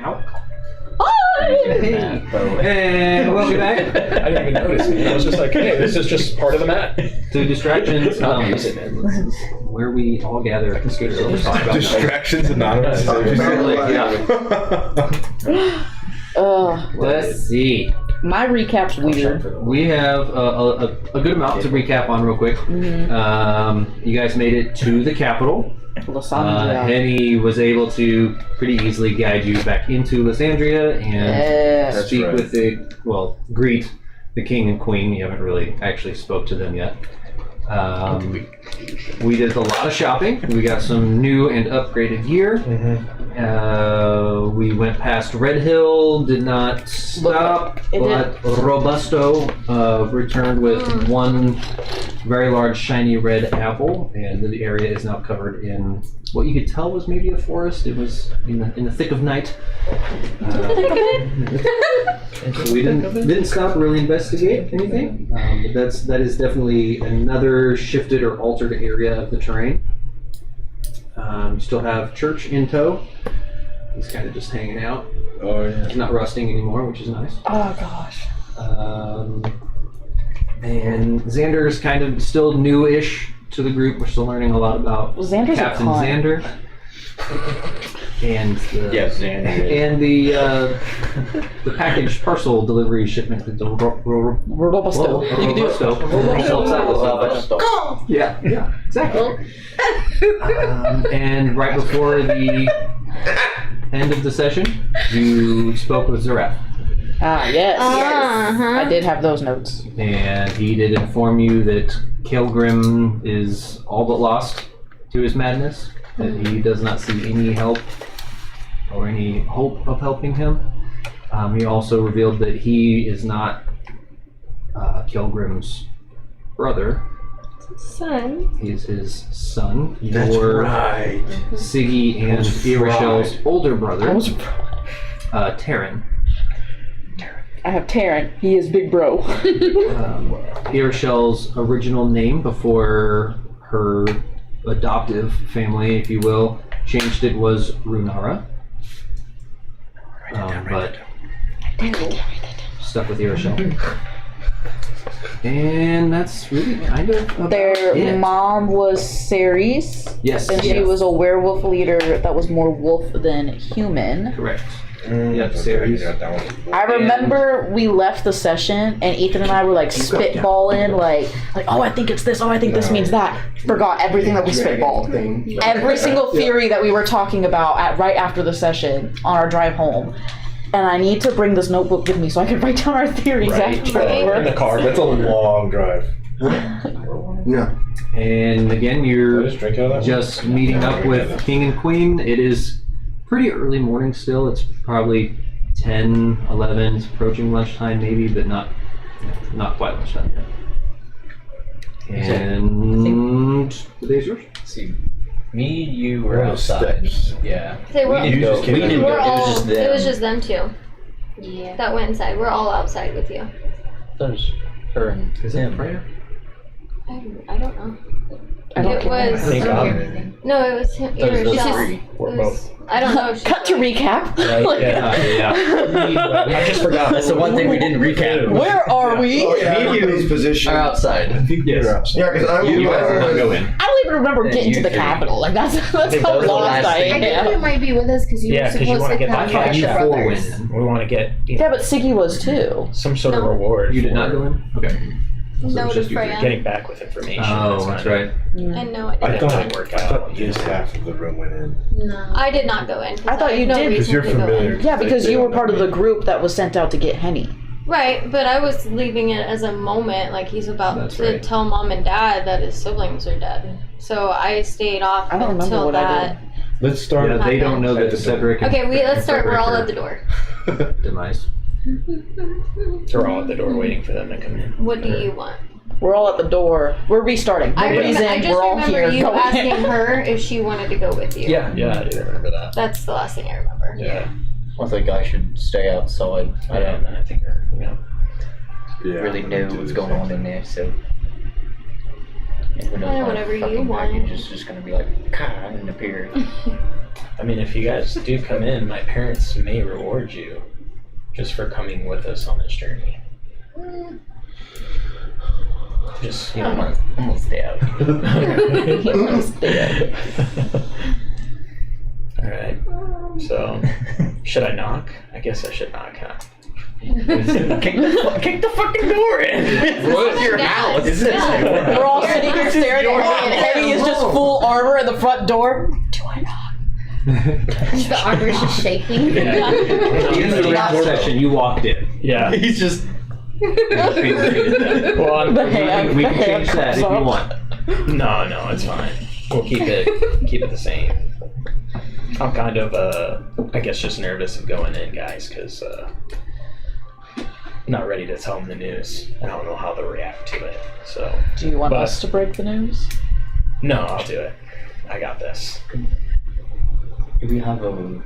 Ow. Hey. And welcome back. I didn't even notice. Man. I was just like, hey, this is just part of the mat. To distractions, where we all gather. Distractions Anonymous. Let's see. My recap's weird. We have a good amount to recap on real quick. You guys made it to the capital. Henny was able to pretty easily guide you back into Lysandria and speak with greet the king and queen. You haven't really actually spoke to them yet. We did a lot of shopping. We got some new and upgraded gear. We went past Red Hill, did not stop, but Robusto returned with one very large shiny red apple, and the area is now covered in what you could tell was maybe a forest. It was in the thick of night. And so we didn't stop and really investigate anything, but that is definitely another shifted or altered area of the terrain. You still have Church in tow. He's kind of just hanging out. Oh yeah. He's not rusting anymore, which is nice. Oh gosh. And Xander's kind of still new-ish to the group. We're still learning a lot about Captain Xander. And the package parcel delivery shipment that Robusto. You can do it. Robusto. Yeah, exactly. And right before the end of the session, you spoke with Zareth. Yes. I did have those notes. And he did inform you that Kilgrim is all but lost to his madness, that he does not see any help or any hope of helping him. He also revealed that he is not Kilgrim's brother. Son. He is his son. That's right. Siggy and Irishel's older brother, Taryn. I have Taryn. He is big bro. Irishel's original name before her adoptive family, if you will, changed it was Runara. But stuck with Irishel. And that's really kind of Their it. mom was Ceres. Yes. And she was a werewolf leader that was more wolf than human. Correct. Yep, Ceres. I remember we left the session and Ethan and I were like spitballing, like oh, I think it's this, oh, I think this means that. Forgot everything that we spitballed. Every single theory that we were talking about right after the session on our drive home. And I need to bring this notebook with me so I can write down our theories after. In the car. That's a long drive. Yeah. And again, you're just meeting up with King and Queen. It is pretty early morning still. It's probably 10, 11. It's approaching lunchtime maybe, but not quite lunchtime yet. And the day's yours. See, me, you were outside. Yeah. They were, We didn't go. it was just them two. Yeah. That went inside. We're all outside with you. There's her and him. Freya? I don't know. I don't It was. I think No, it was him. There's those Irishel. three. We're both. I don't know if she Cut to recap. Right? Yeah. I just forgot. That's the one thing we didn't recap. Where are we? Oh yeah, Emily's position. Are outside. Yes. Yeah, because I You guys will not go in. I don't even remember getting to the capital. Like that's think how that was the lost last I thing. I think am. you might be with us because you were Yeah, because you supposed want to to get come that get cash your out. brothers. We want to get Yeah, but Siggy was too. some sort of No. reward. You did for not go in? Okay. No it's to just you Freya. Getting back with information. Oh, that's right. And no, I I didn't. thought his half of the room went in. No. I did not go in. 'Cause I thought you had no did. reason Because you're to go in. familiar. Yeah, because you were part of the group that was sent out to get Henny. Right, but I was leaving it as a moment, like he's about That's to right. tell mom and dad that his siblings are dead. So I stayed off I don't remember until what I that. Let's start. Yeah, they don't know At that the Cedric and Okay, let's start. We're all Frederick at the door. are demise. We're all at the door waiting for them to come in. What do you want? We're all at the door. We're restarting. I Nobody's in. just We're all remember here. you Going asking in. her if she wanted to go with you. Yeah, I do remember that. That's the last thing I remember. Yeah. I think I should stay outside. I don't I think really know what's going on in there, so. And who knows Whatever when you fucking want. package is just gonna be like, and appear. I mean, if you guys do come in, my parents may reward you just for coming with us on this journey. Just, I'm gonna stay out. Alright. So, should I knock? I guess I should knock, huh? Kick the fucking door in. It's your house. We're all sitting here staring at Eddie, and Eddie is just full armor at the front door. Do I knock? The armor's just shaking. Yeah. In the last session, you walked in. Yeah. He's just. Well, The hand, We the can hand change that if comes you up. want. No, it's fine. We'll keep it the same. I'm kind of, I guess just nervous of going in, guys, because, I'm not ready to tell them the news. I don't know how they'll react to it, so. Do you want us to break the news? No, I'll do it. I got this. We have a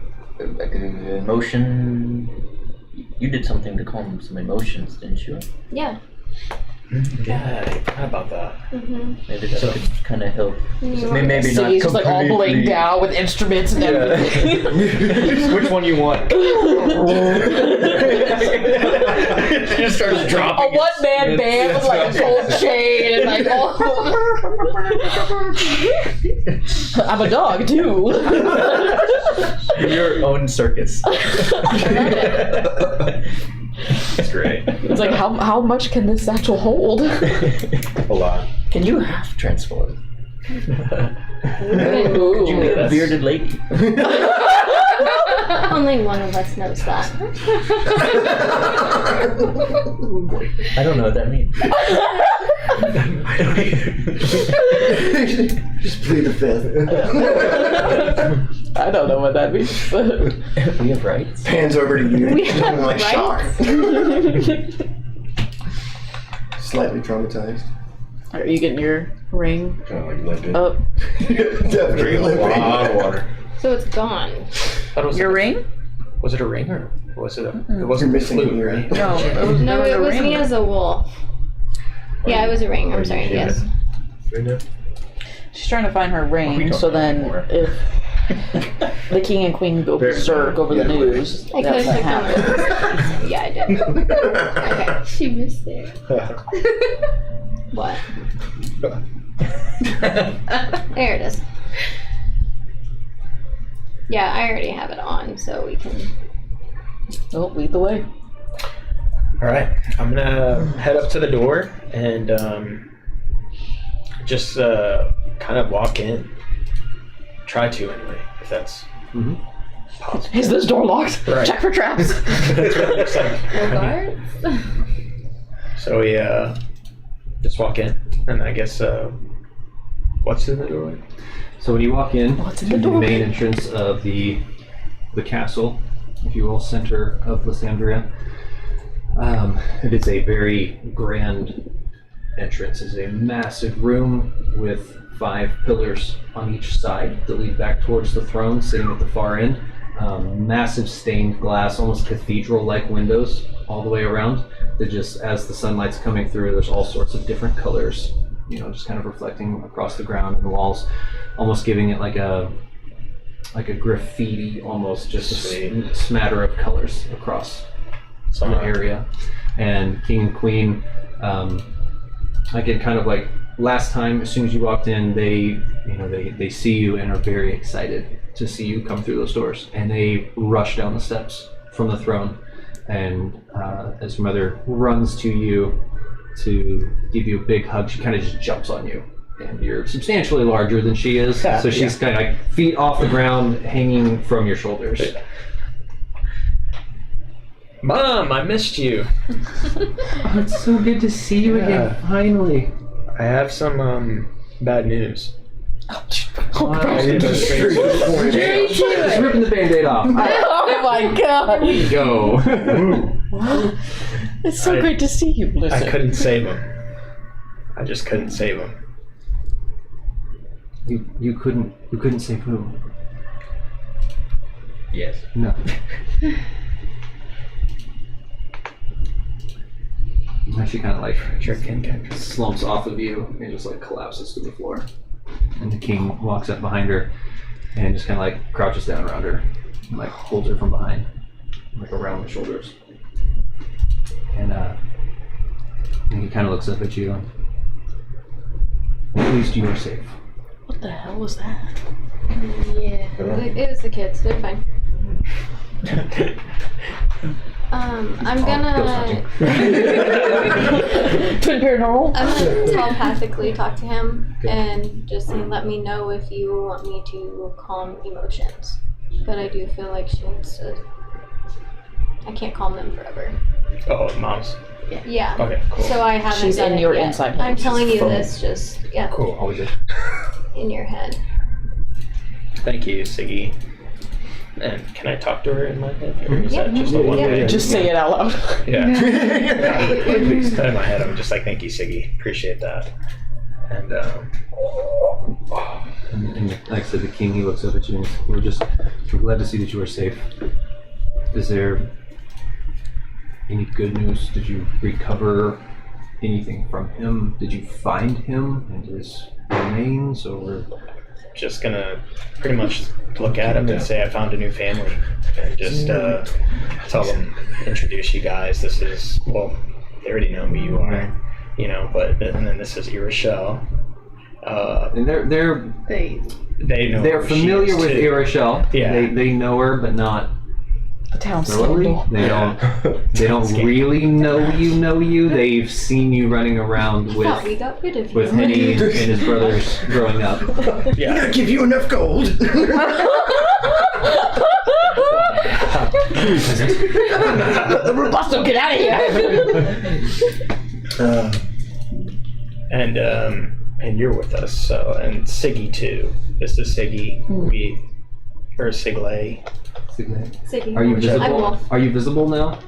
emotion. You did something to calm some emotions, didn't you? Yeah. Yeah, I forgot about that. Maybe that could kind of help. You Maybe So not he's just like all completely. blinged out with instruments and everything. Which one you want? She just starts A dropping. one-man band with like a gold chain and like all. I'm a dog too. Your own circus. That's great. It's like how much can this satchel hold? A lot. Can you half transform? Could you be a That's- bearded lady? Only one of us knows that. I don't know what that means. I don't either. Just plead the fifth. I don't know what that means. We have rights. Pans over to you. We have like shock. rights. Slightly traumatized. Are you getting your ring Kind of like limping. up? Definitely Drinking a lot limping. of water. So it's gone. That was Your ring? Was it a ring or was it a? It You're wasn't missing flute, your right? No, No, it was me as a wolf. Yeah, it was a ring. I'm sorry. Yes. She's trying to find her We ring, don't so know then anymore. if the king and queen go berserk over the news, I could that's what have took happens. them. Yeah, I did. Okay. She missed it. What? There it is. Yeah, I already have it on, so we can. Oh, lead the way. All right, I'm gonna head up to the door and just kind of walk in. Try to anyway, if that's possible. Is this door locked? Right. Check for traps. That's what it looks like. No I mean, guards? so we just walk in, and I guess what's in the doorway? So when you walk in What's in to the the doorway? main entrance of the castle, if you will, center of Lysandria, it is a very grand entrance. It's a massive room with 5 pillars on each side that lead back towards the throne, sitting at the far end. Massive stained glass, almost cathedral-like windows all the way around. That just, as the sunlight's coming through, there's all sorts of different colors, you know, just kind of reflecting across the ground and the walls, almost giving it like a graffiti, almost just a smatter of colors across the area. And king and queen, again, kind of like last time, as soon as you walked in, they see you and are very excited to see you come through those doors, and they rush down the steps from the throne. And as your mother runs to you to give you a big hug, she kind of just jumps on you. And you're substantially larger than she is, so she's kind of like feet off the ground, hanging from your shoulders. Mom, I missed you. Oh, it's so good to see you again, finally. I have some bad news. I didn't go Straight to the point. Just ripping the Band-Aid off. Oh my god! Go. It's so great to see you. I Listen, couldn't save him. I just couldn't save him. You couldn't save who? Yes. No. And she kind of like slumps off of you and just like collapses to the floor. And the king walks up behind her. and just kind of like crouches down around her and like holds her from behind, like around the shoulders. And he kind of looks up at you. And, at least you are safe. What the hell was that? Yeah. It was the kids. They're fine. I'm gonna. Twin paranormal. I'm gonna telepathically talk to him and just say, let me know if you want me to calm emotions. But I do feel like she needs to. I can't calm them forever. Oh, mom's. Yeah. Okay, cool. So I haven't. She's done in it your yet. inside I'm head. telling you Phone. this, just Cool, always good. in your head. Thank you, Siggy. And can I talk to her in my head? Or is that just a one way? Just say it out loud. Yeah. Please, in my head, I'm just like, thank you, Siggy. Appreciate that. And, And like I said, the king, he looks up at you and we're glad to see that you are safe. Is there any good news? Did you recover anything from him? Did you find him and his remains, or? just gonna pretty much look at him and say I found a new family, and just tell them, introduce you guys. This is, well, they already know who you are, you know. But and then this is Irishelle. And they know. they're who she familiar is, with too. Irishelle. Yeah. They know her, but not The town thoroughly. scandal. They don't Scandal. really know you. They've seen you running around I with thought we got rid of you. Henny and his brothers growing up. Yeah. I give you enough gold. Robusto, get out of here! And you're with us, so, and Siggy too. This is Siggy. Or Sigley. Siggy. Are you I'm visible? Wolf. Are you visible now?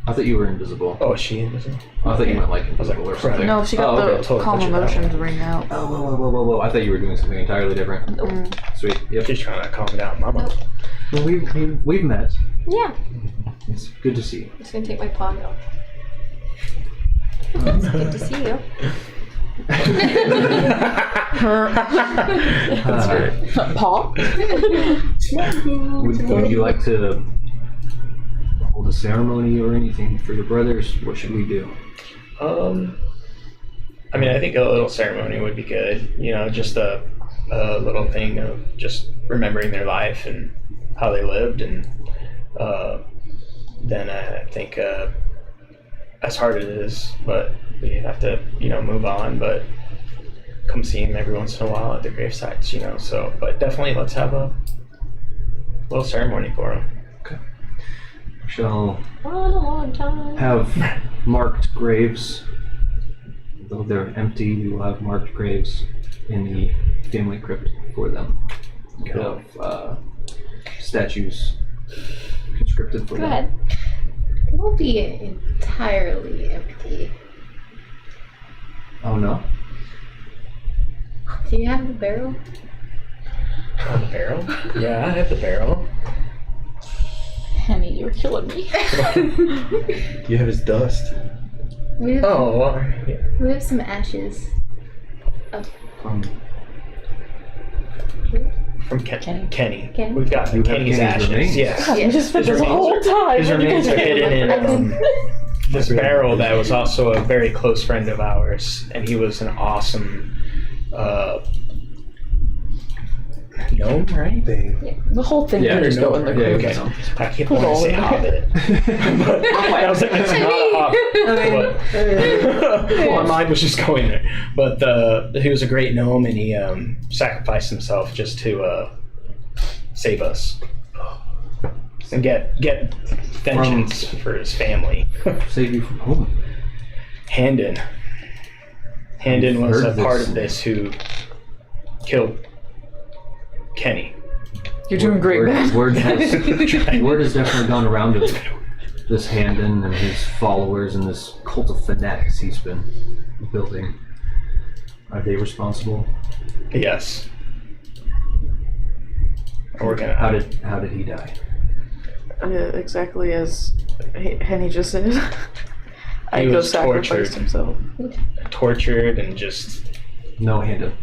I thought you were invisible. Oh, is she invisible? I thought you went like was like, invisible or something. No, she got Oh, the okay. Totally calm put you that emotions way. ring out. Oh, whoa. I thought you were doing something entirely different. Sweet. Yep. She's trying to calm down, Mama. Well, we've met. Yeah. It's good to see you. I'm just gonna take my paw and go. It's good to see you. Paw? Would you like to hold a ceremony or anything for your brothers? What should we do? I mean, I think a little ceremony would be good. You know, just a little thing of just remembering their life and how they lived, and then I think as hard as it is, but we have to, you know, move on. But come see him every once in a while at the grave sites, you know. So, but definitely let's have a little ceremony for him. Shall On a long time. have marked graves. Though they're empty, we will have marked graves in the family crypt for them. Of statues conscripted for Go them. ahead. It won't be entirely empty. Oh no? Do you have the barrel? Oh, the barrel? Yeah, I have the barrel. Henny, you're killing me. You have his dust. We have, Oh, well, yeah. we have some ashes. From Kenny. Kenny. Kenny. We've got You have Kenny's Kenny's ashes. remains. Yes. We just spent His this whole remains time. His remains are hidden in this barrel that was also a very close friend of ours, and he was an awesome gnome, right? The whole thing Yeah, can just go in the yeah, crypt. okay. I keep Put it wanting to all say in there. hobbit. But I was like, it's not a hobbit. But my mind was just going there. But he was a great gnome, and he sacrificed himself just to save us and get vengeance for his family. Save you from whom? Handon was a Heard part this. of this who killed Kenny. You're doing great, man. Word has definitely gone around of this Handon and his followers and this cult of fanatics he's been building. Are they responsible? Yes. We're gonna. How did he die? Exactly as Henny just said. He Aiko was sacrificed tortured. himself. tortured and just No, hand him.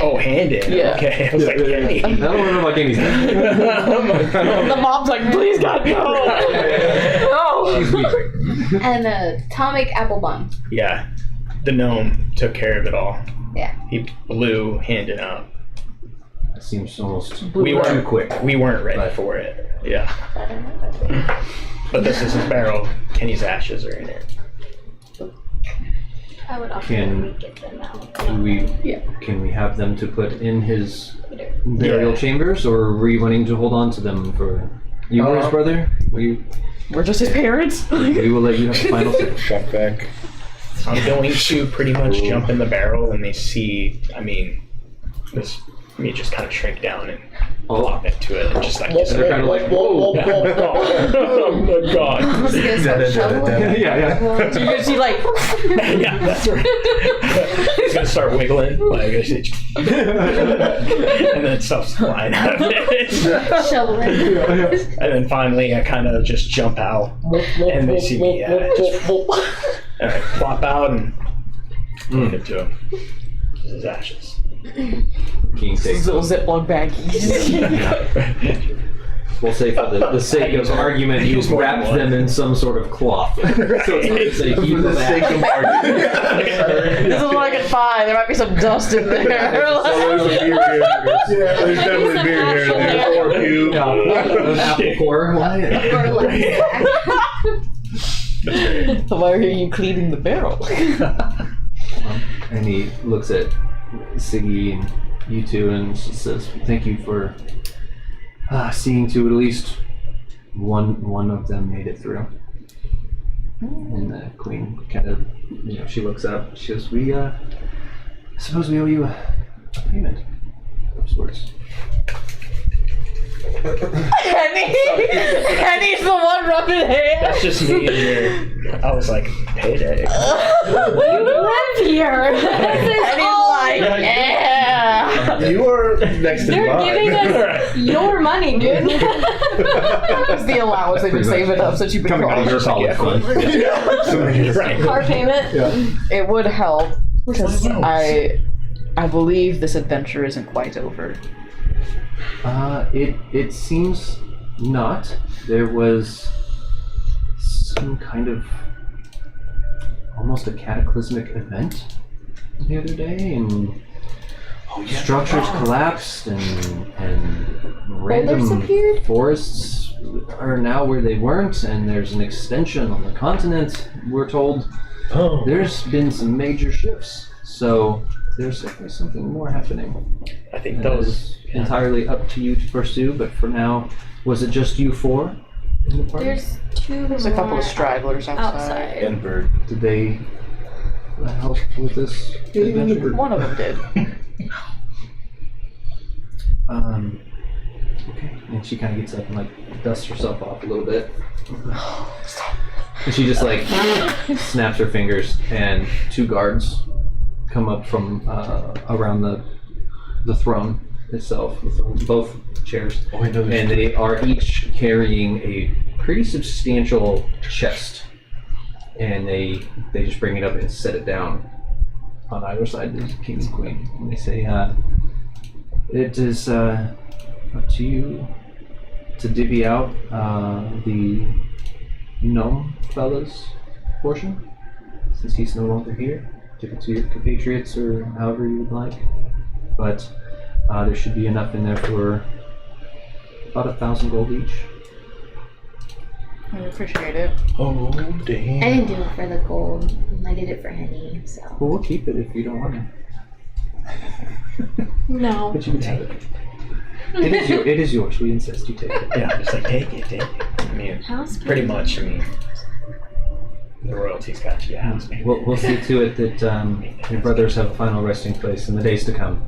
Oh, hand in. Yeah. Okay. I was like, Kenny. I don't know about Kenny's hand. The mom's like, please God, no. No. She's weak. And atomic apple bomb. Yeah. The gnome took care of it all. Yeah. He blew Handon up. It seems almost We too weren't quick. We weren't ready Right. for it. Yeah. But this is his barrel. Kenny's ashes are in it. I would offer Can- to get them out. Can we have them to put in his burial Yeah. chambers, or were you wanting to hold on to them for? You were his brother. We're just his parents. We will let you have the final say. Shot back. I'm going to pretty much jump in the barrel when they see, this me just kind of shrink down and plop into it and just like, And they're kind of like, whoa. oh my god. Yeah. So you see like, Yeah, that's right. It's gonna start wiggling, like, and then stuff's flying out of it. Shoveling. And then finally I kind of just jump out and they see me, and I plop out and hand it to him. This is ashes. King takes these little Ziploc baggies. We'll say for the sake of argument, you Use more wrap than one. them in some sort of cloth. So it's a heap For the of sake ash. of argument. This is what I can find. There might be some dust in there. There's definitely beer here. There's or pew. An apple core. Why? Why are you cleaning the barrel? And he looks at Siggy and you two and says, "Thank you for seeing to at least one of them made it through." And the queen kind of, she looks up. She goes, "We suppose we owe you a payment of sorts." Henny's the one rubbing hands. That's just me in here. I was like, payday. You live here. This is Henny's all. like, yeah. You are next in You're line. giving us your money, dude. It's the allowance they've been saving up since you've been Coming out of your college. college fund. Right. Car payment. It would help because I believe this adventure isn't quite over. It seems not. There was some kind of almost a cataclysmic event the other day, and structures collapsed, and random appeared? forests are now where they weren't, and there's an extension on the continent, we're told. Oh. There's been some major shifts, so there's definitely something more happening. I think That those is entirely up to you to pursue, but for now, was it just you four in the party? There's two There's a couple more of stragglers outside. outside. And bird. Did they help with this adventure? One of them did. Okay. And she kind of gets up and dusts herself off a little bit. And she just snaps her fingers, and two guards come up from around the throne itself, both chairs, Oh, I know and they are each carrying a pretty substantial chest, and they just bring it up and set it down on either side of the king and queen, and they say, "It is up to you to divvy out the gnome fella's portion, since he's no longer here. Give it to your compatriots or however you would like. But there should be enough in there for about 1,000 gold each." I appreciate it. Oh, damn. I didn't do it for the gold. I did it for Henny, so. Well, we'll keep it if you don't want it. No. But you can take it. It is yours. We insist you take it. Yeah, just take it. I mean, House pretty much. The royalty's got you. Yeah, We'll see to it that your brothers have a final resting place in the days to come.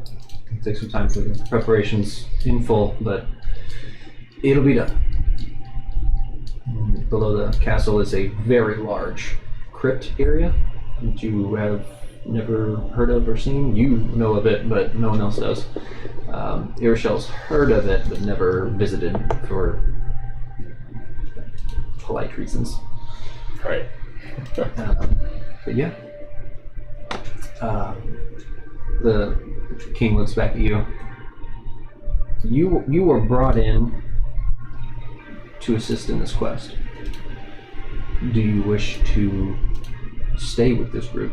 It'll take some time for the preparations in full, but it'll be done. Below the castle is a very large crypt area that you have never heard of or seen. You know of it, but no one else does. Irishel's heard of it, but never visited for polite reasons. Right. But yeah. The king looks back at you. You were brought in to assist in this quest. Do you wish to stay with this group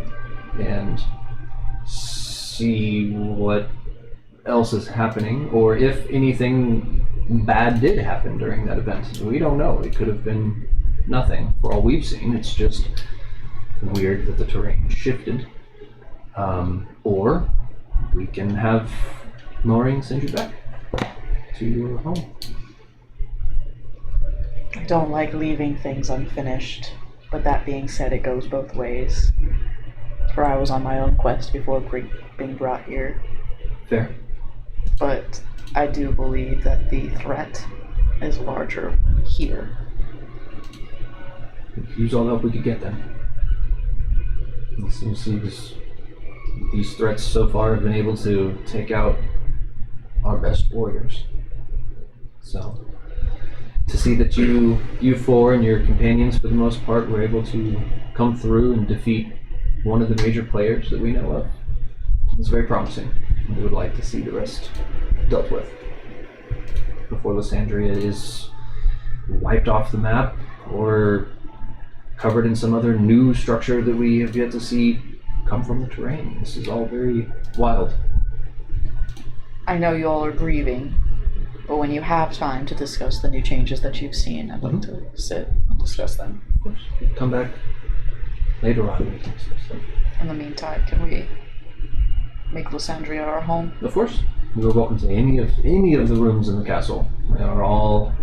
and see what else is happening, or if anything bad did happen during that event? We don't know. It could have been nothing. For all we've seen, it's just weird that the terrain shifted. Or we can have Maureen send you back to your home. I don't like leaving things unfinished, but that being said, it goes both ways. For I was on my own quest before being brought here. Fair. But I do believe that the threat is larger here. Use all the help we could get then. These threats so far have been able to take out our best warriors. So, to see that you four and your companions, for the most part, were able to come through and defeat one of the major players that we know of, is very promising. We would like to see the rest dealt with before Lysandria is wiped off the map or covered in some other new structure that we have yet to see come from the terrain. This is all very wild. I know you all are grieving, but when you have time to discuss the new changes that you've seen, I'd like to sit and discuss them. Of course. Come back later on. We can discuss them. In the meantime, can we make Lysandria our home? Of course. You are welcome to any of the rooms in the castle. They are all,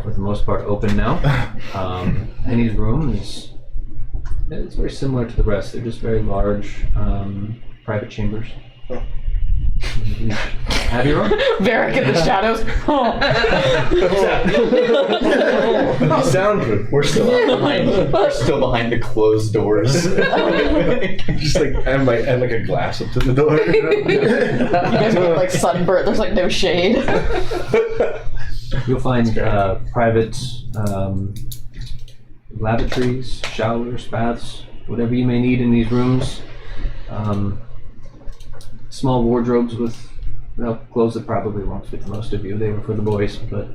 for the most part, open now. Henny's room is very similar to the rest. They're just very large, private chambers. Have your own? Varric in the shadows. Soundproof. We're still behind the closed doors. Just like add like a glass up to the door. You guys get like sunburnt. There's like no shade. You'll find private lavatories, showers, baths, whatever you may need in these rooms. Small wardrobes with clothes that probably won't fit most of you. They were for the boys, but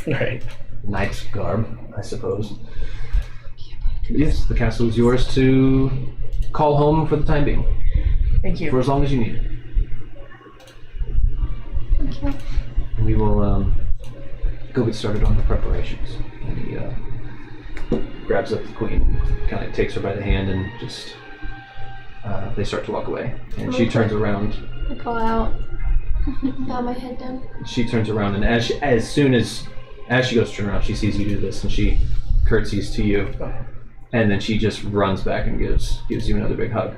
Right. knight's garb, I suppose. Yes, the castle is yours to call home for the time being. Thank you. For as long as you need it. Thank you. We will go get started on the preparations. And he grabs up the queen, kind of takes her by the hand, and just they start to walk away. And she turns around. I call out, bow my head down. She turns around, and as soon as she goes to turn around, she sees you do this, and she curtsies to you, and then she just runs back and gives you another big hug.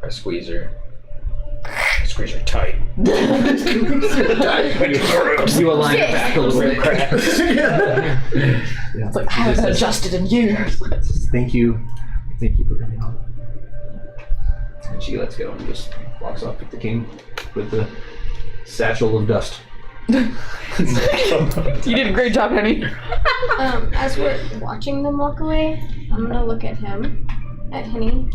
I squeeze her. Squeeze her tight. You align her back a little bit. It's like I haven't adjusted in years. Thank you for coming on. And she lets go and just walks off with the king with the satchel of dust. You did a great job, Henny. As we're watching them walk away, I'm gonna look at him, at Henny.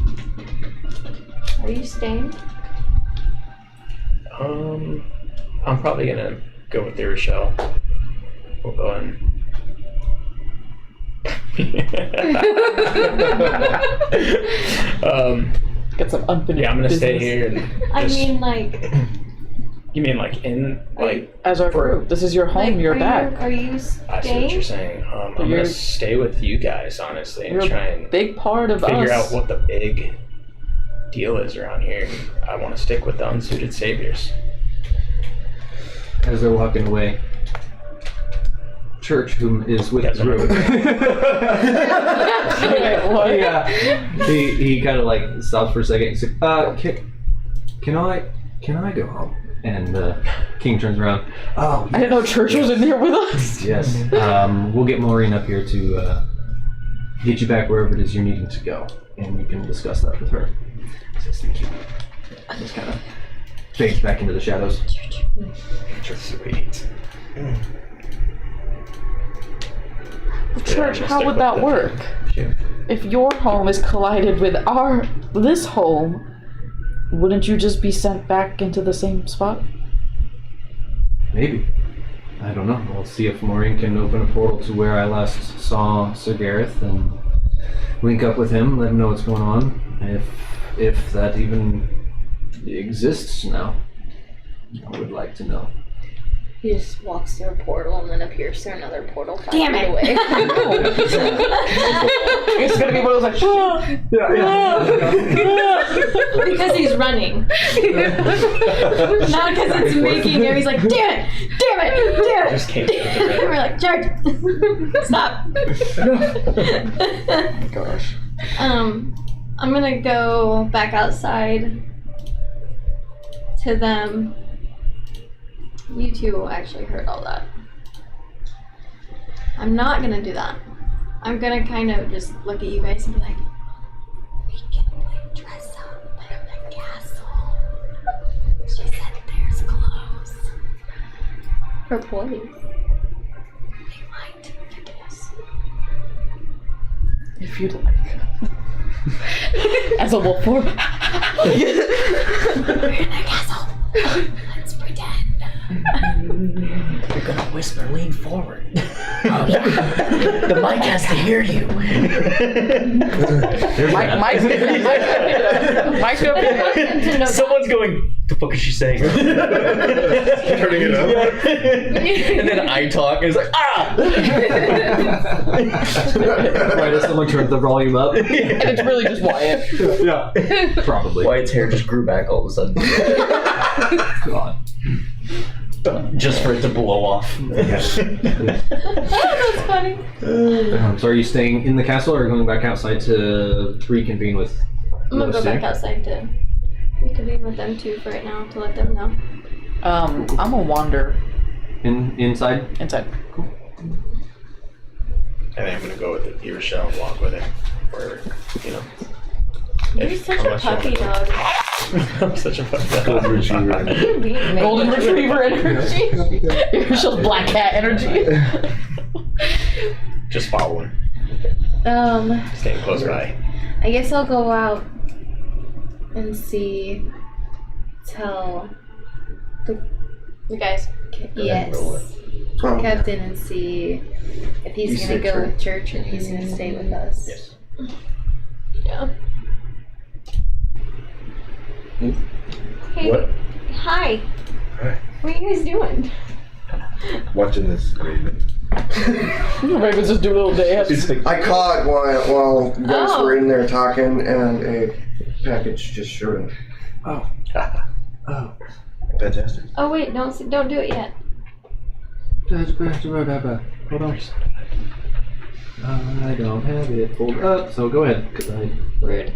Are you staying? I'm probably gonna go with the Rochelle. We'll go in. Get some unfinished Yeah, I'm gonna stay business. here and I just- mean, like, You mean like in like? As our group, this is your home. You're back. Are you I see what staying? you're saying. I'm You're- gonna stay with you guys honestly and You're try a and big part of figure us. out what the big deal is around here. I want to stick with the unsuited saviors. As they're walking away, Church, whom is with the group, he kind of like stops for a second. He's like, can I go home? And the king turns around. Oh, I didn't know Church was in there with us. Yes. We'll get Maureen up here to get you back wherever it is you're needing to go, and you can discuss that with her. Says thank you. Just kind of fades back into the shadows. Sweet. Church, I'm gonna how stick would with that the- work? Shoot. If your home is collided with this home, wouldn't you just be sent back into the same spot? Maybe. I don't know. We'll see if Maureen can open a portal to where I last saw Sir Gareth and link up with him, let him know what's going on. If that even exists now. I would like to know. He just walks through a portal and then appears through another portal 5 Damn feet it. away. It's gonna be one of those like, Because he's running. Not because it's making him. He's like, damn it. Just came out of the We're like, George, stop. Gosh. I'm gonna go back outside to them. You two actually heard all that. I'm not gonna do that. I'm gonna kind of just look at you guys and be like, we can like dress up at the castle. She said there's clothes. For boys. They might get us. if you'd like. As a wolf form. We're in a castle. Let's pretend. You're gonna whisper, lean forward. The mic has to hear you. Mike's Someone's going, the fuck is she saying? Turning it up. And then I talk, and it's like, ah! Right as someone turned the volume up. And it's really just Wyatt. Yeah. Probably. Wyatt's hair just grew back all of a sudden. God. Just for it to blow off. That's funny. So are you staying in the castle or going back outside to reconvene with I'm gonna those go back two? outside to reconvene with them too for right now to let them know. I'm gonna wander Inside? inside. And I'm gonna go with the Rochelle and walk with it. Or, you know. You're such a puppy dog. I'm such a fucking Golden retriever. You're being made. Golden retriever energy. Michelle's black cat energy. just following. Staying close by. I guess I'll go out and see. Tell You guys. yes, Captain, and see if he's You gonna said go church. with church and he's gonna stay with us. Yes. Yeah. Hey. What? Hi. Hi. What are you guys doing? Watching this raven. Raven's just doing a little dance. I caught while you guys Oh. were in there talking, and a package just showed up. Oh. Fantastic. Oh wait, don't do it yet. Hold on. I don't have it pulled up, so go ahead. 'Cause I... Rude.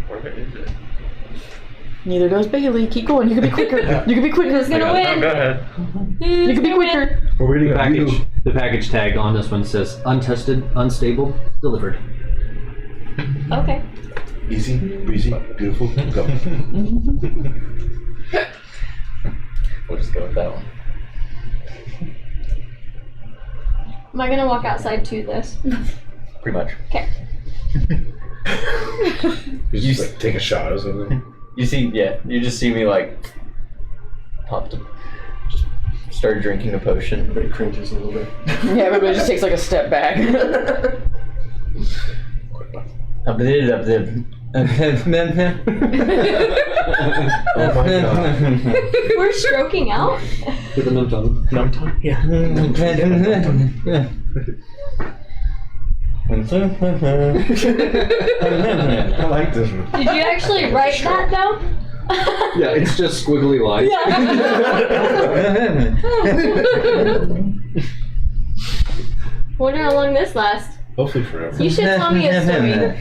Where is it? Neither does Bailey. Keep going. You can be quicker. You can be quicker. Who's gonna win? Go ahead. You can be quicker. We're reading The package tag on this one says untested, unstable, delivered. Okay. Easy, breezy, beautiful. Go. We'll just go with that one. Am I gonna walk outside to this? Pretty much. Okay. You just like take a shot or something. You see, yeah, you just see me like just start drinking a potion. Everybody cringes a little bit. Yeah, everybody just takes like a step back. Oh my god. We're stroking out. With a numb tongue. Numb tongue? Yeah. I like this one. Did you actually write that though? Yeah, it's just squiggly lines. Wonder how long this lasts. Hopefully forever. You should tell me a story.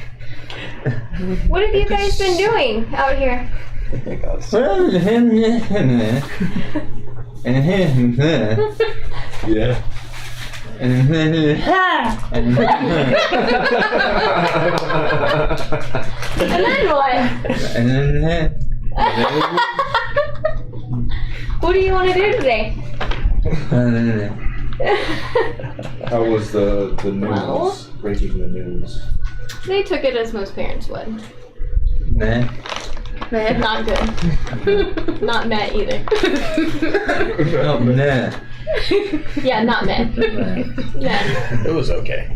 What have you guys been doing out here? Yeah. And then what? What do you want to do today? How was the news? Well, breaking the news. They took it as most parents would. Nah. Not good. Not meh either. Oh, nah. Yeah, not meh. Nah. It was okay.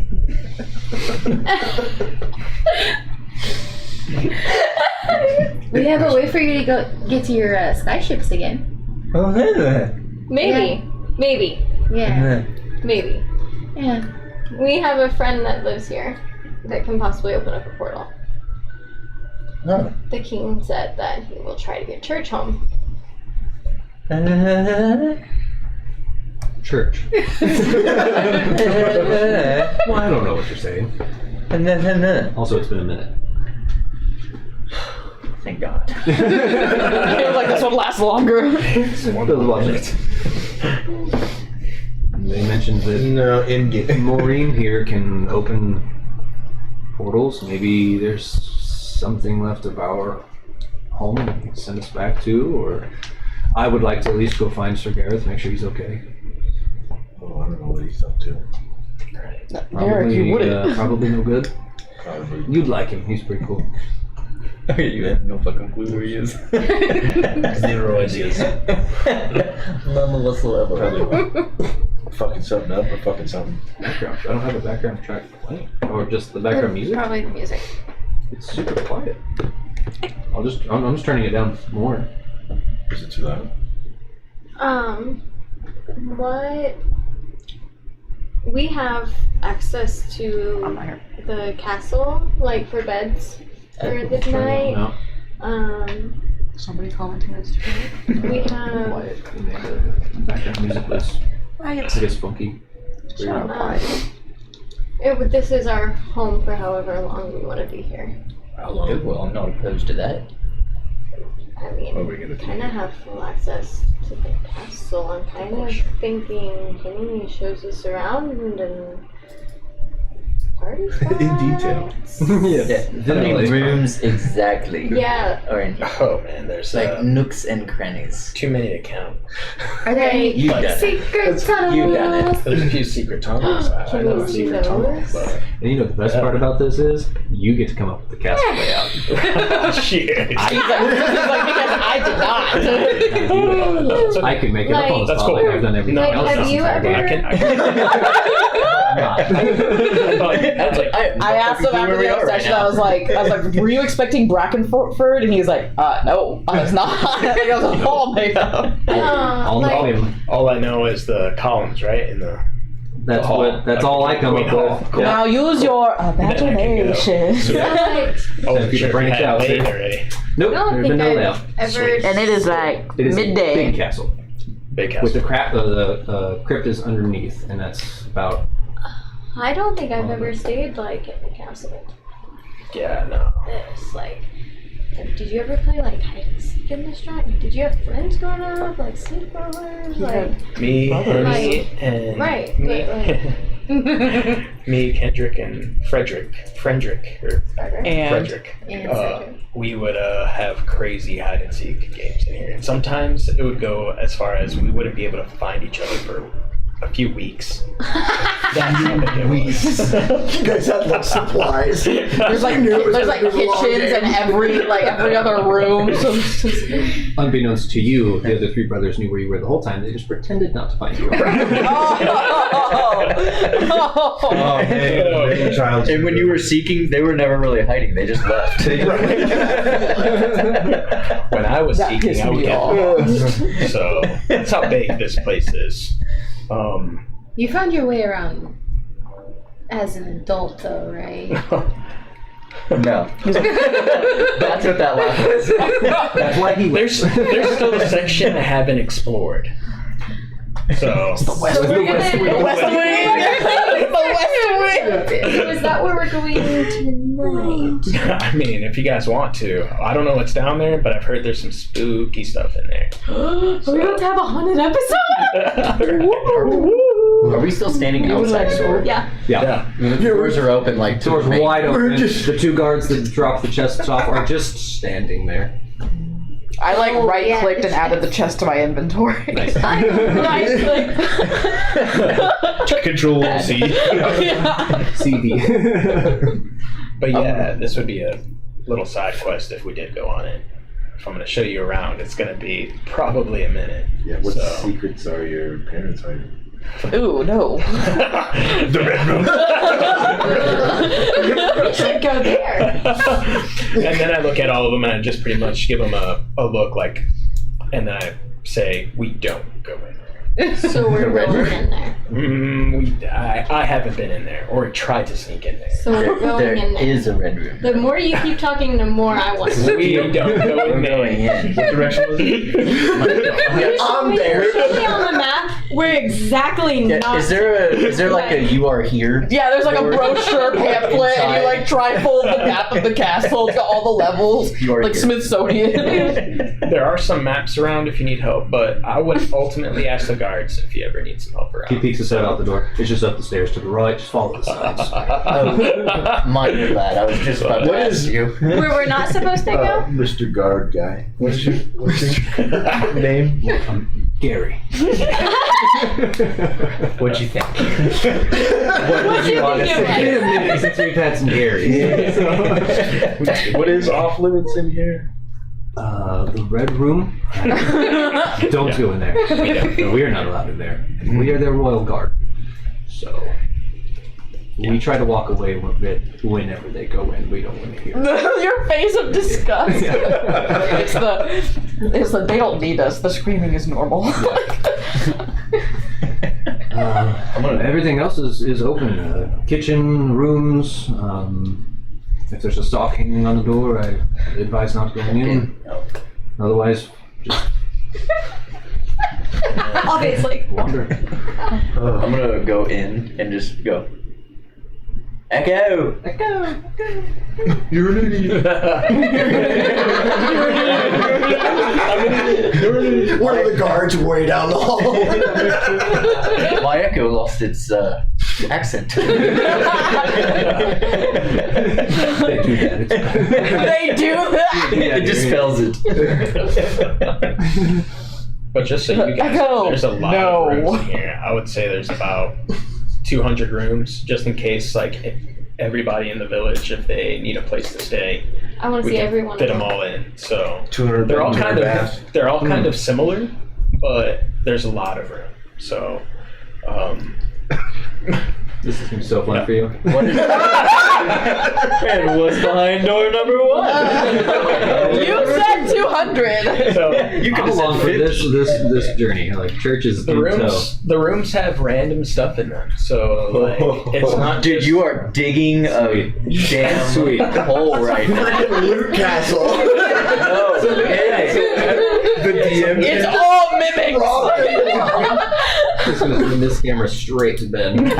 We have a way for you to get to your skyships again. Oh, nah. Maybe. Maybe. Yeah. Maybe. Yeah. We have a friend that lives here that can possibly open up a portal. Oh. The king said that he will try to get church home. Church. Well, I don't know what you're saying. Also, it's been a minute. Thank God. It was like this one lasts longer. They mentioned that No, in game. Maureen here can open portals. Maybe there's something left of our home that can send us back to, or I would like to at least go find Sir Gareth, make sure he's okay. Oh, I don't know what he's up to. Gareth, you wouldn't. Probably no good. Probably. You'd like him. He's pretty cool. You have no fucking clue where he is. Zero ideas. None whatsoever. Probably fucking something up or fucking something. Background. I don't have a background track playing, or just the background music. Probably the music. It's super quiet. I'm just turning it down more. Is it too loud? What? We have access to the castle, like for beds for the night. No. Somebody commenting this too. We have. Quiet. And the background music was, I guess, funky. This is our home for however long we want to be here. How long? Well, I'm not opposed to that. I mean, What are we gonna do? kind of have full access to the castle. I'm kind of thinking Kenny shows us around and party spots. In detail. Yes. How many rooms exactly Yeah. are in here? Oh man, there's Like nooks and crannies. too many to count. Are there any You done it. secret tunnels? You done it. There's a few secret tunnels. I Can know we a see secret tunnel, those? but And you know the best part about this is you get to come up with the castle layout. shit. He's like, because I did not. I can make it up on the That's spot cool. like I've done everything Like, else. have this you entire ever- game. I was like, I asked him after the other session. I was like, were you expecting Brackenford? And he was like, no, I was not. He goes, oh my god. All the like, volume. all I know is the columns, right? In the That's hall. what. That's all I come Queen up hall. with. Cool. Yeah. Now use your imagination. like, Oh, If you sure. branch Had out, made see? already. Nope. I don't There's been think no I've layout. ever. And it is like It is a midday. big castle Big castle. with the crypt is underneath, and that's about. I don't think I've ever stayed like at the castle. Yeah, no. This like. Did you ever play like hide and seek in this joint? Did you have friends growing up, like sleepovers, like Me, Henny, Like, and right, me, but, me, Kendrick, and Frederick, or And Frederick. and We would have crazy hide and seek games in here, and sometimes it would go as far as we wouldn't be able to find each other for a few weeks. That's how big it was. You guys had like supplies. there's like kitchens in every other room. So it's just, Unbeknownst to you, the other three brothers knew where you were the whole time. They just pretended not to find you. Oh, hey, child. And when you were seeking, they were never really hiding. They just left. When I was That seeking, pissed I would me get off. lost. So that's how big this place is. You found your way around as an adult, though, right? No. That's what that laugh was. That's why he There's still a section I haven't explored. So So we're gonna. the West Wing. So is that where we're going tonight? I mean, if you guys want to, I don't know what's down there, but I've heard there's some spooky stuff in there. Are we going to have a haunted episode? Are we still standing outside the door? Yeah. Yeah. I mean, the doors are open like to Doors the main- wide open. We're just- The two guards that drop the chests off are just standing there. I like Oh, right clicked and added the chest to my inventory. Nice. Control C. CD. But yeah, this would be a little side quest if we did go on it. If I'm going to show you around, it's going to be probably a minute. Yeah, what So- secrets are your parents hiding? Ooh, no. The red room. Should go there. And then I look at all of them and I just pretty much give them a look like, and then I say, we don't go in there. So we're going in there. I haven't been in there or tried to sneak in there. So we're going in there. is a red room. The more you keep talking, the more I want to. We don't go We're in going there. in. What direction was it? I'm there. Show me on the map. We're exactly not. Is there like a you are here? Yeah, there's like a brochure pamphlet, and you like trifold the map of the castle. It's got all the levels, You are like here. Smithsonian. There are some maps around if you need help, but I would ultimately ask the guards if you ever need some help He around. peeks his head out the door. It's just up the stairs to the right. Just follow the signs. Minor lad, I was just about to What ask is- you. Where we're not supposed to go? Mr. Guard guy. What's your name? Gary. What'd you think? What What did you want to think it It's say? been a minute since we've had some Garys. What is off limits in here? The red room. Don't go in there. We are not allowed in there. And we are their royal guard. So we try to walk away whenever they go in. We don't want to hear. Your face of disgust. it's the they don't need us. The screaming is normal. Everything else is open. Kitchen, rooms. If there's a stock hanging on the door, I advise not going in. Otherwise, just Obviously. wander. I'm gonna go in and just go. Echo! You're an idiot. One of the guards way down the hall. My echo lost its accent. They do that. They do that. It dispels it. But just so you guys Echo, know, there's a lot no. of rooms in here. I would say there's about 200 rooms, just in case, like, everybody in the village, if they need a place to stay, I want to we see can everyone. fit them all in. So 200 they're all bedrooms kind and a of kind of similar, but there's a lot of room. So This is gonna be so fun for you. And what's behind door number 1? You said 200. so You could I'm have along said for 50. this journey. Like churches. the rooms have random stuff in them. So like it's not Dude, just, you are digging a damn Sweet. hole right now. Loot castle. No, The DM. It's all mimics. Just gonna send this camera straight to Ben.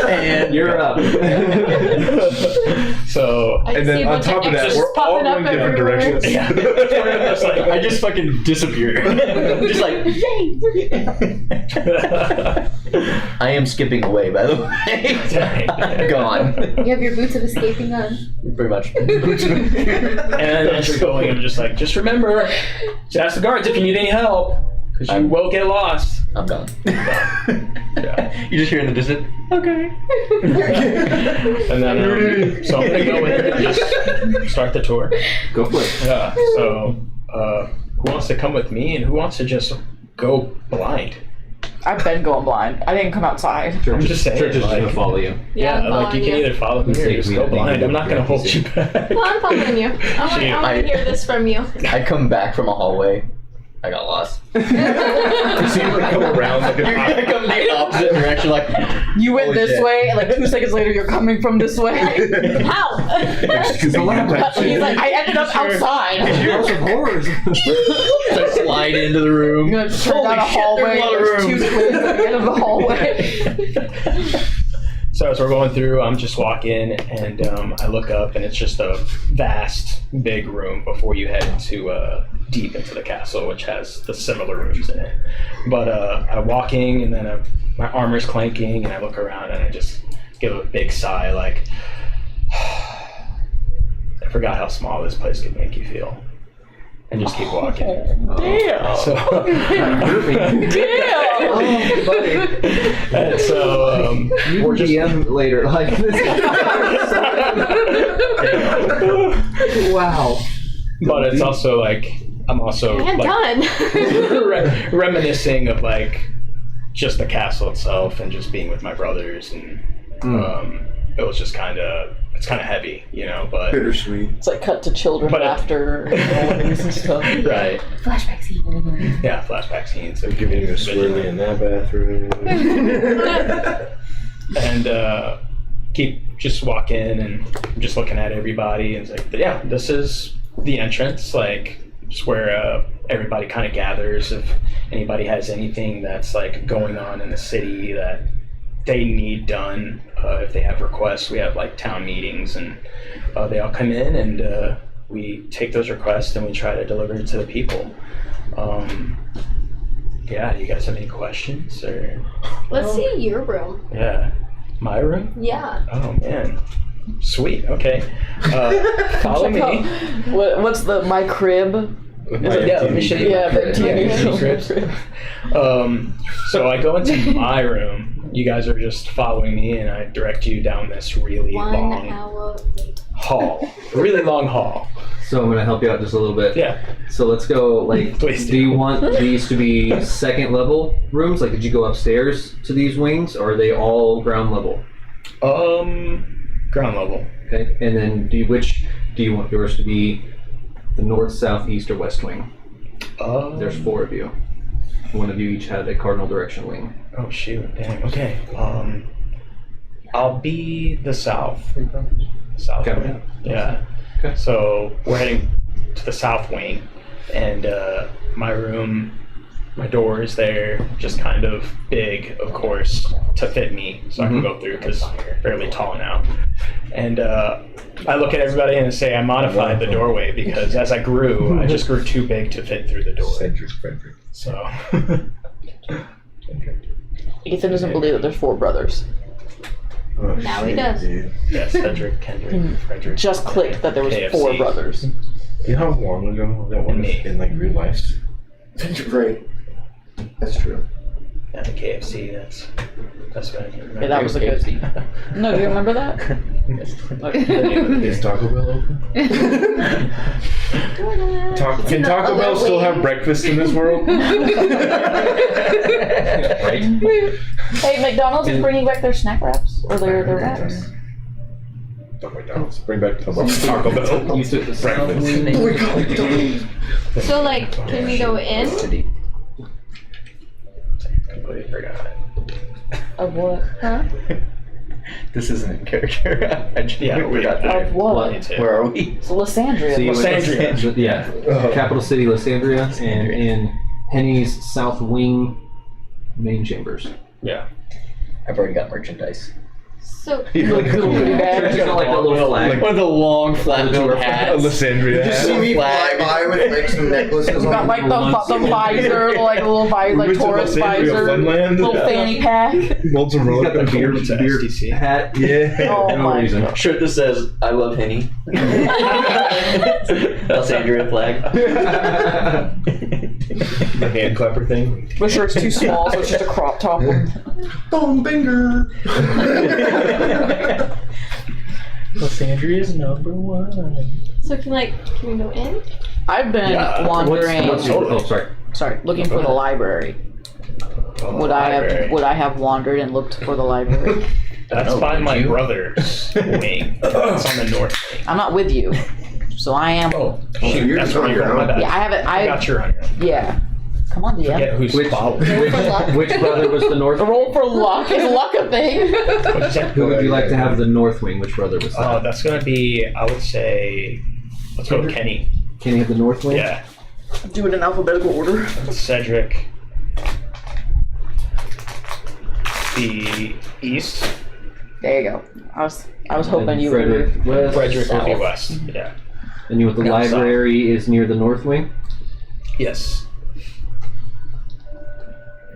and You're up. so I And see then a on bunch top of that, X's we're all popping up going different everywhere. directions. yeah, it's like, I just fucking disappear. Just like, I am skipping away, by the way. I'm gone. You have your boots of escaping on. Pretty much. and as you're going, I'm just like, just remember to ask the guards if you need any help, because you will get lost. I'm gone. Yeah. You just hear in the distance, okay. And then, so I'm gonna go in and just start the tour. Go for it. Yeah. So, who wants to come with me, and who wants to just go blind? I've been going blind. I didn't come outside. I'm just saying, Church is just like- gonna follow you. Yeah, I'm like you following can either follow me or Mistake, just we go don't need blind. to I'm not gonna do hold you back. Well, I'm following you. I want Shoot, to hear this from you. I come back from a hallway. I got lost. You see him like come around like You're gonna an come the opposite direction, like You went Holy this shit. way, and like 2 seconds later, you're coming from this way. How? He's like, I ended up outside. House of Horrors. I slide into the room. You're gonna turn down a Holy shit, hallway. there's a lot of There's 2 rooms. twins at the end of the hallway. So as we're going through, I'm just walking and I look up and it's just a vast, big room before you head into deep into the castle, which has the similar rooms in it. But I'm walking and then my armor's clanking and I look around and I just give a big sigh, like I forgot how small this place could make you feel. and just keep walking. Damn. So, Damn. buddy. and so You we're just DM later, like this. Wow. but it's also like I'm also I'm like done. reminiscing of like just the castle itself and just being with my brothers and it was just it's kind of heavy, you know, but Bittersweet. It's like cut to children But- laughter and stuff. right, Flashback scene. yeah, flashback scenes. So Giving you a swirly in that bathroom. and keep just walk in and I'm just looking at everybody and it's like, yeah, this is the entrance, like just where everybody kind of gathers if anybody has anything that's like going on in the city that they need done. If they have requests, we have like town meetings and they all come in and we take those requests and we try to deliver it to the people. Yeah, do you guys have any questions or? Let's see your room. Yeah, my room? Yeah. Oh man, sweet. Okay, follow me. What's my crib? Yeah, let me show you. Yeah, my crib. So I go into my room. You guys are just following me, and I direct you down this really 1 long hour. hall. Really long hall. So I'm gonna help you out just a little bit. Yeah. So let's go. Like, Please do you want these to be second level rooms? Like, did you go upstairs to these wings, or are they all ground level? Ground level. Okay. And then, which do you want yours to be? The north, south, east, or west wing? There's 4 of you. One of you each had a cardinal direction wing. Oh shoot! Dang. Okay. I'll be the south. South Okay. wing. Yeah. Okay. So we're heading to the south wing, and my room, my door is there, just kind of big, of course, to fit me, so I can go through because I'm fairly tall now. And I look at everybody and say I modified the doorway because as I grew, I just grew too big to fit through the door. Frederick. So. Ethan doesn't believe that there's 4 brothers. Oh, Now he shit, does. Dude. Yeah, Cedric, Kendrick, Frederick. Just clicked that there was KFC. 4 brothers. You know how long ago that was Me. in like real life? Right. That's true. Yeah, the KFC. That's what I can remember. Yeah, that was a good. No, do you remember that? Is Taco Bell open? Can Taco Bell still have breakfast in this world? Right? Hey, McDonald's is bringing back their snack wraps or their wraps. McDonald's. Bring back Taco Bell. You took the south Breakfast. wing. So, like, can we go in? Completely forgot. Of what? Huh? This isn't in character. I just Yeah, we got Of what? Me too. Where are we? It's Lysandria. So you went to Lysandria. yeah, capital city Lysandria, and in Henny's south wing main chambers. Yeah. I've already got merchandise. So, Goodie bag. Just got like a little flag. One of the long flat bill A hats. Lysandria. Just see me fly by with like some necklaces It's got on. like the visor, like a little visor, like We went to Taurus Lysandria, visor, Funland. little fanny pack. Molds and He's got the roller beard to STC. hat. Yeah. Oh No my reason. god. Shirt that says "I love Henny." Alessandria flag. The hand clapper thing. My shirt's too small, so it's just a crop top. Bone finger. Alessandria's #1. so can we go in? I've been Yeah, wandering. Oh, sorry. Sorry, looking for the library. Would I have wandered and looked for the library? That's No, by would my you? brother's wing. It's on the north wing. I'm not with you, so I am. Oh, you're shoot, that's just where you're on on. My bad. Yeah, I haven't. I got your on your. Yeah. Come on, Forget DM. who's Which- following. Which brother was the north? Roll for luck. Is luck a thing? Who would you like to have the north wing? Which brother was that? That's gonna be. I would say. Let's go with Kenny. Can you have the north wing? Yeah. Do it in alphabetical order. Cedric. The east. There you go. I was hoping And you would. Frederick west. Frederick will be South. west. Yeah. And you want the No, south. library is near the north wing? Yes.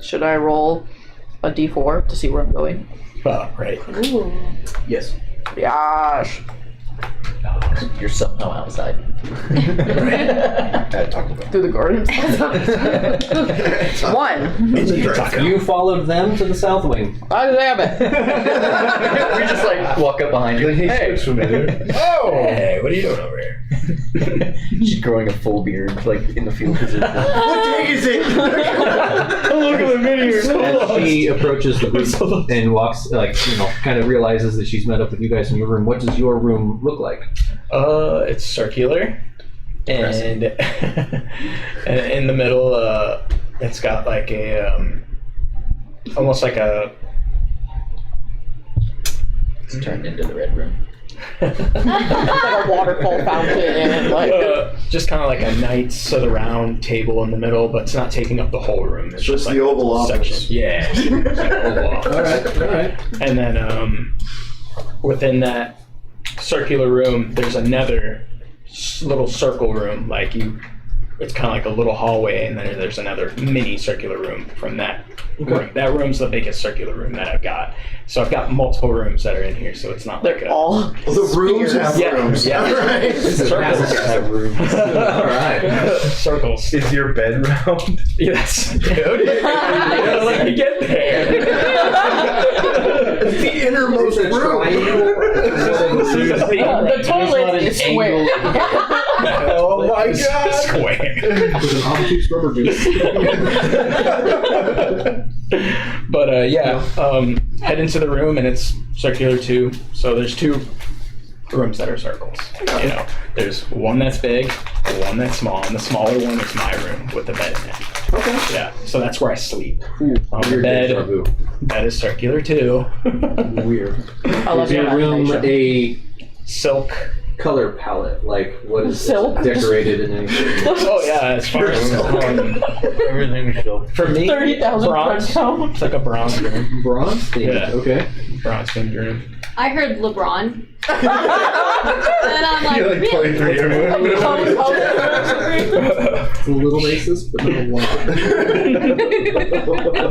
Should I roll a d4 to see where I'm going? Right. Ooh. Yes. Yash. You're somehow outside. At Taco Bell. Through the gardens. One. You followed them to the south wing. I damn it. We just like walk up behind you. Hey, Oh! Hey, what are you doing over here? she's growing a full beard, like in the field position. What day is it? Look at the mini here. As she approaches the group and walks, kind of realizes that she's met up with you guys in your room. What does your room look like? It's circular, and in the middle, it's got like a almost like a. It's turned into the red room. It's like a waterfall fountain and like just kind of like a Knights of the Round table in the middle, but it's not taking up the whole room. It's Just like the Oval Office. section. Yeah. It's like Oval Office. All right. And then within that circular room, there's another little circle room. It's kind of like a little hallway, and then there's another mini circular room from that room. That room's the biggest circular room that I've got. So I've got multiple rooms that are in here, so it's not like they're all The rooms have Yeah, rooms. yeah. Right. circles. Have rooms. All right. Circles. Is your bed round? Yes. Dude. You gotta let me get there. It's the innermost room. the toilet is square. Oh my god. Square. With an obtuse rubber goose. But head into the room and it's circular too. So there's two rooms that are circles. There's one that's big, one that's small, and the smaller one is my room with the bed in it. Okay. Yeah, so that's where I sleep. On the Weird deja vu. bed is circular too. Weird. I love Is your room imagination. a Silk. color palette? Like, what is Silk? decorated in anything? Oh yeah, as far as Everything's silk. for me, 30,000 bronze. pounds. It's like a bronze room. Bronze theme. Yeah. Okay. Bronze themed room. I heard LeBron. And I'm like, You're like really? 23 everyone. It's a little racist, but not a lot.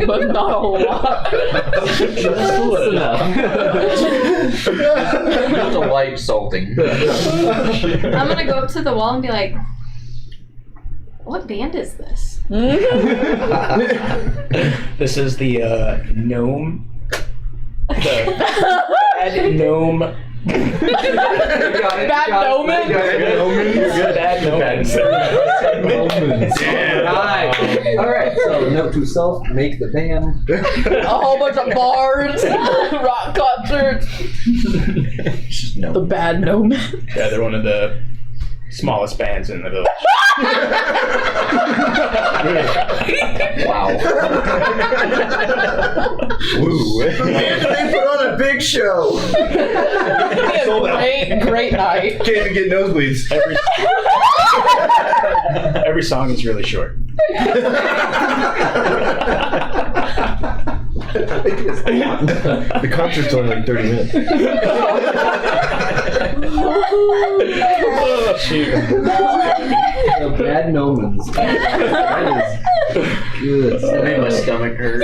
But not a lot. Just enough. Just a light salting. I'm gonna go up to the wall and be like, what band is this? This is the gnome. The bad gnome. Bad Noman? Bad gnome. Right. All right. So, note to self: make the band. A whole bunch of bars, rock concerts. The Bad Noman. Yeah, they're one of the smallest bands in the village. Wow. Woo. Man, they put on a big show. Sold out. Great night. Can't even get nosebleeds. Every song is really short. The concert's only like 30 minutes. Oh, shoot. The Bad Nomans. That is good. That made my stomach hurt.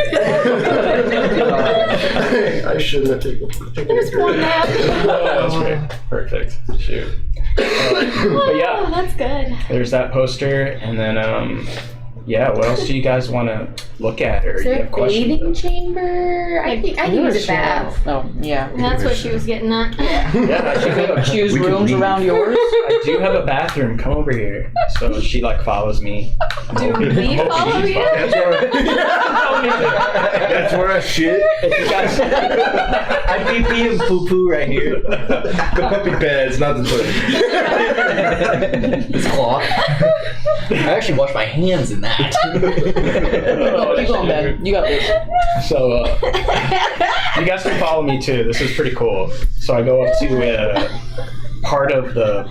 I shouldn't have taken There's one nap. That's great. Perfect. Shoot. But Oh, yeah, that's good. there's that poster, and then what else do you guys want to look at, or Is do you there have a questions? bathing chamber? I think it's a bath. Oh, yeah. That's what she was getting at. Yeah, Choose We could rooms leave. around yours. I do have a bathroom. Come over here. So she follows me. Do we follow you? That's where I shit. If you guys, I pee pee and poo poo right here. The puppy pads, not the toilet. It's cloth. I actually wash my hands in that. Keep going, Ben. You got this. So you guys can follow me too. This is pretty cool. So I go up to part of the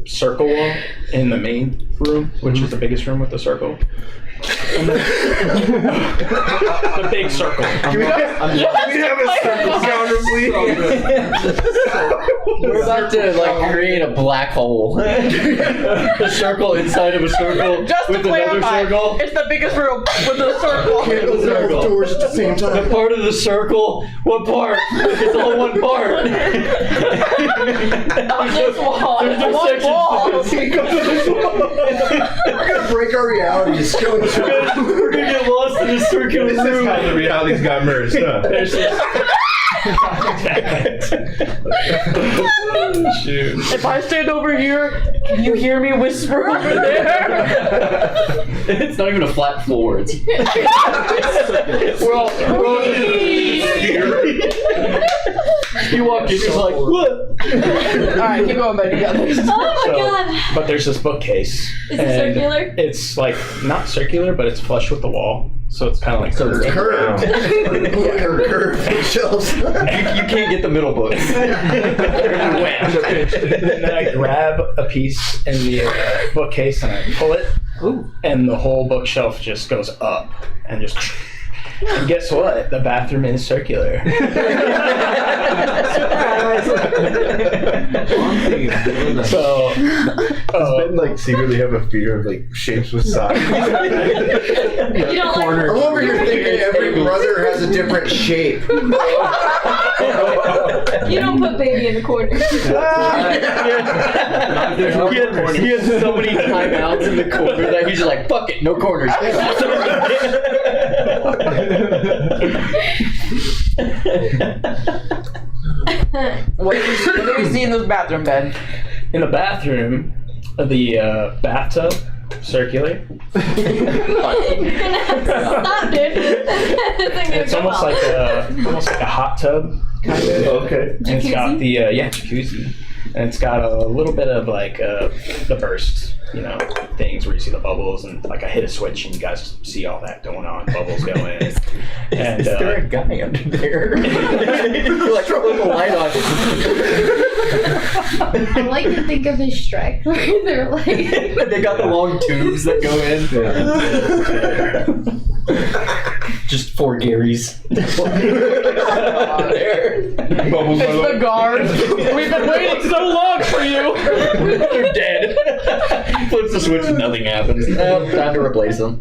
circle wall in the main room, which is the biggest room with the circle. The big circle. Can we have a circle sounder, please? We're about to create a black hole. A circle inside of a circle Just to with another clarify, circle. it's the biggest room with a circle. Can't open both doors at the same The time. part of the circle. What part? It's all one part. this wall. It's one wall. We're gonna break our realities. We're gonna get lost in a circular This is how the realities got merged, huh? Shoot. If I stand over here, can you hear me whisper over there? It's not even a flat floor. It's We're all you walk in, you're like, what? Alright, keep going back together. Oh my god. But there's this bookcase. Is it and circular? It's like not circular, but it's flush with the wall. So it's kind of like curved. curved. Curved shelves. you can't get the middle book. And then I grab a piece in the bookcase and I pull it. Ooh. And the whole bookshelf just goes up and just. And guess what? The bathroom is circular. So, Does Ben like secretly have a fear of like shapes with sides? You don't like I'm over here thinking every brother has a different shape. You don't put baby in the corner. He has so many timeouts in the corner that he's just like, fuck it, no corners. What do you see in this bathroom, Ben? in the bathroom, the bathtub, circular. Stop, dude. It's almost like a hot tub, kind of. Okay. And it's got the jacuzzi, and it's got a little bit of like the bursts, things where you see the bubbles, and like I hit a switch and you guys see all that going on, bubbles going. And Is there a guy under there? You're like, flip the light on. I like to think of his Shrek, where they're like. They got the long tubes that go in. Just 4 Garys. Bubbles It's the guards. We've been waiting so long for you. They're dead. Flips the switch and nothing happens. Time to replace them.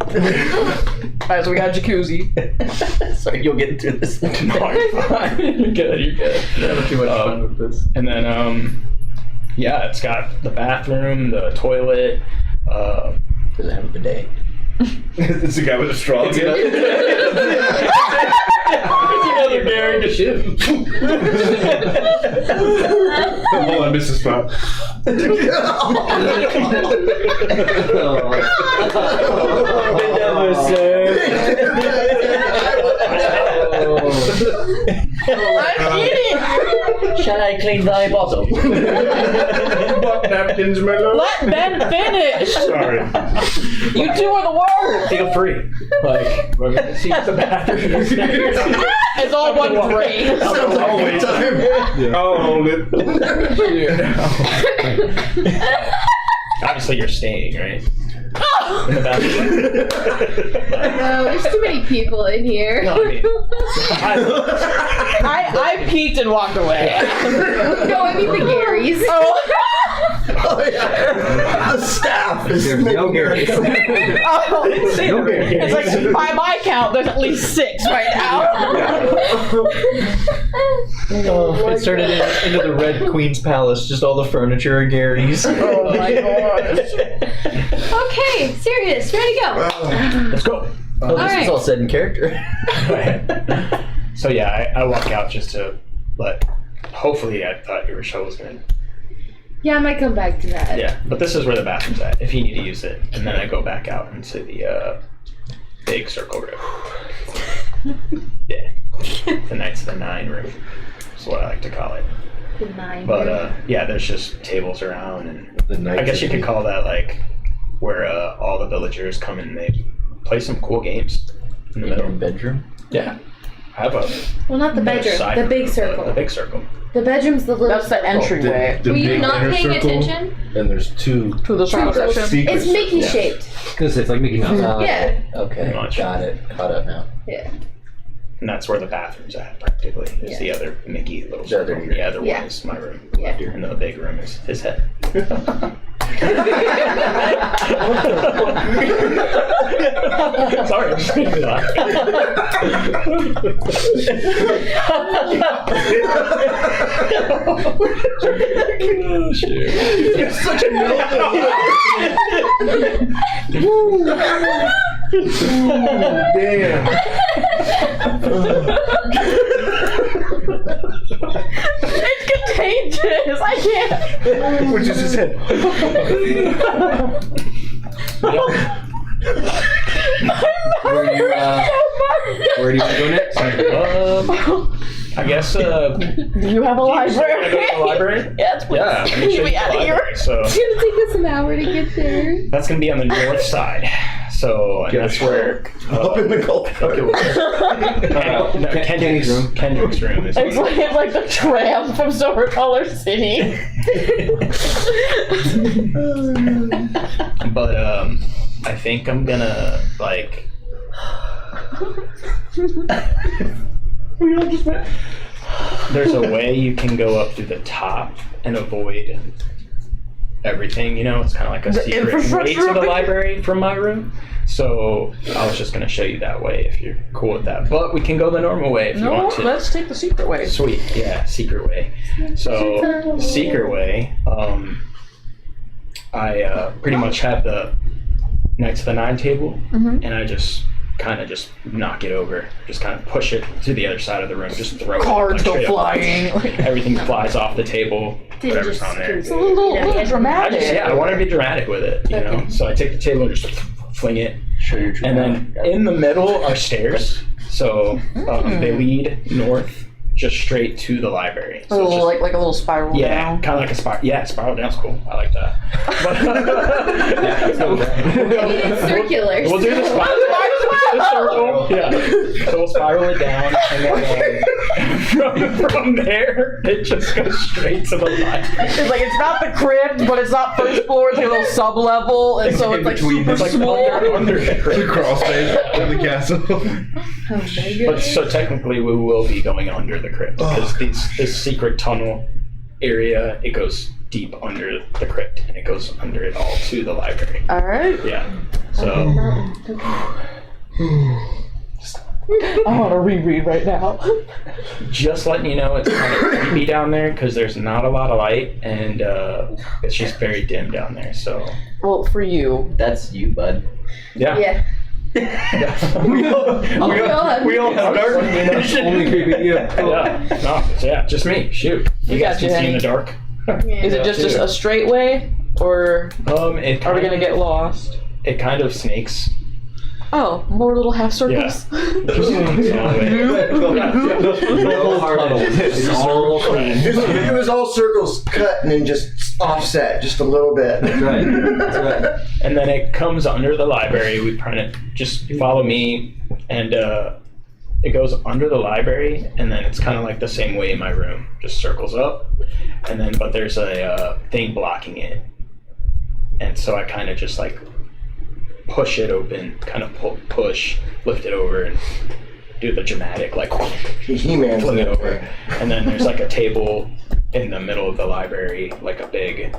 Alright, so we got jacuzzi. Sorry, you'll get into this. No, you're fine. You're good. You're good. Having too much fun with this. And then, it's got the bathroom, the toilet. Does it have a bidet? It's a guy with a straw. It's another daring to shit. Hold on, Mrs. Spot. I'm eating. Shall I clean thy bottom? What napkins, my love? Let Ben finish. Sorry. You two are the worst. Feel free. Like, we're going to see what the bathroom is. It's all one drain. Sounds like a good time. I'll hold it. Obviously, you're staying, right? In the bathroom. No, there's too many people in here. No, I peeked and walked away. No, I mean the Garys. Oh yeah. The staff is No Gary. It's like, by my count, there's at least 6 right now. It turned into the Red Queen's Palace. Just all the furniture are Gary's. Oh my gosh. Okay, serious, ready to go. Let's go. Oh, this is all said in character. So yeah, I walk out just to let. Hopefully, I thought your show was good. Yeah, I might come back to that. Yeah, but this is where the bathroom's at. If you need to use it, and then I go back out into the big circle room. Yeah, the Knights of the Nine room. Is what I like to call it. The 9. But yeah, there's just tables around, and The Knights I guess you of could the- call that like where all the villagers come and they play some cool games in the middle. Bedroom. Yeah, I have a Well, not the bedroom. side The room, big circle. The big circle. The bedroom's the little. That's the entryway The Were you big not inner paying circle, attention? And there's 2 to the shadow section. secret It's Mickey circles. shaped. Because it's like Mickey Mouse. Yeah. Okay, Pretty much. got it. Caught up now. Yeah. And that's where the bathroom's at, practically. Is the other Mickey little The other circle. here. The other Yeah. one is my room. Yeah. And then the big room is his head. Sorry, I'm just making me laugh. Oh, shit. It's such a damn. It's contagious. I can't. Which is his head. Where do you want to go next? I guess. Do you have a library? Go to the library? Yes, please. Yeah. Can you be out of here? So It's gonna take us an hour to get there. that's gonna be on the north side. So and that's where Up in the Gulf. Kendrick's room is. It's like the tram from Silver Color City. But I think I'm gonna like. There's a way you can go up through the top and avoid everything. You know, it's kind of like a secret way to the library from my room. So I was just gonna show you that way if you're cool with that. But we can go the normal way if you No, want to. let's take the secret way. Sweet, yeah, secret way. So secret way, I pretty much have the Knights of the Nine table, and I just kind of just knock it over, just kind of push it to the other side of the room, just throw Cards it. go Like, flying. everything flies off the table, whatever's on there. It's a little dramatic. I want to be dramatic with it, you know. So I take the table and just fling it, Show your and then in the middle are stairs. So they lead north, just straight to the library. So A it's little, just, like a little spiral yeah, down. kind of like a spiral. Yeah, spiral down's cool. I like that. It's circular. We'll do the spiral. The circle. Yeah. So we'll spiral it down, and then from there, it just goes straight to the library. It's like it's not the crypt, but it's not first floor. It's like a little sub level, and so it's like super It's like small. under the The crypt. crawl space in the castle. But so technically, we will be going under the crypt because this secret tunnel area, it goes deep under the crypt, and it goes under it all to the library. All right. Yeah. So. I want to reread right now. Just letting you know, it's kind of creepy down there because there's not a lot of light, and it's just very dim down there. So Well, for you. That's you, bud. yeah, Yeah. we all have dark. Only creepy. Yeah, just me. Shoot, you guys got you, can see in Henny. the dark. Is it just a straight way, or It are we gonna get lost? It kind of snakes. Oh, more little half circles. Just snakes all the way. It's all clean. It was all circles cut and then just offset just a little bit. That's right. That's right. And then it comes under the library. We kind of just follow me, and it goes under the library, and then it's kind of like the same way in my room, just circles up, and then but there's a thing blocking it, and so I kind of just like push it open, kind of push, lift it over, and do the dramatic like He-Man. flip it over, and then there's like a table in the middle of the library, like a big,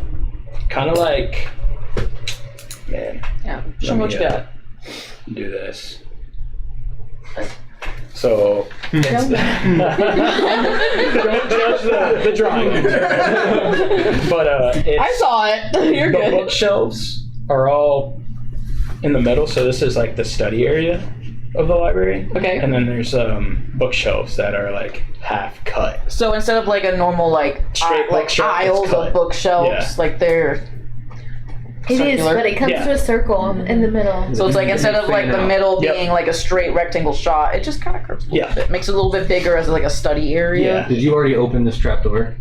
kind of like, man. Yeah. Show me what you got. Do this. So it's don't judge the drawing, but it's, I saw it. You're the good. bookshelves are all in the middle, so this is like the study area of the library. Okay. And then there's bookshelves that are like half cut. So instead of like a normal like Straight like bookshelf, it's aisles cut. of bookshelves, Yeah. like they're It is, circular. but it comes Yeah. to a circle in the middle. So it's like instead of like the middle Yep. being like a straight rectangle shot, it just kind of curves a little bit. Makes it a little bit bigger as like a study area. Yeah. Did you already open this trapdoor?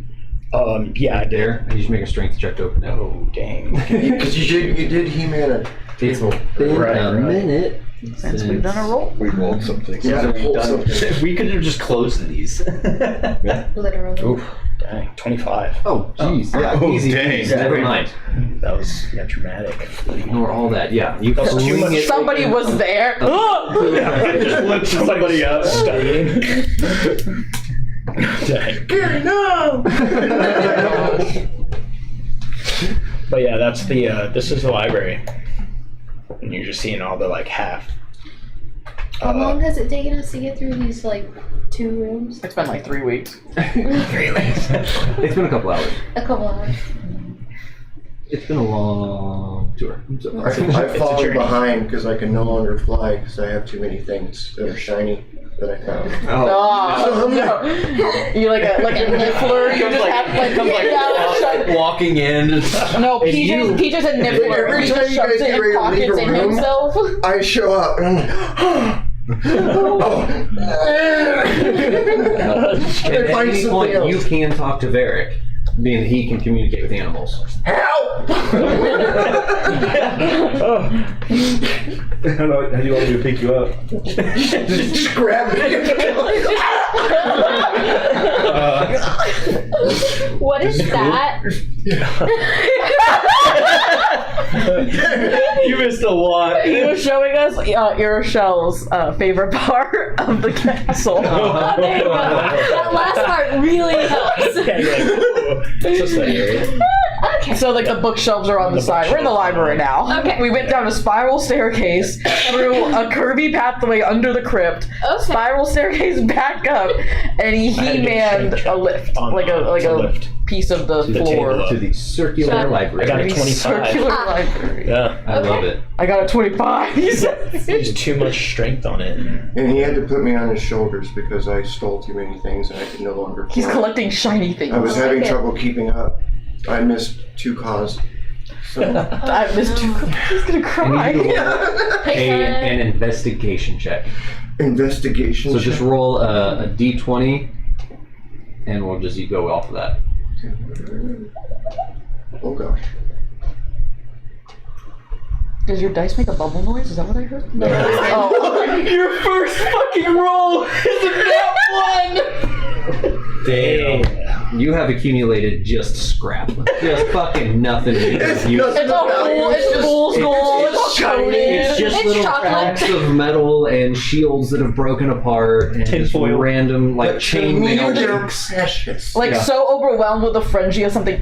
Yeah, I did. There? You should make a strength check to open it. Oh dang. Because you did He-Man. It's been Right, a right. minute Since we've done a roll. We rolled something. Yeah, pull something. We could have just closed these. Literally. Oof. Dang. 25. Oh, jeez. Yeah, Oh, easy. dang. Easy. Never mind. That was dramatic. Ignore all that. Yeah, you That was too fling much. it. Somebody was there. Just let somebody else studying. Dang. No! But yeah, that's the, this is the library. And you're just seeing all the, like, half. How long has it taken us to get through these, like, 2 rooms? It's been like 3 weeks. 3 weeks. It's been a couple hours. A couple hours. It's been a long tour. So far. I've fallen behind because I can no longer fly because I have too many things that are shiny that I found. Oh, no. You're like a niffler. You just have walking in. No, PJ's a niffler. Every He time just you shoves guys it get in ready to leave pockets a in room, himself. I show up and I'm like, At any point, you can talk to Varric, being that he can communicate with animals. help! How do you want me to pick you up? just grab me. What is that? You missed a lot. He was showing us Irochel's favorite part of the castle. There you go. That last part really helps. Yeah, you're like, ooh, it's just that area. Okay. So like the bookshelves are on the side. We're in the library now. Okay. We went down a spiral staircase through a curvy pathway under the crypt. Okay. Spiral staircase back up, and he manned a lift, like a lift. piece of the floor. table. To the circular library. I got a 25. Circular library. Yeah. I love it. I got a 25. There's too much strength on it. And he had to put me on his shoulders because I stole too many things and I could no longer fly. He's collecting shiny things. I was having Okay. trouble keeping up. I missed 2 calls. So I missed you. He's gonna And cry. you need to roll an investigation check. investigation. So just check. roll a d20, and we'll just go off of that. Oh gosh. Does your dice make a bubble noise? Is that what I heard? No. Oh. Your first fucking roll is a nat 1! Damn. You have accumulated just scrap. Just fucking nothing. It's You- nothing. It's all cool. It's fool's gold. It's coated. It's just It's little chocolate. cracks of metal and shields that have broken apart and just Tinfoil. random like chainmail They're links. precious. Like Yeah. so overwhelmed with the frenzy of something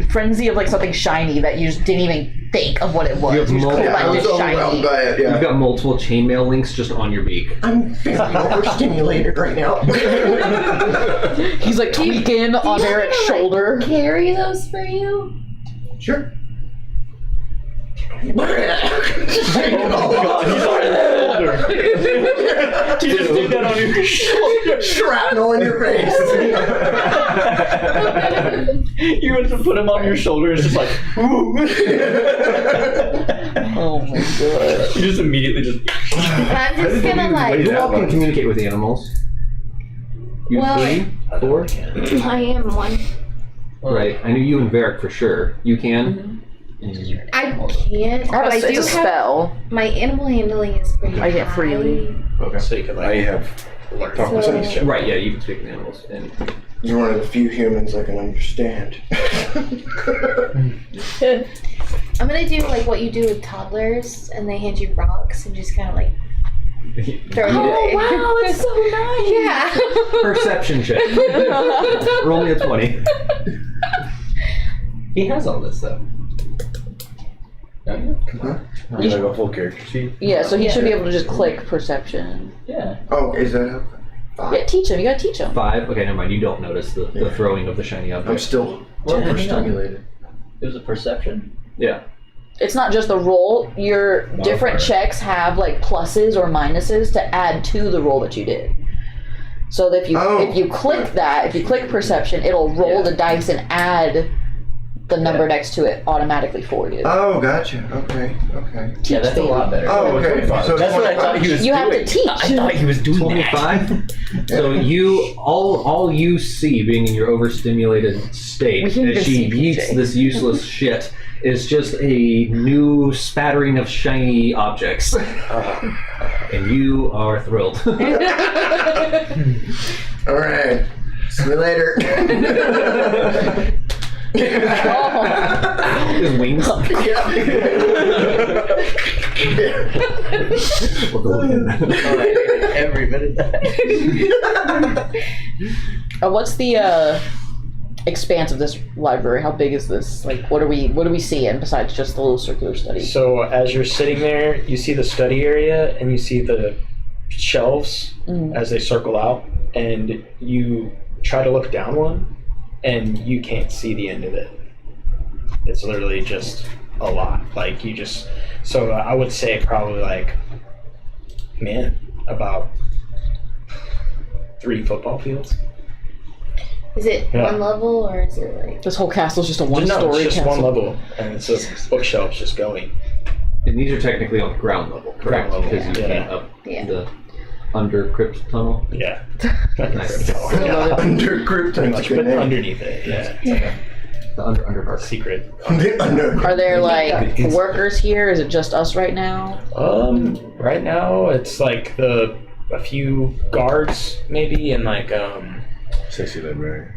shiny that you just didn't even think of what it was. You have You just multiple- Yeah, I was collected overwhelmed shiny. by it, You've yeah. got multiple chainmail links just on your beak. I'm very overstimulated right now. He's like tweaking on Eric's shoulder. Carry those for you? Sure. Oh my god, he's on his shoulder. He just did that on your shoulder. Shrapnel in your face. You went to put him on your shoulder, it's just like, ooh. Oh my god. You just immediately just. I'm just gonna like. You all can communicate with animals. You Well, 3, 4, I am one. right? I knew you and Varric for sure. You can. I can't. But I It's do a have spell. my animal handling is pretty I get high. freely. Okay. So you could I like have learn talked with So- some shit. Right? Yeah, you can speak with animals. And You're one of the few humans I can understand. I'm gonna do like what you do with toddlers, and they hand you rocks and just kind of like throw them away. wow, that's so nice. Yeah. perception check. Roll me a 20. He has all this though. You have a full character sheet. Yeah, so he should be able to just click perception. Yeah. Oh, is that a 5? Yeah, teach him. You gotta teach him. 5. Okay, never mind. You don't notice the throwing of the shiny I'm object. still Well, overstimulated. It was a perception. Yeah. It's not just the roll. Your different checks have like pluses or minuses to add to the roll that you did. So that if you click that, if you click perception, it'll roll the dice and add the number next to it automatically for you. Oh, gotcha. Okay. Yeah, that's a lot better. Oh, okay. So That's what I thought he was You doing. have to teach. I thought he was doing 25. So you all you see, being in your overstimulated state, We can as just she see PJ. yeets this useless shit, is just a new spattering of shiny objects, and you are thrilled. All right. See you later. His wings. Every minute. What's the expanse of this library? How big is this? Like, what are we seeing besides just the little circular study? So as you're sitting there, you see the study area and you see the shelves as they circle out, and you try to look down one, and you can't see the end of it. It's literally just a lot. Like you just. So I would say probably like, man, about 3 football fields. Is it one level or is it like... This whole castle's just a one-story No, it's just castle. one level, and it's a bookshelf just going. And these are technically on ground level, correct? Ground level, Because you yeah. came up Yeah. the under crypt tunnel. Yeah. Nice. Under crypt, Pretty much, but underneath it, yeah. It's like The under part. secret. Are there like workers here? Is it just us right now? Right now it's like a few guards maybe, and like Sexy librarian.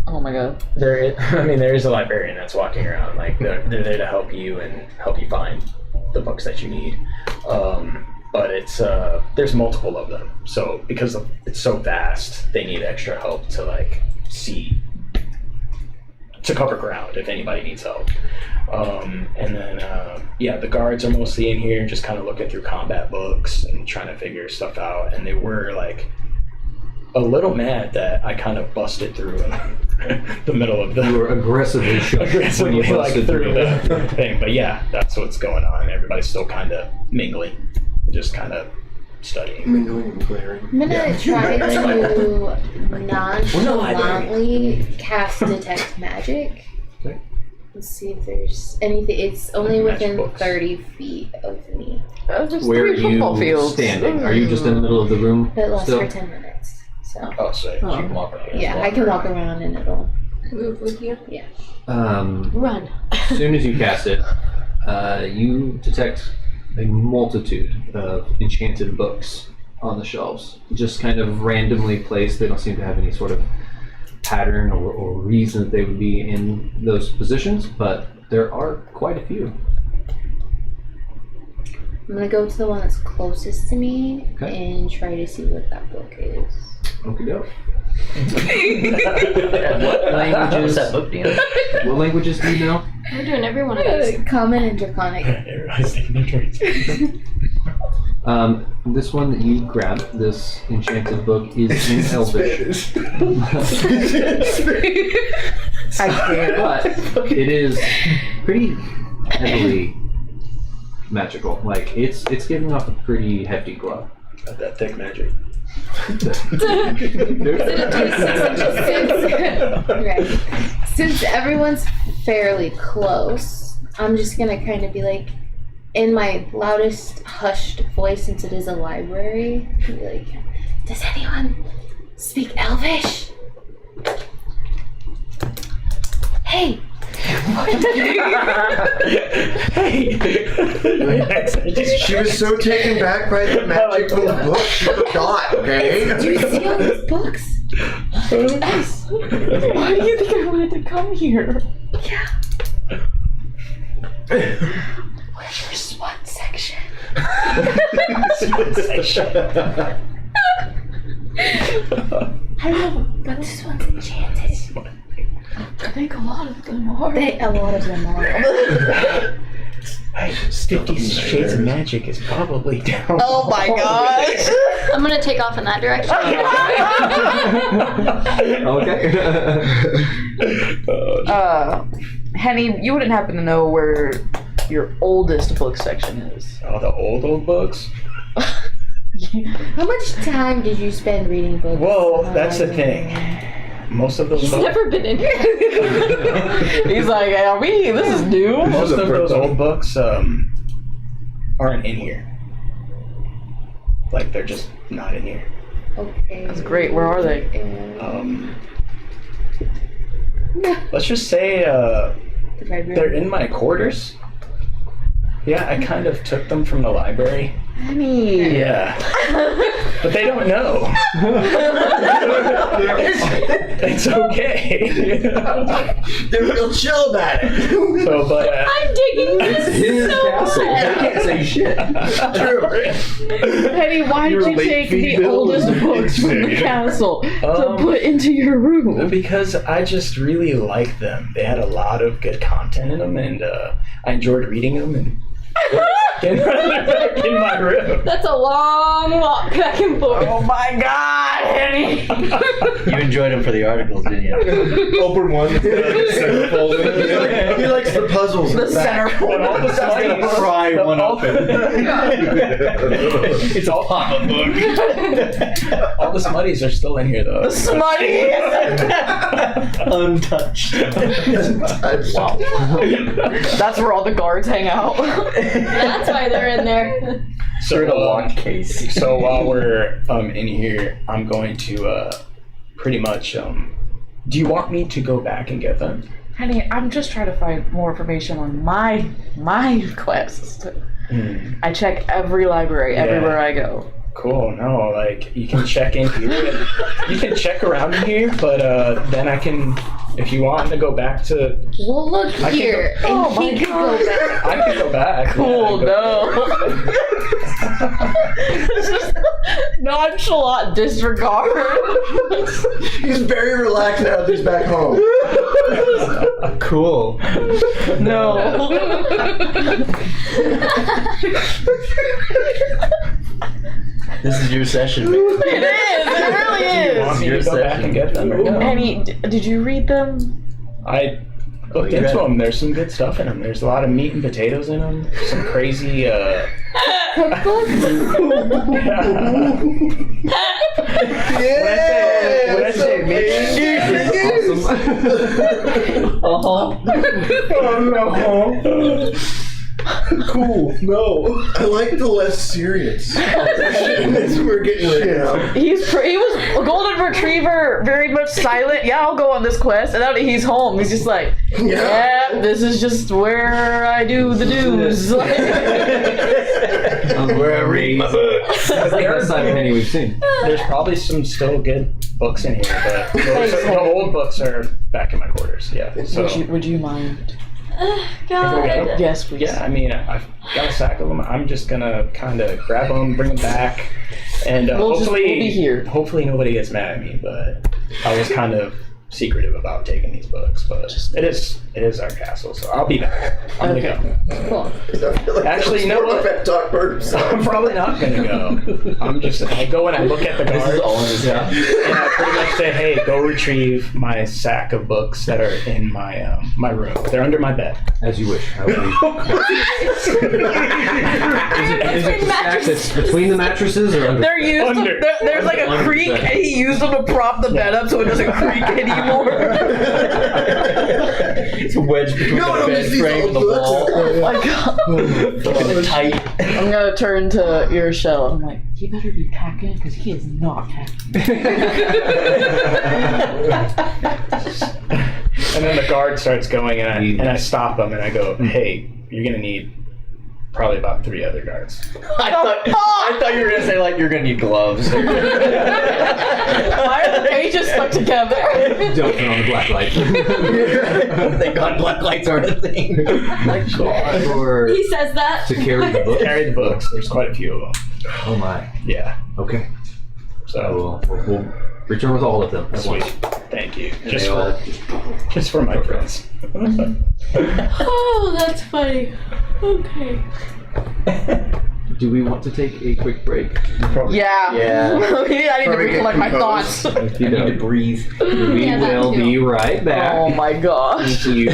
Oh my god. there is a librarian that's walking around. Like they're there to help you and help you find the books that you need. But it's there's multiple of them. So because it's so vast, they need extra help to like see, to cover ground if anybody needs help. And then the guards are mostly in here just kind of looking through combat books and trying to figure stuff out. And they were like a little mad that I kind of busted through the middle of the... You were aggressively shot when you busted through the thing. But yeah, that's what's going on. Everybody's still kind of mingling, just kind of studying. Mingling and glaring. I'm gonna try to nonchalantly cast Detect Magic. Okay. Let's see if there's anything. It's only Magic within books. 30 feet of me. Where are you standing? Are you just in the middle of the room But it lasts still? for 10 minutes. So Oh, so you can walk around. yeah, I can walk around and it'll. Move with you. Run. As soon as you cast it, you detect a multitude of enchanted books on the shelves, just kind of randomly placed. They don't seem to have any sort of pattern or reason that they would be in those positions, but there are quite a few. I'm gonna go to the one that's closest to me Okay. and try to see what that book is. Okie doke. What languages? that book, Dan? What languages do you know? We're doing every one of these. Common and Draconic. Everybody's taking their turns. This one that you grabbed, this enchanted book, is in Elvish. I can't. But it is pretty heavily magical. Like it's giving off a pretty hefty glow. Got that thick magic. Right. Since everyone's fairly close, I'm just gonna kind of be like, in my loudest, hushed voice, since it is a library, be like, does anyone speak Elvish? Hey! She was so taken back by the magic of the book, she forgot, okay? Do you see all these books? Yes. Why do you think I wanted to come here? Yeah. Where's your SWAT section? I don't know, but this one's enchanted. I think a lot of them are. A lot of them are. 50 Shades of Magic is probably down. Oh my gosh. I'm gonna take off in that direction. Okay. Henny, you wouldn't happen to know where your oldest book section is? Oh, the old books? How much time did you spend reading books? Well, that's the thing. Most of those He's books, never been in here. He's like, this is new. most of those old books aren't in here. Like, they're just not in here. Okay. That's great. Where are they? Let's just say they're in my quarters. Yeah, I kind of took them from the library Penny. Yeah. But they don't know. It's okay. They're real chill about it. So, but I'm digging this. His so castle. much. I can't say shit. Penny, why did Your you late take fee the bill oldest is books from the insane. castle to put into your room? because I just really liked them. They had a lot of good content in them, and I enjoyed reading them. And in my room. That's a long walk back and forth. Oh my God, Penny! You enjoyed them for the articles, didn't you? Open one. He likes the puzzles. The in back. center. All the smileys. Pry one open. It's all pop-up book. All the smutties are still in here, though. Smutty! Untouched. Wow. That's where all the guards hang out. That's why they're in there. They're in a locked case. So while we're in here, I'm going to pretty much. Do you want me to go back and get them? Honey, I'm just trying to find more information on my quest. I check every library everywhere I go. Cool. No, like you can check in here. You can check around in here, but then I can, if you want to go back to. Well, look I can here, go- and Oh he my could God. go back. I can go back. Cool, no. This is nonchalant disregard. He's very relaxed now that he's back home. Cool. No. This is your session, man. It is. It really Want is. me to go back and get them or no? Penny, did you read them? I looked you into read them. There's some good stuff in them. There's a lot of meat and potatoes in them. Some crazy. When I say Cool. No. I like the less serious. That's what we're getting right now. He was a golden retriever, very much silent. Yeah, I'll go on this quest. And now that he's home, he's just like, yeah, this is just where I do the do's. Where I read my books. That's like the best side of Penny we've seen. There's probably some still good books in here, but the old books are back in my quarters. Yeah. So Would you mind? God. Yes, please. yeah, I mean, I've got a sack of them. I'm just gonna kind of grab them, bring them back, and We'll hopefully, be here. hopefully nobody gets mad at me. But I was kind of secretive about taking these books, but it is our castle, so I'll be back. I'm gonna go. Cool. I feel like Actually, you know what? Pep talk for himself. I'm probably not gonna go. I go and I look at the This is guards, all in his head. and I pretty much say, "Hey, go retrieve my sack of books that are in my my room. They're under my bed." As you wish. I will is it the stack that's between the mattresses or under? They're used Under. there's like a Under creak, the bed. and he used them to prop the bed up so it doesn't creak anymore. It's a wedge between No, the no, bed these frame and the old wall. books. Oh my God. Fucking tight. I'm gonna turn to your shell. I'm like, he better be packing because he is not packing. And then the guard starts going, and I stop him, and I go, "Hey, you're gonna need probably about 3 other guards." I thought you were gonna say like you're gonna need gloves. Why are the pages stuck together? Don't turn on the black light. Thank God black lights aren't a thing. Or He says that. to carry the book. Carry the books. There's quite a few of them. Oh my. Yeah. Okay. So We'll return with all of them. At once. sweet. Thank you. And Just they all- for my friends. Oh, that's funny. Okay. Do we want to take a quick break? Yeah. Yeah. Maybe I need to Probably get recollect my composed. thoughts. You I need to know, breathe. we Yeah, that will too. be right back. Oh my gosh. Thank you.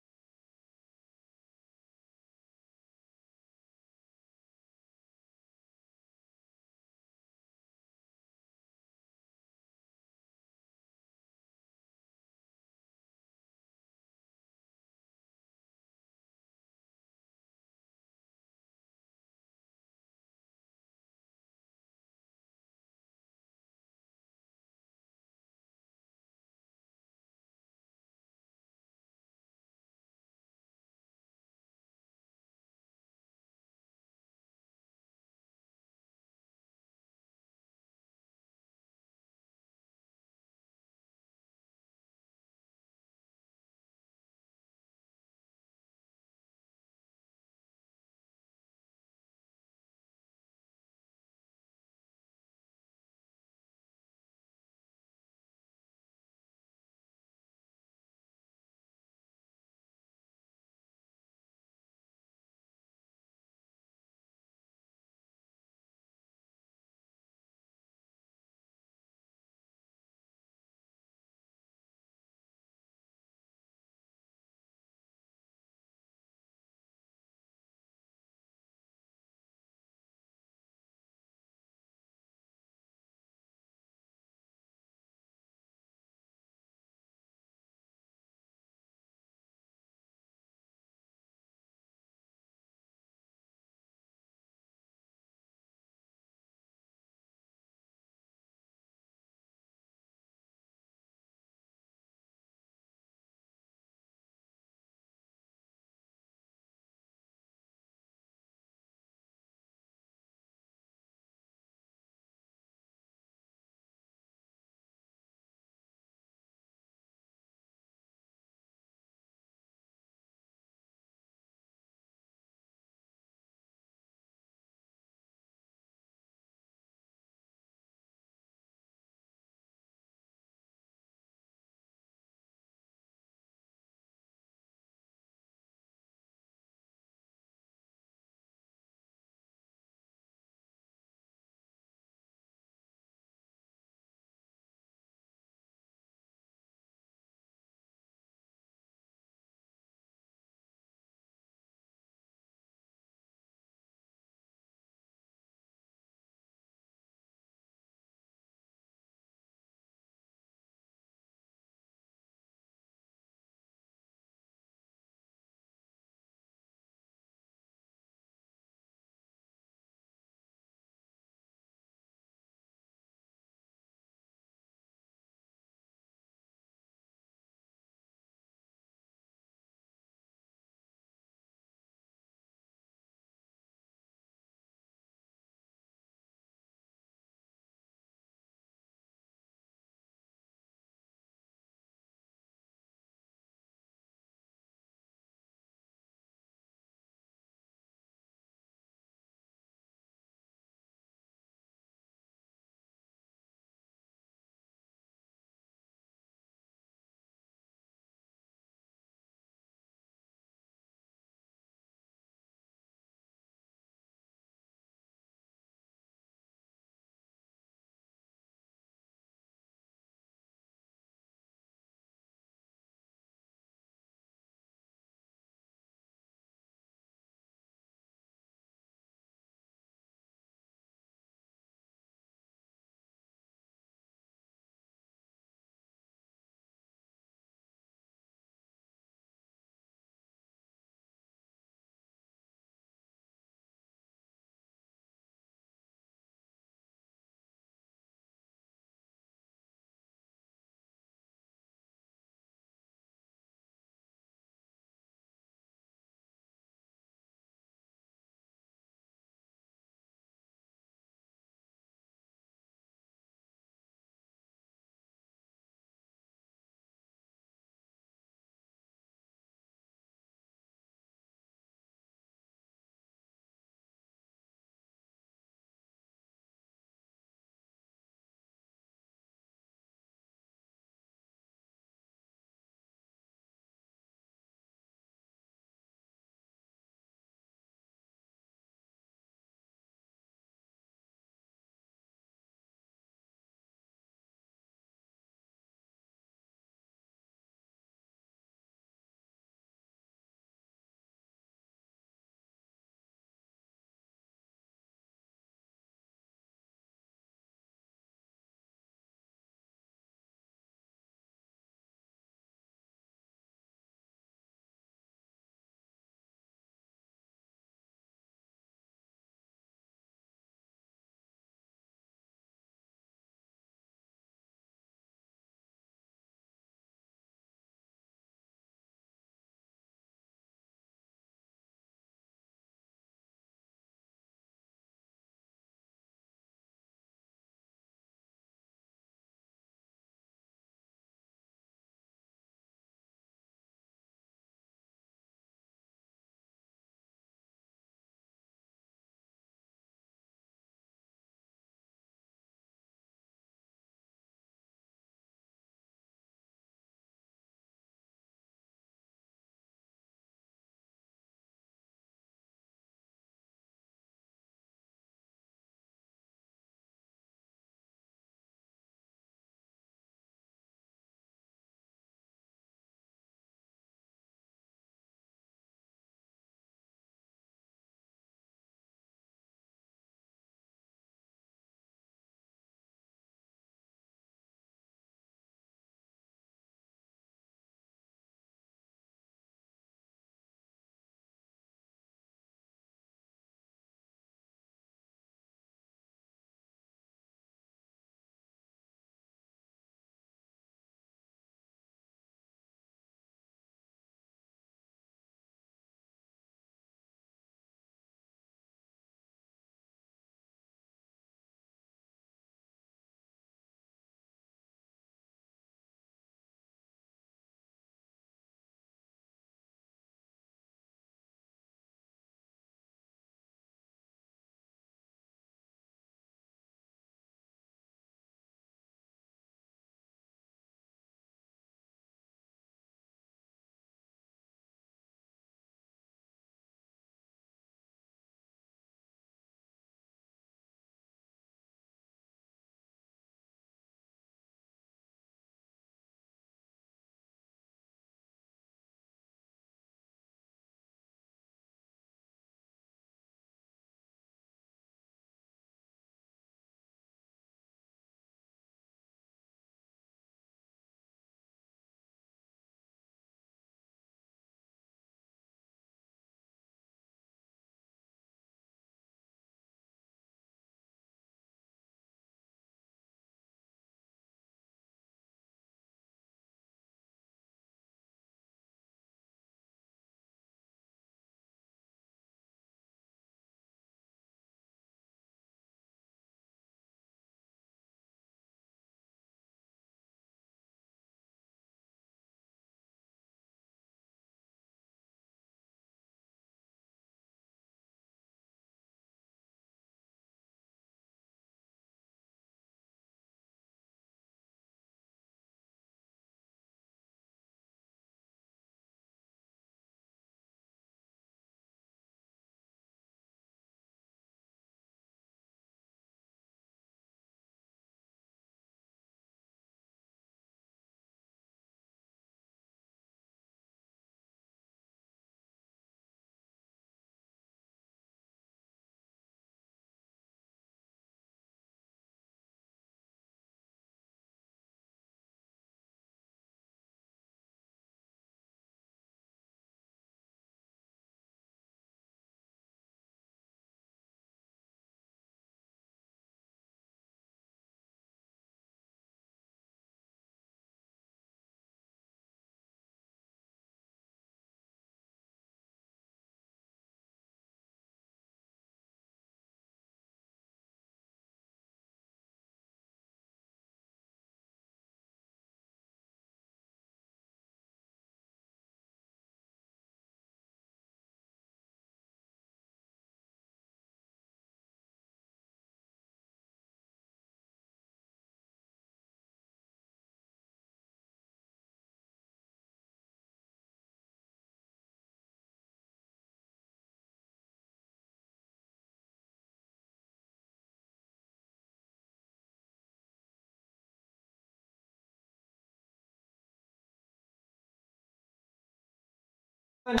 And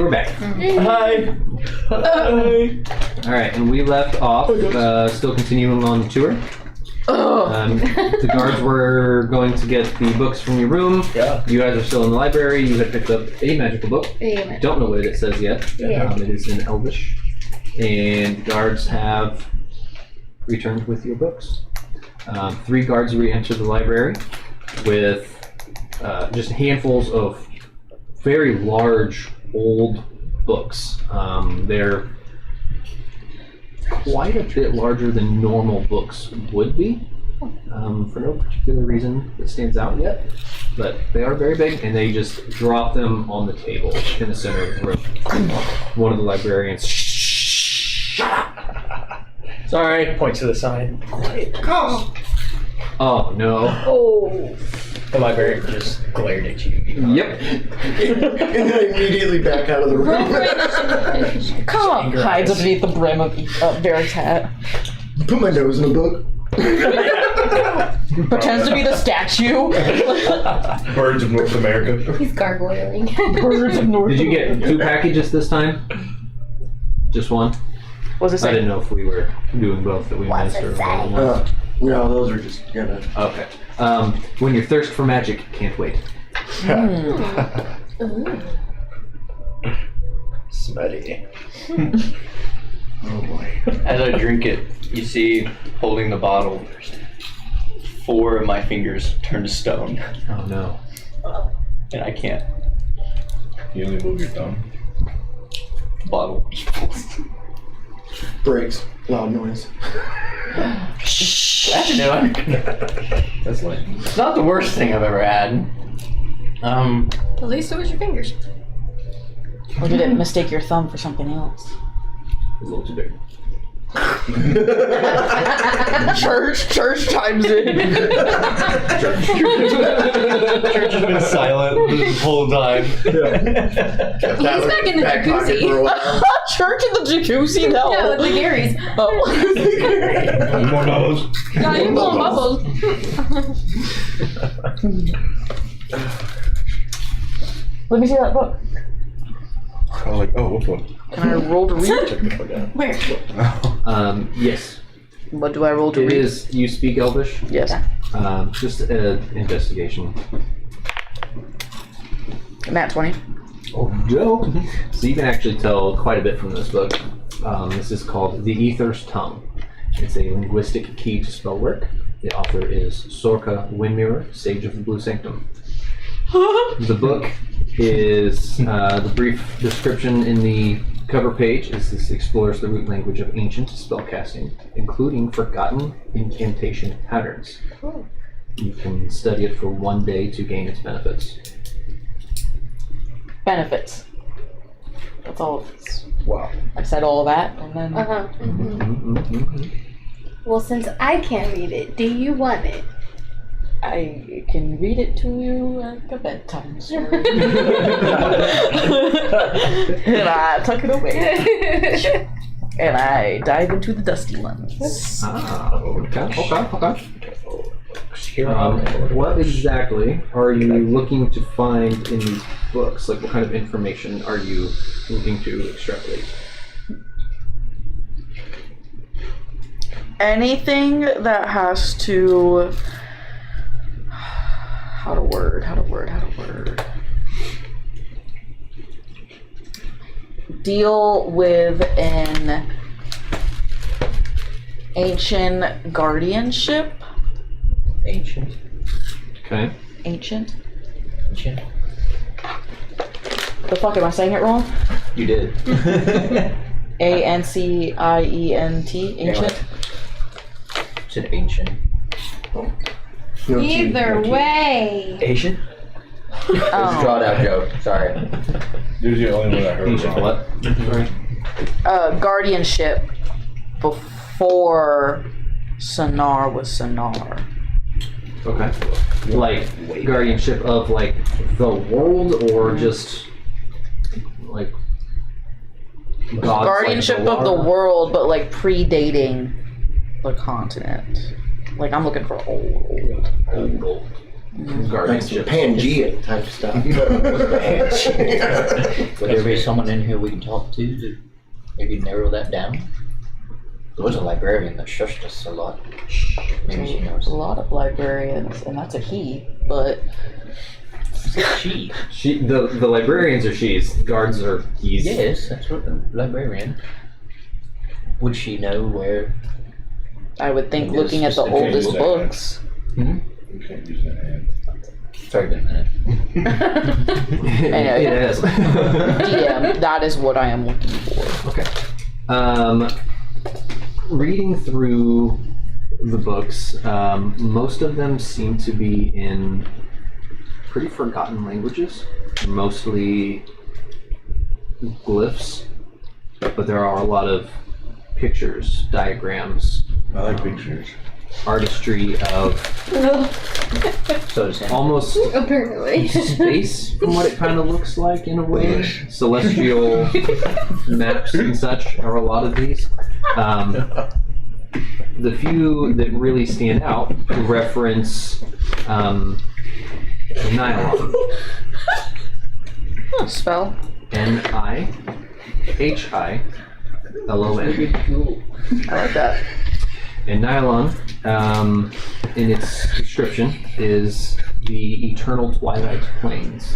we're back. Hi. Hi. All right, and we left off, still continuing on the tour. The guards were going to get the books from your room. Yeah. You guys are still in the library. You had picked up a magical book. Don't know what it says yet. Yeah. It is in Elvish. And guards have returned with your books. 3 guards re-enter the library with just handfuls of very large, old books. They're quite a bit larger than normal books would be, for no particular reason that stands out yet. But they are very big, and they just drop them on the table in the center of the room. One of the librarians, shut up! Sorry. Point to the side. Come. Oh no. Oh. The librarian just glared at you. Yep. And then I immediately back out of the room. Come. Hides underneath the brim of Varric's hat. Put my nose in a book. Pretends to be the statue. Birds of North America. He's gargoyling. Birds of North. Did you get 2 packages this time? Just one? What was it I didn't know if we were doing both that we missed or only one. No, those are just gonna. Okay. When your thirst for magic can't wait. Smutty. Oh boy. As I drink it, you see, holding the bottle, 4 of my fingers turn to stone, Oh no. and I can't. You only move your thumb. Bottle. Breaks. Loud noise. That's new. That's like. It's not the worst thing I've ever had. At least it was your fingers. Or did it mistake your thumb for something else? It's a little too big. Church chimes in. Church has been silent this whole time. He's back in the jacuzzi. Church in the jacuzzi? No. No, the Garys. Oh. More bubbles. Yeah, you're blowing bubbles. Let me see that book. Oh, like, oh, which one? Can I roll to read? Where? Yes. What do I roll to It read? is. You speak Elvish? Yes. Just an investigation. Nat 20. Oh, no. So you can actually tell quite a bit from this book. This is called The Ether's Tongue. It's a linguistic key to spell work. The author is Sorka Windmirror, Sage of the Blue Sanctum. The book is the brief description in the cover page is this explores the root language of ancient spellcasting, including forgotten incantation patterns. Cool. You can study it for 1 day to gain its benefits. Benefits. That's all. Wow. I said all of that, and then. Well, since I can't read it, do you want it? I can read it to you like a bedtime story. And I tuck it away. And I dive into the dusty ones. Okay. What exactly are you looking to find in these books? Like, what kind of information are you looking to extrapolate? Anything that has to... How to word. Deal with an ancient guardianship. Ancient. Okay. Ancient? Ancient. The fuck, am I saying it wrong? You did. Ancient. Ancient? It's an ancient. No Either tea. way. Asian? It's a drawn out joke. Sorry. You're the only one I heard Ancient about. what? Sorry. Guardianship before Sonar was Sonar. Okay. Like guardianship of like the world, or just like gods, Guardianship like of the world, but like predating the continent. Like I'm looking for old. Like guardianships. some Pangea type stuff. Would there be someone in here we can talk to maybe narrow that down? There was a librarian that shushed us a lot. Maybe she knows. A lot of librarians, and that's a he, but She. The librarians are she's, guards are he's. Yes, that's what the librarian. Would she know where? I would think Maybe looking at the specific oldest that. books. You can't use that hand. Sorry, been a minute. Anyway, It is. DM, that is what I am looking for. Okay. Reading through the books, most of them seem to be in pretty forgotten languages, mostly glyphs, but there are a lot of pictures, diagrams, I like pictures. artistry of So does him. almost Apparently. space, from what it kind of looks like in a way. Celestial maps and such are a lot of these. The few that really stand out reference nylon. Spell? Nihilon. I like that. And nylon, in its description, is the eternal twilight plains.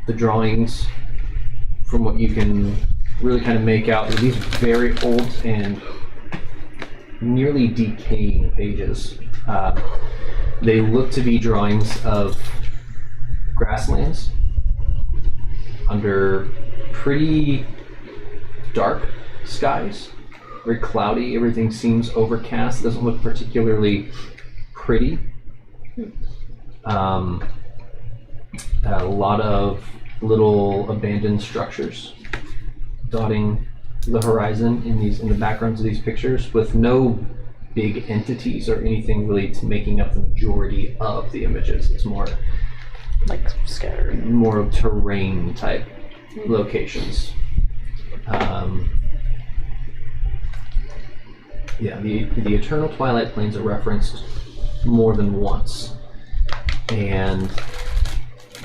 The drawings, from what you can really kind of make out, are these very old and nearly decaying pages. They look to be drawings of grasslands under pretty dark skies. Very cloudy, everything seems overcast, doesn't look particularly pretty. A lot of little abandoned structures dotting the horizon in the backgrounds of these pictures, with no big entities or anything really making up the majority of the images. It's more Like scattered. more terrain type locations. Yeah, the Eternal Twilight Plains are referenced more than once, and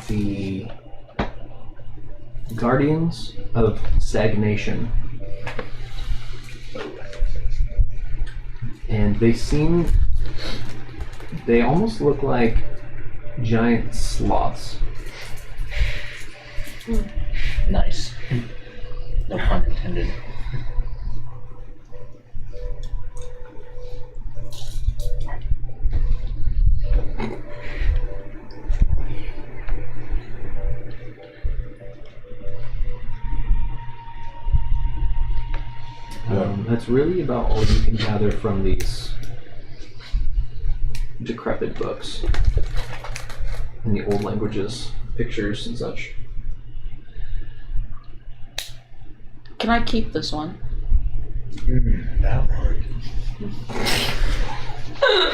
the Guardians of Stagnation, and they almost look like giant sloths. Nice. No pun intended. That's really about all you can gather from these decrepit books in the old languages, pictures and such. Can I keep this one? That one.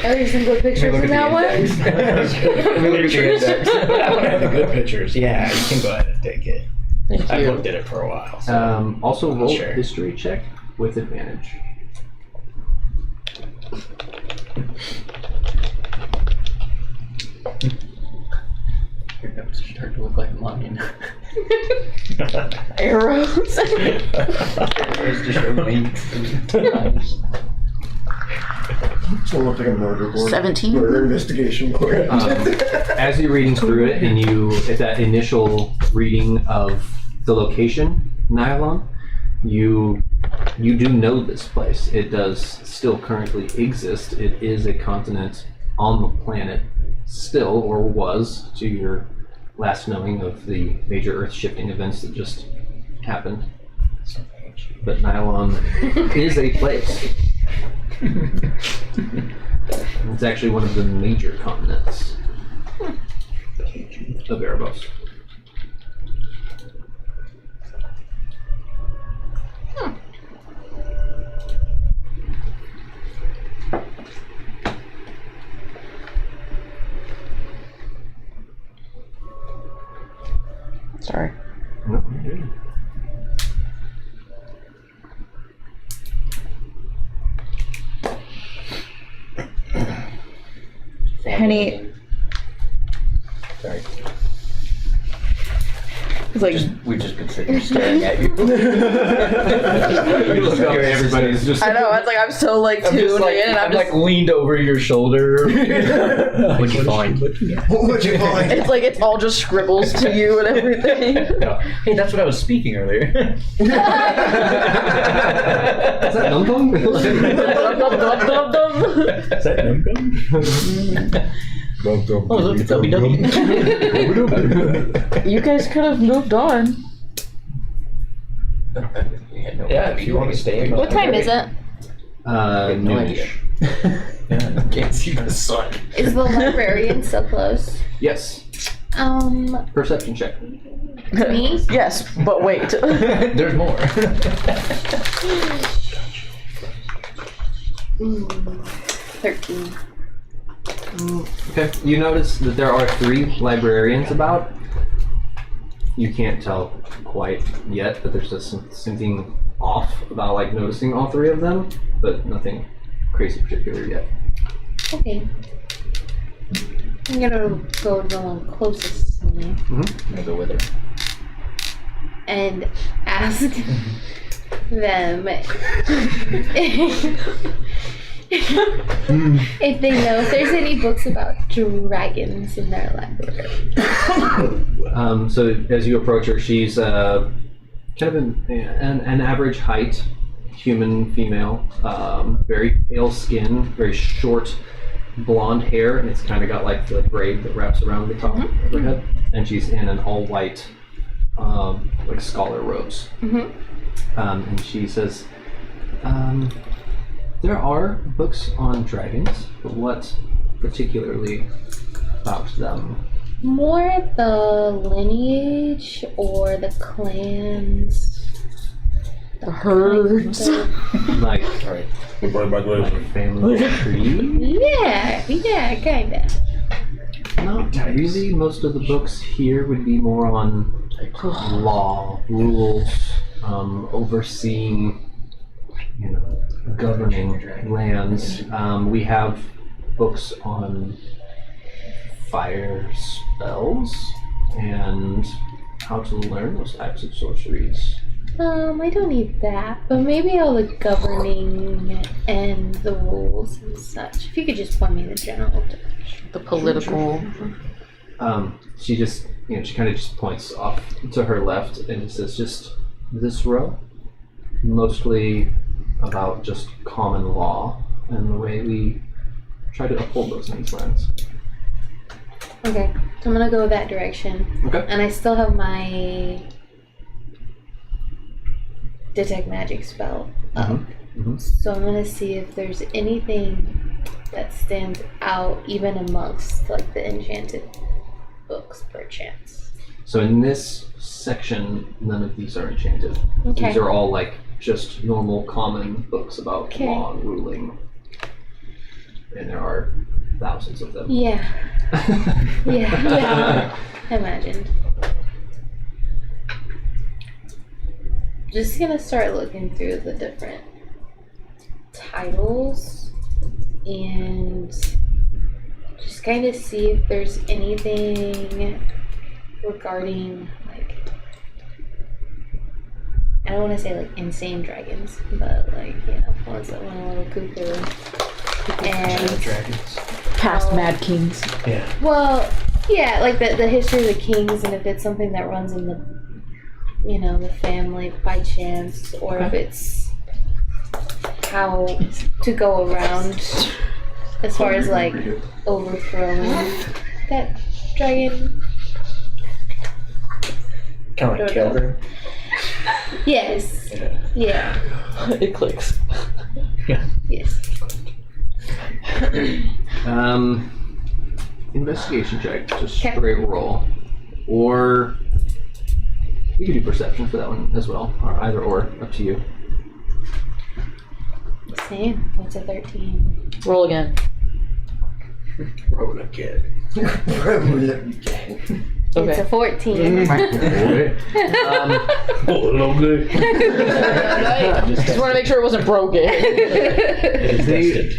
Every single picture from that one? Pictures. That one had the good pictures. Yeah, you can go ahead and take it. Thank I've you. looked at it for a while. So. Also roll Sure. a history check with advantage. Your notes are starting to look like mine. Arrows. There's just a link. It's gonna look like a murder board. 17. Murder investigation board. As you're reading through it, and at that initial reading of the location, Nylon, you do know this place. It does still currently exist. It is a continent on the planet still, or was, to your last knowing of the major earth-shifting events that just happened. But Nylon is a place. It's actually one of the major continents of Erebos. Sorry. No, you're good. Henny. Sorry. It's like We've just been sitting staring at you. Everybody's just. I know. It's like I'm so like tuned in, and I'm just like leaned over your shoulder. What'd you find? What'd you find? It's like it's all just scribbles to you and everything. Hey, that's what I was speaking earlier. Is that Num Num? Is that Num-Gum? Oh, look, it's WW. You guys could have moved on. Yeah, if you want to stay in. What time is it? No idea. Yeah, can't see the sun. Is the librarian so close? Yes. Perception check. Me? Yes, but wait. There's more. 13. Okay. You notice that there are 3 librarians about. You can't tell quite yet, but there's just something off about like noticing all 3 of them, but nothing crazy particular yet. Okay. I'm gonna go to the one closest to me I'm gonna go with her. and ask them if they know if there's any books about dragons in their library. So as you approach her, she's kind of an average height, human female, very pale skin, very short blonde hair, and it's kind of got like the braid that wraps around the top of her head. And she's in an all white, like scholar robes. And she says, there are books on dragons, but what particularly about them? More the lineage or the clans. The herds. Like, Alright. family tree? Yeah, kinda. Not really. Most of the books here would be more on law, rules, overseeing, governing lands. We have books on fire spells and how to learn those types of sorceries. I don't need that, but maybe all the governing and the rules and such. If you could just point me in the general direction. The political. She just, she kind of just points off to her left and says, just this row, mostly about just common law and the way we try to uphold those in these lands. Okay, so I'm gonna go that direction. Okay. And I still have my detect magic spell up. So I'm gonna see if there's anything that stands out even amongst like the enchanted books perchance. So in this section, none of these are enchanted. Okay. These are all like just normal common books about law and ruling. And there are thousands of them. Yeah. Yeah. I imagined. Just gonna start looking through the different titles and just kind of see if there's anything regarding like, I don't want to say like insane dragons, but like, ones that went a little cuckoo. And Dragons. Past Mad Kings. Yeah. well, yeah, like the history of the kings, and if it's something that runs in the the family by chance, or if it's how to go around as far as like overthrowing that dragon. Kind of like children. Yes. Yeah. It clicks. Yes. Investigation check, just straight roll. Or you can do perception for that one as well, or either or, up to you. Same. What's a 13? Roll again. Roll again. It's a 14. No good. Just want to make sure it wasn't broken.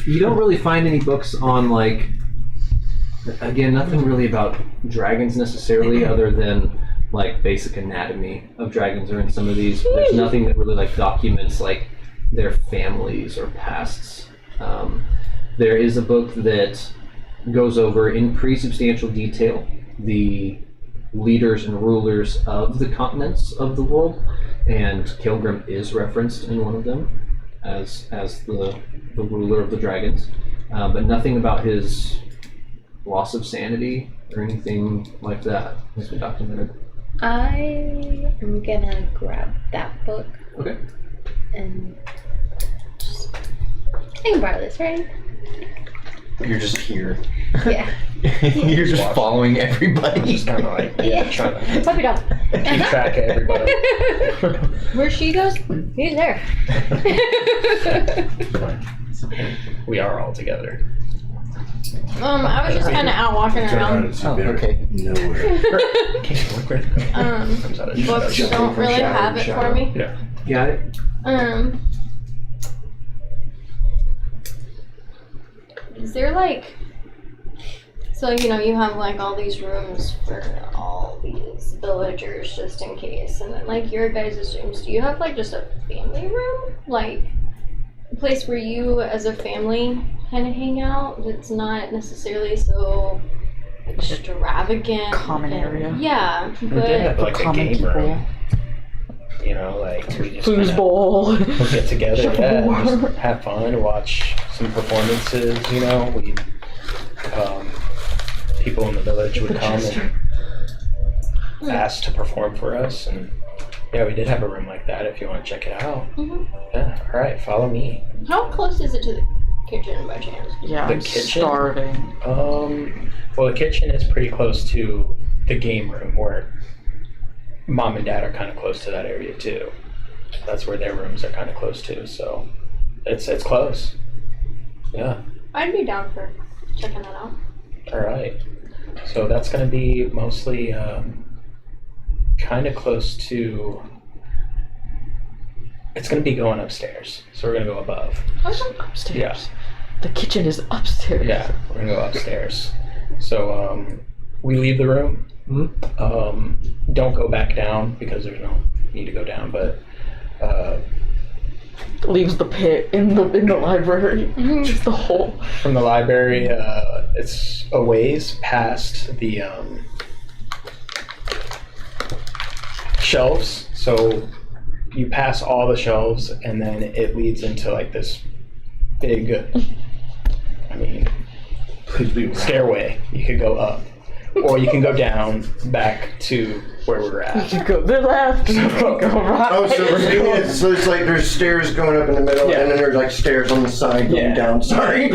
You don't really find any books on like Again, nothing really about dragons necessarily, other than like basic anatomy of dragons are in some of these. There's nothing that really like documents like their families or pasts. There is a book that goes over in pretty substantial detail the leaders and rulers of the continents of the world, and Kilgrim is referenced in one of them as the ruler of the dragons, but nothing about his loss of sanity or anything like that has been documented. I am gonna grab that book. Okay. And just, I can borrow this, right? You're just here. Yeah. You're just following everybody. Just kind of like trying to Puppy dog. keep track of everybody. Where she goes, he's there. We are all together. I was just kind of out walking around. Oh, okay. Nowhere. Comes out of Books don't really have it for me. Yeah. Got it. Is there like, so you know you have like all these rooms for all these villagers just in case, and then like your guys' rooms, do you have like just a family room? Like a place where you as a family kind of hang out that's not necessarily so extravagant? Common and- area. Yeah, We did but have like a Common game people. room. You know, like we just Foosball. we'll get together, Shuffleboard. and just have fun, watch some performances. You know, we people in the village would come and ask to perform for us, and yeah, we did have a room like that. If you want to check it out, yeah. All right, follow me. how close is it to the kitchen by chance? Yeah, The I'm kitchen? starving. Well, the kitchen is pretty close to the game room, where Mom and Dad are kind of close to that area too. That's where their rooms are kind of close to, so it's close. Yeah. I'd be down for checking that out. All right. So that's going to be mostly kind of close to. It's going to be going upstairs, so we're going to go above. Upstairs. Yeah. The kitchen is upstairs. Yeah, we're going to go upstairs. So we leave the room. Don't go back down because there's no need to go down, but Leaves the pit in the library. Just the hole. from the library, it's a ways past the shelves. So you pass all the shelves, and then it leads into like this big, stairway. You could go up, or you can go down back to where we're at. You go to the left and you go right. Oh, so it's like there's stairs going up in the middle, Yeah. and then there's like stairs on the side going Yeah. down. Sorry.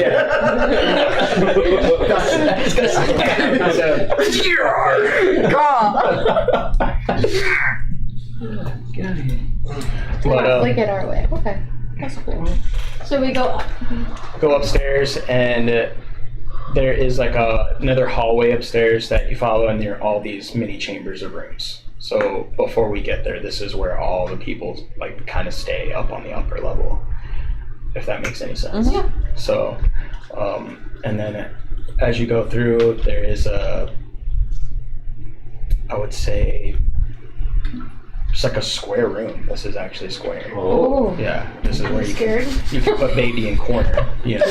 But Like it our way. Okay. That's cool. So we go up. go upstairs, and there is like another hallway upstairs that you follow, and there are all these mini chambers of rooms. So before we get there, this is where all the people like kind of stay up on the upper level, if that makes any sense. Yeah. So, and then as you go through, there is I would say, it's like a square room. This is actually square. Oh. Yeah, this is where you Scared? you can put baby in corner, you know.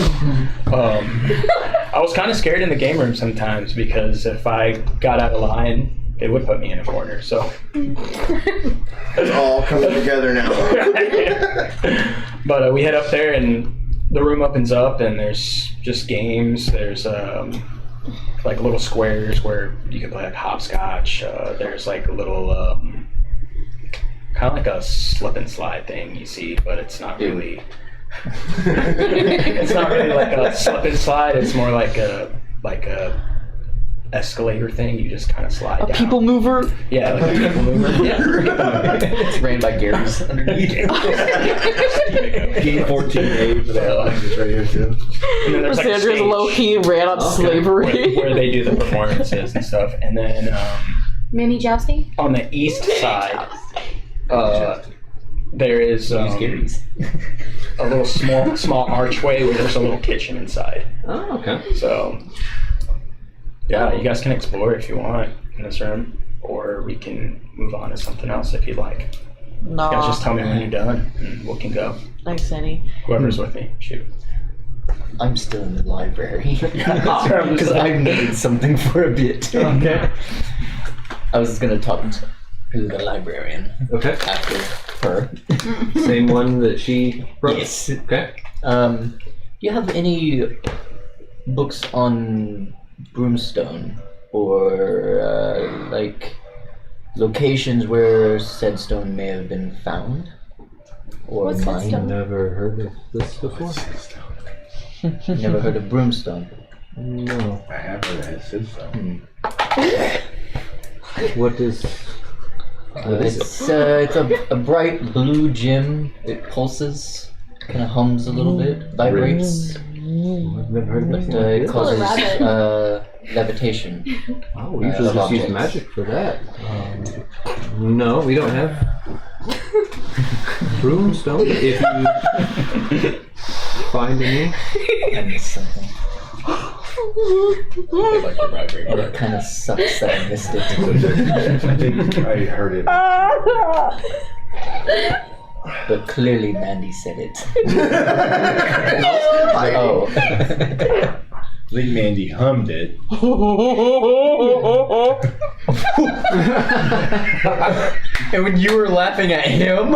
I was kind of scared in the game room sometimes because if I got out of line, they would put me in a corner. So It's all coming together now. but we head up there, and the room opens up, and there's just games. There's like little squares where you can play like hopscotch. There's like a little kind of like a slip and slide thing you see, but it's not really. It's not really like a slip and slide. It's more like a escalator thing. You just kind of slide down. People mover. Yeah, like a people mover. Yeah. It's ran by Gary's underneath. Game 14A for that line is right here too. And then there's like a Sandra's stage low key ran up slavery. where they do the performances and stuff. And then Mini jousting? on the east side, there is Gary's. a little small archway where there's a little kitchen inside. Oh, okay. So Yeah, you guys can explore if you want in this room, or we can move on to something else if you'd like. You guys just tell me when you're done, and we can go. Thanks, Annie. Whoever's with me, shoot. I'm still in the library because I've needed something for a bit. Okay. I was gonna talk to the librarian Okay. after her. Same one that she wrote? Yes. Okay. Do you have any books on Broomstone or like locations where said stone may have been found or What's said mined? stone? Never heard of this before. Never heard of Broomstone. No. I have heard it said so. What is? It's a bright blue gem. It pulses, kind of hums a little bit, vibrates, I've never heard of but anything it like causes rabbit. levitation. Oh, we usually of just use objects. magic for that. No, we don't have broomstone. If you find any, I missed something. Like the vibrator. And it kind of sucks that I missed it. I think I heard it. But clearly Mandy said it. Oh. I think Mandy hummed it. And when you were laughing at him,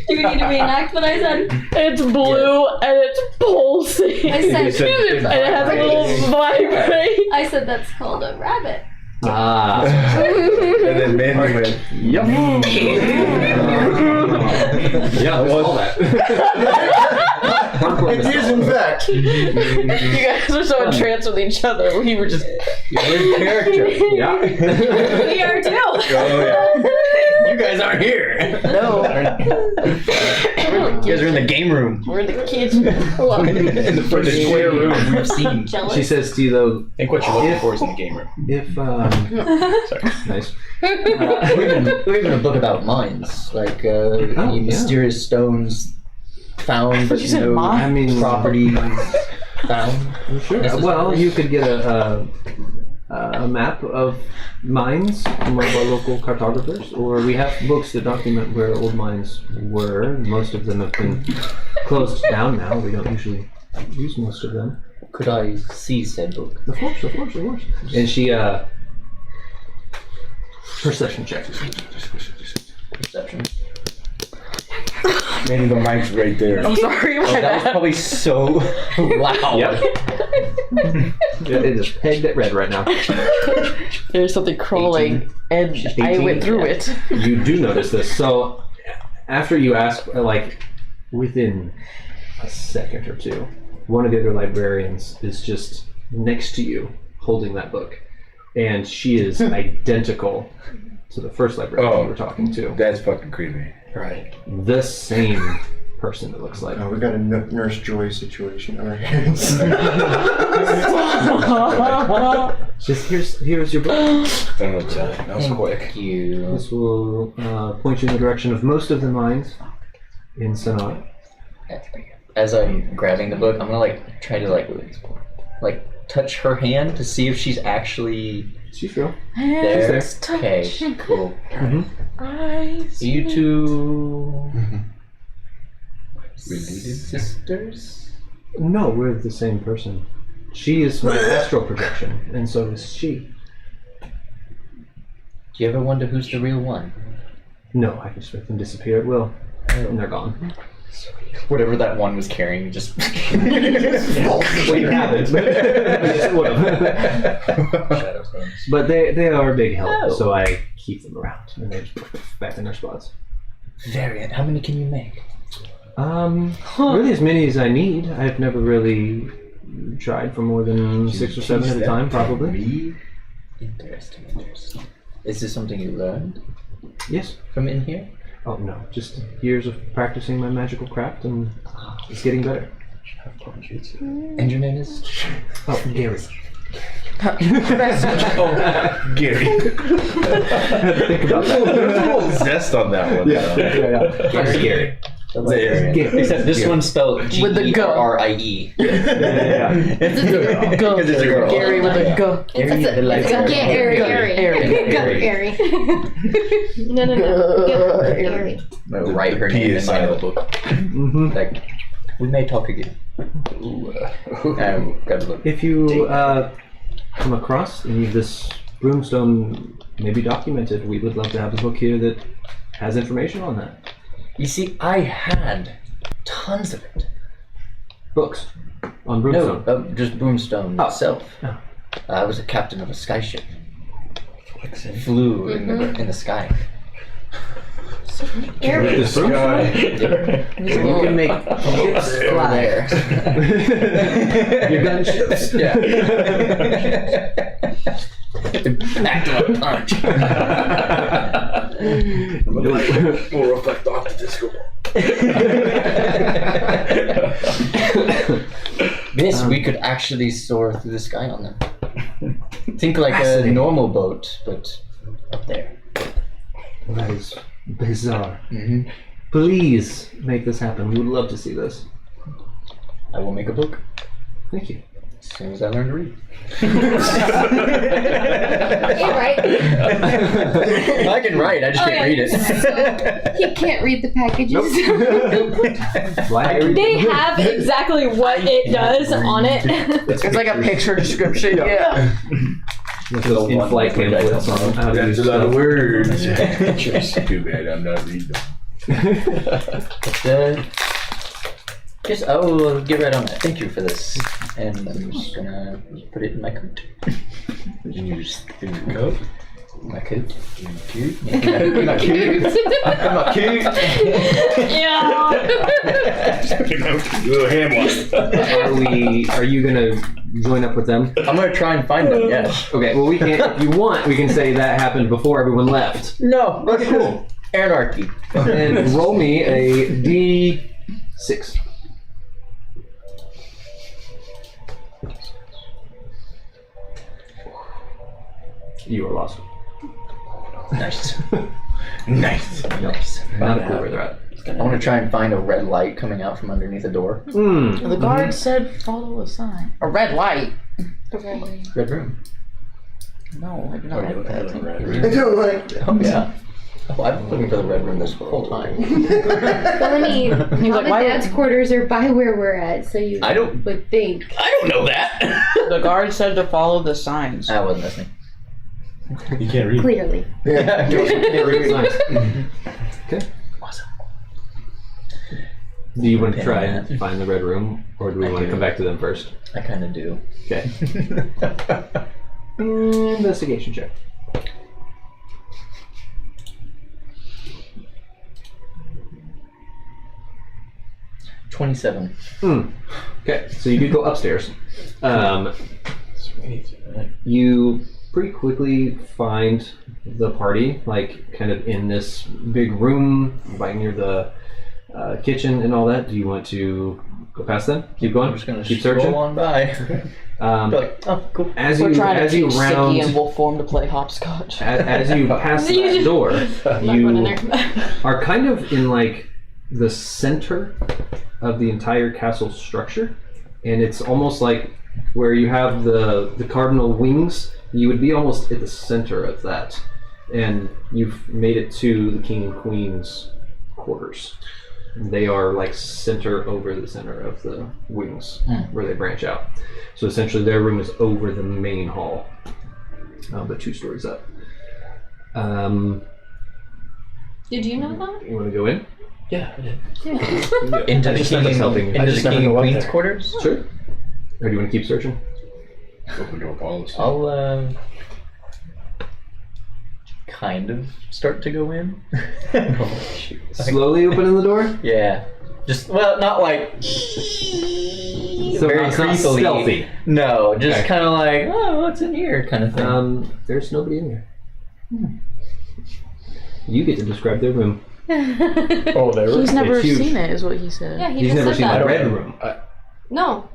Do we need to reenact what I said? It's blue and it's pulsing. I said, and it has a little vibrate. I said that's called a rabbit. ah, And then Mandy went, yeah, all that. It is, in fact. You guys are so entranced with each other. We were just. you're in character. Yeah. We are too. oh yeah. You guys aren't here. No. You guys are in the game room. We're in the kitchen. In the first square room we've seen. Jealous. She says to you though, I think what you're looking for is in the game room. if Sorry. nice. Or even a book about mines, like any mysterious stones found, but You said no mine? I mean, properties found. Sure. Well, you could get a map of mines from one of our local cartographers, or we have books that document where old mines were. Most of them have been closed down now. We don't usually use most of them. Could I see said book? Of course, of course, of course. And she, perception check. Perception. Mandy, the mic's right there. I'm sorry, my That was bad. probably so loud. Yep. It is pegged at red right now. There's something crawling, and I 18? went through it. You do notice this. So, after you ask, like, within a second or two, one of the other librarians is just next to you, holding that book. And she is identical to the first librarian you were talking to. That's fucking creepy. Right. The same person, it looks like. Oh, we got a Nurse Joy situation on our hands. Just here's your book. That was quick. Thank you. This will point you in the direction of most of the mines in Sanaa. As I'm grabbing the book, I'm gonna try to touch her hand to see if she's actually She's real. there. She's there. Okay, cool. Eyes. You two Related? sisters? No, we're the same person. She is my astral projection, and so is she. Do you ever wonder who's the real one? No, I can just make them disappear at will, and they're gone. Whatever that one was carrying, just What happens? But they are a big help, so I keep them around, and they just put back in their spots. Variant. How many can you make? Really as many as I need. I've never really tried for more than 6 or 7 at a time, probably. Interesting. Is this something you learned Yes. from in here? Oh no, just years of practicing my magical craft, and it's getting better. And your name is? Oh, Gary. Gary. I had to think about that. There's a little zest on that one. Yeah. I'm scary. Except this one's spelled With the G. G-E-R-R-I-E. It's a girl. Because it's a girl. Gary with a G. It's a Gary. Gary. No. Gary. I'm gonna write her name in my notebook. Like, we may talk again. Grab the book. If you come across any of this broomstone, maybe documented, we would love to have a book here that has information on that. You see, I had tons of it. Books on broomstone. No, just broomstone itself. Oh. I was a captain of a skyship. Flew in the sky. Erebos. You can make ships fly. Your gunships. Yeah. Back to a punch. More reflect off the disco. This we could actually soar through the sky on them. Think like a normal boat, but up there. That is bizarre. Please make this happen. We would love to see this. I will make a book Thank you. as soon as I learn to read. You're right. I can write, I just can't read it. He can't read the packages. They have exactly what it does on it. It's like a picture description. Yeah. Those in-flight pamphlets on how to That's use a lot of stuff. words. Too bad I'm not reading them. Just I will get right on that. Thank you for this. And I'm just gonna put it in my coat. In your coat? My coat? In my coat? In my coat? In my coat? Yeah. Little ham wash. Are you gonna join up with them? I'm gonna try and find them, yes. Okay, well we can, if you want, we can say that happened before everyone left. No, that's cool. Anarchy. And roll me a D6. You are lost. Nice. Nice. Nice. Not a clue where they're at. I want to try and find a red light coming out from underneath a door. The guard said follow a sign. A red light. Red room. No, I do not like that. I don't like that. Oh, yeah. Oh, I've been looking for the red room this whole time. Well, I mean, like, the why dad's quarters are by where we're at, so you I don't- would think. I don't know that. The guard said to follow the signs. I wasn't listening. You can't read. Clearly. Yeah. Nice. Okay. Awesome. Do you want to try and find the red room, or do we want to come back to them first? I kind of do. Okay. Investigation check. $27. Okay, so you do go upstairs. You pretty quickly find the party, like, kind of in this big room, right near the kitchen and all that. Do you want to go past them? Keep going? I'm just going to keep searching? on by. Be like, oh, cool. As We're you, trying as to you teach round, Sticky and Wolf Form to play hopscotch. as you pass that door, you are kind of in, like, the center of the entire castle structure, and it's almost like where you have the cardinal wings, you would be almost at the center of that, and you've made it to the king and queen's quarters. They are like center over the center of the wings where they branch out. So essentially their room is over the main hall, but 2 stories up. Did you know that? You want to go in? Yeah, I did. Yeah. Into the just king helping you. into I the just never king and go up queen's there. quarters? Sure. Or do you want to keep searching? Open door policy. I'll kind of start to go in. Oh, shoot. Slowly opening the door? Yeah. Just, well, not like So very it's not creepily. stealthy. No, just Okay. kind of like, oh, what's in here kind of thing. There's nobody in there. You get to describe their room. Oh, there He's never huge. seen it, is what he said. Yeah, he He's just never said seen that. the red room. No.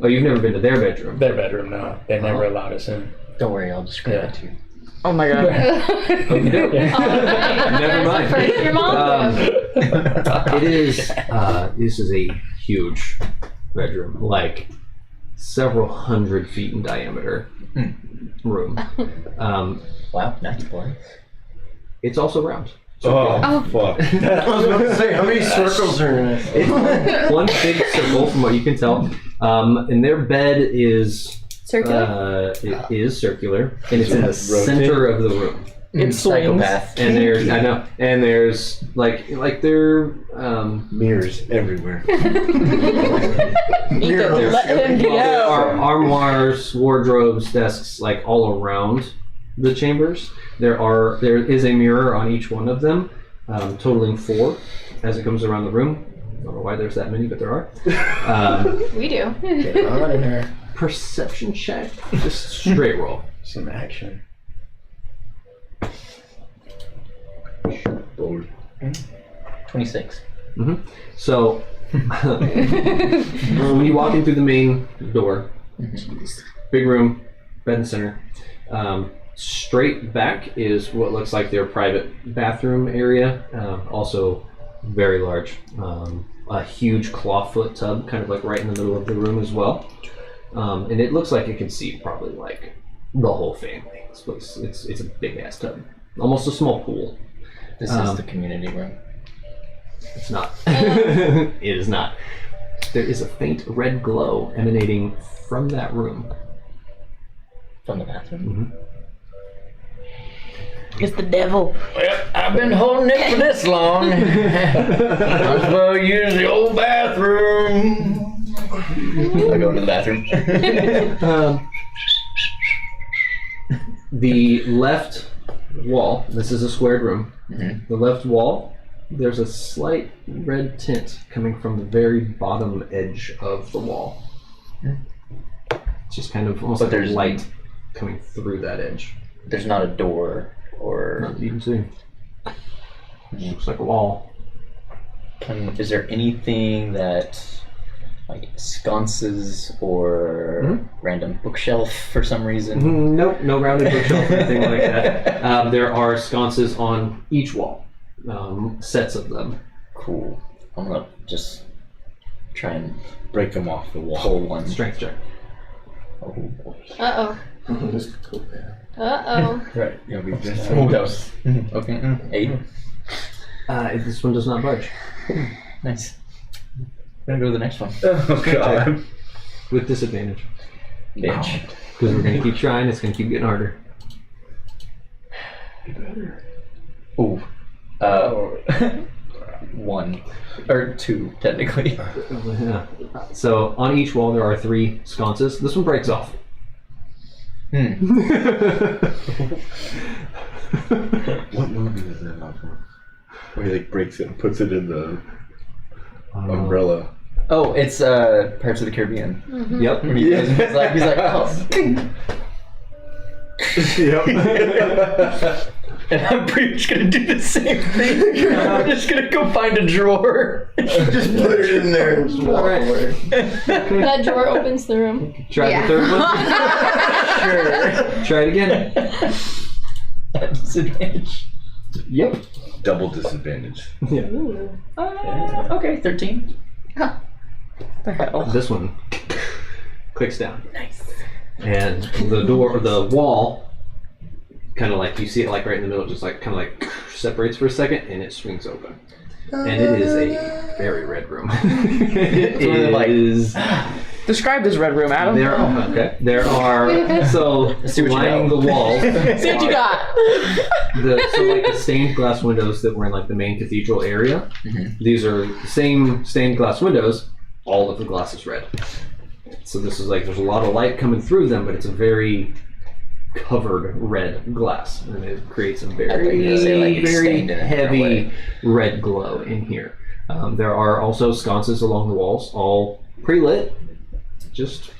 Oh, you've never been to their bedroom. Their bedroom, no. They never allowed us in. Don't worry, I'll describe it to you. Oh my god. Never mind. First your mom. It is. This is a huge bedroom, like several 100 feet in diameter room. Wow, nice place. It's also round. Oh, fuck. I was about to say, how many circles are in it? It's one big circle, from what you can tell. And their bed is Circular? It is circular, and it's in the center of the room. It's Psychopath. And there's, I know, and there's like there Mirrors everywhere. Ethan, let him there go. are armoires, wardrobes, desks, like all around the chambers. There is a mirror on each one of them, totaling 4 as it comes around the room. I don't know why there's that many, but there are. We do. Get on in there. Perception check, just straight roll. Some action. 26. So when you walk in through the main door, big room, bed in the center. Straight back is what looks like their private bathroom area, also very large. A huge clawfoot tub, kind of like right in the middle of the room as well. And it looks like it can see probably like the whole family. It's a big ass tub, almost a small pool. This is the community room. It's not. It is not. There is a faint red glow emanating from that room. From the bathroom? It's the devil. Well, I've been holding it for this long. Might as well use the old bathroom. I go into the bathroom. The left wall, this is a squared room. The left wall, there's a slight red tint coming from the very bottom edge of the wall. It's just kind of almost like there's light coming through that edge. There's not a door or... Not that you can see. It looks like a wall. Is there anything that, like, sconces or random bookshelf for some reason? Nope, no rounded bookshelf or anything like that. There are sconces on each wall, sets of them. Cool. I'm gonna just try and Break them off the wall. pull one. Strength check. Oh boy. Uh-oh. This could go bad. Uh-oh. Right. You'll be just Okay. 8. This one does not budge. Nice. I'm gonna go to the next one. Oh, God. With disadvantage. Bitch. Because we're going to keep trying, it's going to keep getting harder. Ooh. 1. Or 2, technically. Yeah. So on each wall there are 3 sconces. This one breaks off. What movie is that not from? Where he like breaks it and puts it in the umbrella. Oh, it's Pirates of the Caribbean. Yep. When he goes, he's like, oh. Yep. And I'm pretty much gonna do the same thing. I'm just gonna go find a drawer. Just put it in there and just walk away. That drawer opens the room. Try the third one. Sure. Try it again. At disadvantage. Yep. Double disadvantage. Yeah. Okay, 13. The hell? This one clicks down. Nice. And the door, the wall, kind of like you see it like right in the middle, just like kind of like separates for a second, and it swings open. And it is a very red room. It is. Describe this red room, Adam. There are so lining the walls. See what you got. So like the stained glass windows that were in like the main cathedral area. These are the same stained glass windows. All of the glass is red. So this is like there's a lot of light coming through them, but it's a very covered red glass, and it creates a very heavy red glow in here. There are also sconces along the walls, all pre-lit. Just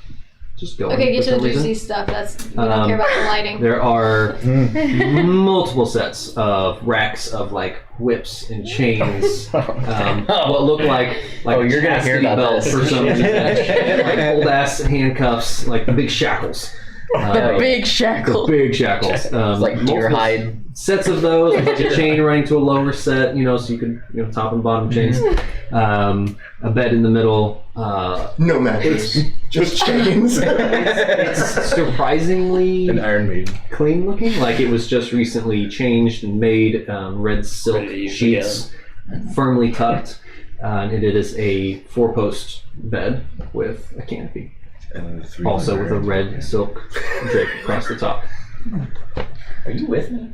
going. Okay, get for to the some reason. juicy stuff. We don't care about the lighting. There are multiple sets of racks of like whips and chains. What look like you're gonna hear about belt this. for some reason. Like old ass handcuffs, like the big shackles. The big The shackle. big shackles. It's like deer multiple hide. sets of those, with a chain running to a lower set, so you could, top and bottom chains. A bed in the middle. No mattress, just chains. It's surprisingly An Iron Maiden. clean looking, like it was just recently changed and made. Red silk Ready to sheets, firmly tucked, and it is a 4-post bed with a canopy, And then 3 also with a red silk drape across the top. Are you with me?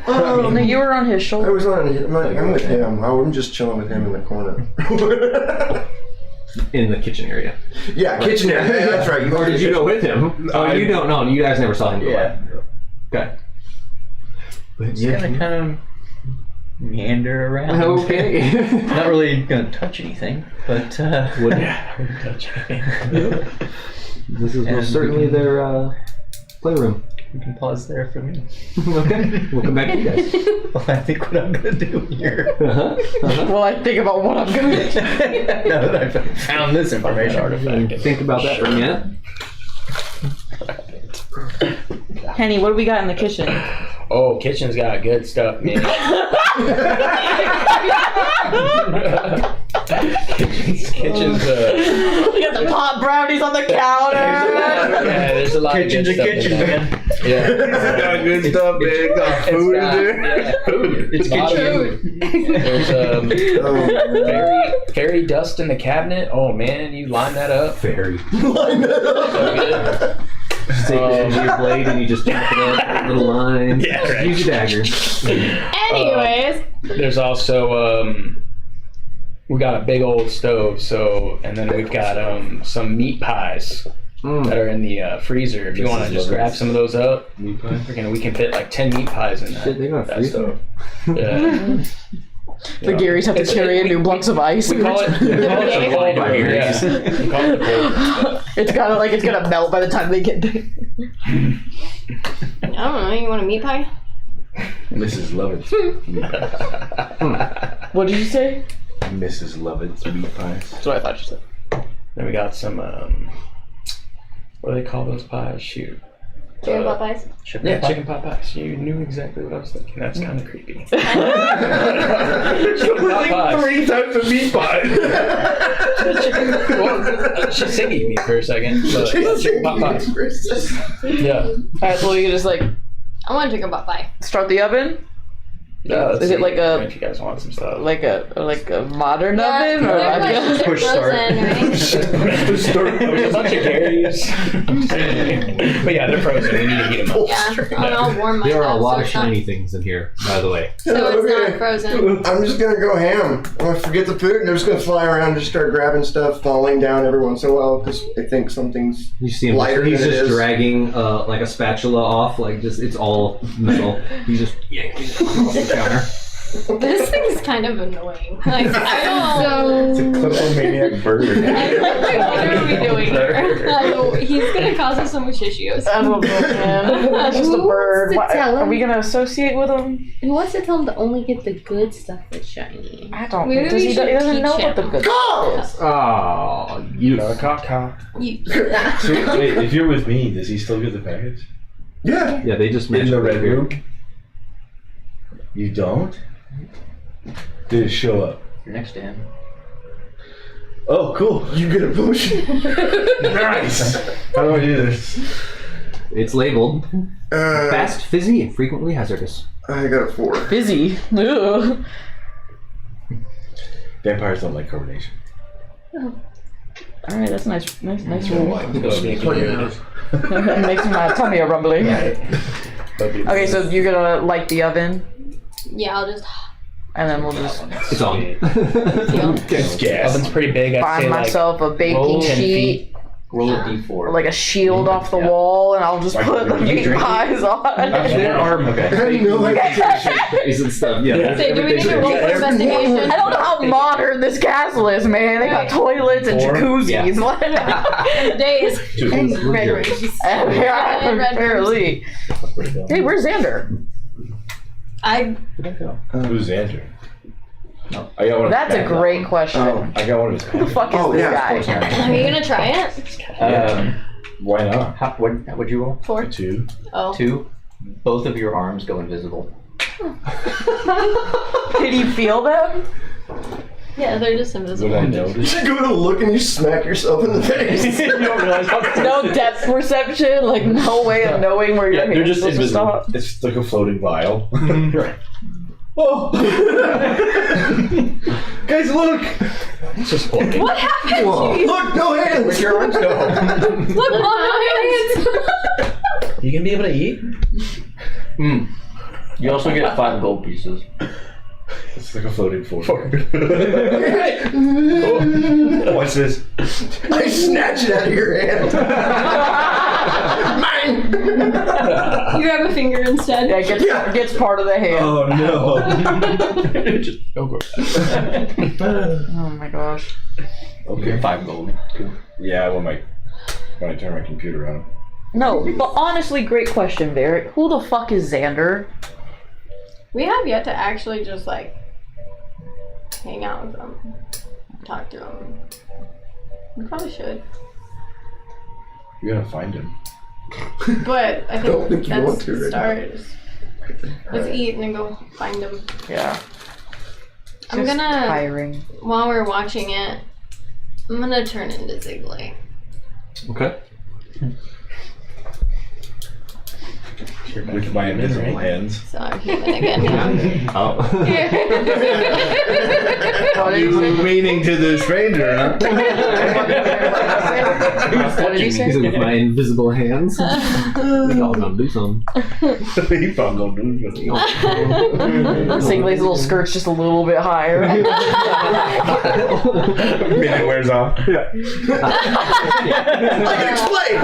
No, you were on his I shoulder. was on. I'm with him. I'm just chilling with him in the corner. In the kitchen area. Yeah, kitchen area. That's right. Or did you go with him? Oh, you don't know. You guys never saw him go by. Okay. Just gonna kind of meander around. Okay. Not really gonna touch anything, but Wouldn't touch me. This is most certainly their playroom. we can pause there for me. Okay. We'll come back to you guys. Well, I think what I'm gonna do here. Well, I think about what I'm going to do. Now that I've found this information. Artifact. Think about that for a minute. Henny, what do we got in the kitchen? Oh, kitchen's got good stuff, man. kitchen's We got the pot brownies on the counter. yeah, there's a lot Kitchen's of a good kitchen, stuff in man. there. Yeah. Got good stuff, man. Got food in there. Food. It's kitchen. There's fairy dust in the cabinet. Oh man, you line that up. Fairy. Line it up. So good. Just take the edge of your blade and you just chop it up, little lines. Yeah, right. Use your dagger. Anyways, There's also we got a big old stove, and then we've got some meat pies that are in the freezer. If you want to just grab some of those up, Meat pie? we can fit like 10 meat pies in Shit, they got a that freezer. stove. Yeah. The Garys have to carry in new blocks of ice. We call it the cold room. Yeah. We call it the cold. It's gotta it's gonna melt by the time they get there. I don't know. You want a meat pie? Mrs. Lovett's meat pies. What did you say? Mrs. Lovett's meat pies. That's what I thought you said. Then we got some what do they call those pies? Shoot. Chicken pot pies? Yeah, chicken pot pies. You knew exactly what I was thinking. That's kind of creepy. Like 3 types of meat pies. Well, she's singing me for a second. But, chicken pot pies. Yeah. Alright, so you just I want a chicken pot pie. start the oven? Yeah, let's Is it see like a- if you guys want some stuff? Like a modern oven? Or they're like push start. frozen, right? There's a bunch of Garys. But yeah, they're frozen. We need to heat them up. Yeah, and I'll warm myself. There are a lot so of it's not- shiny things in here, by the way. So it's not frozen. I'm just gonna go ham. I'm gonna forget the food and I'm just gonna fly around and just start grabbing stuff, falling down every once in a while because I think something's You see him, lighter he's than it just is. dragging like a spatula off, it's all metal. He's just yanking it off the counter. This thing's kind of annoying. Like, I don't. It's a kleptomaniac burger. What are we doing here? He's gonna cause us so much issues. I don't know, man. That's just a Who bird. wants to tell Are him? we gonna associate with him? Who wants to tell him to only get the good stuff that's shiny? I don't Maybe know. we He should doesn't teach know what the him. good is. Oh, you. Cock. You, So, wait, if you're with me, does he still get the package? Yeah. Yeah, they just In matched the up red here. room? You don't? Did it show up? You're next to him. Oh, cool. You get a potion. Nice. How do I do this? It's labeled Uh, fast, fizzy, and frequently hazardous. I got a 4. Busy. Ugh. Vampires don't like carbonation. Alright, that's nice roll. Good. Makes my tummy a rumbly. Okay, so you're gonna light the oven, yeah, I'll just. and then we'll just It's on. It's gas. Oven's pretty big. I'd find say myself a baking roll 10 sheet, Roll a d4. like a shield off the wall, and I'll just Like, put the you meat drink it? pies on. There are I didn't know I could take and stuff. Yeah. Say, do we need to roll for investigation? I don't know how modern this castle is, man. They got toilets and 4? jacuzzis. Days. And red roses. Apparently. Hey, where's Xander? Who's Andrew? I got one of That's his a packs. great question. Oh. I got one of his Who the fuck is Oh, this yeah, guy? of course. Are you gonna try it? Why not? What'd you roll? 4. 2. Oh. 2. Both of your arms go invisible. Did you feel them? Yeah, they're just invisible. Would I notice? You go to look and you smack yourself in the face. You don't realize how No depth perception, like no way of knowing where your Yeah, they're hand's just supposed to invisible. stop. It's like a floating vial. Right. Oh! Guys, look! It's just floating. What happened Whoa. to you? Look, no hands. Where'd your arms go? Look, no hands. You gonna be able to eat? You also get 5 gold pieces. It's like a floating fork. Watch this. I snatch it out of your hand. Mine. You have a finger instead. Yeah, it gets part of the hand. Oh no. Just go grab Oh my gosh. Okay. 5 gold. Cool. Yeah, when I turn my computer on. No, but honestly, great question, Barrett. Who the fuck is Xander? We have yet to actually just like hang out with him, talk to him. We probably should, You're gonna find him. but I Don't think think you want that's to the right start. now. Let's eat and then go find him. Yeah. I'm Just gonna, tiring. while we're watching it, I'm gonna turn into Ziggly. Okay. With my invisible hands. So I'm human again now. Oh. You were meaning to the stranger, huh? What did you say? With my invisible hands. We all gonna do something. He found gonna do it. Ziggly's little skirt's just a little bit higher. Minute wears off. Yeah. I can explain.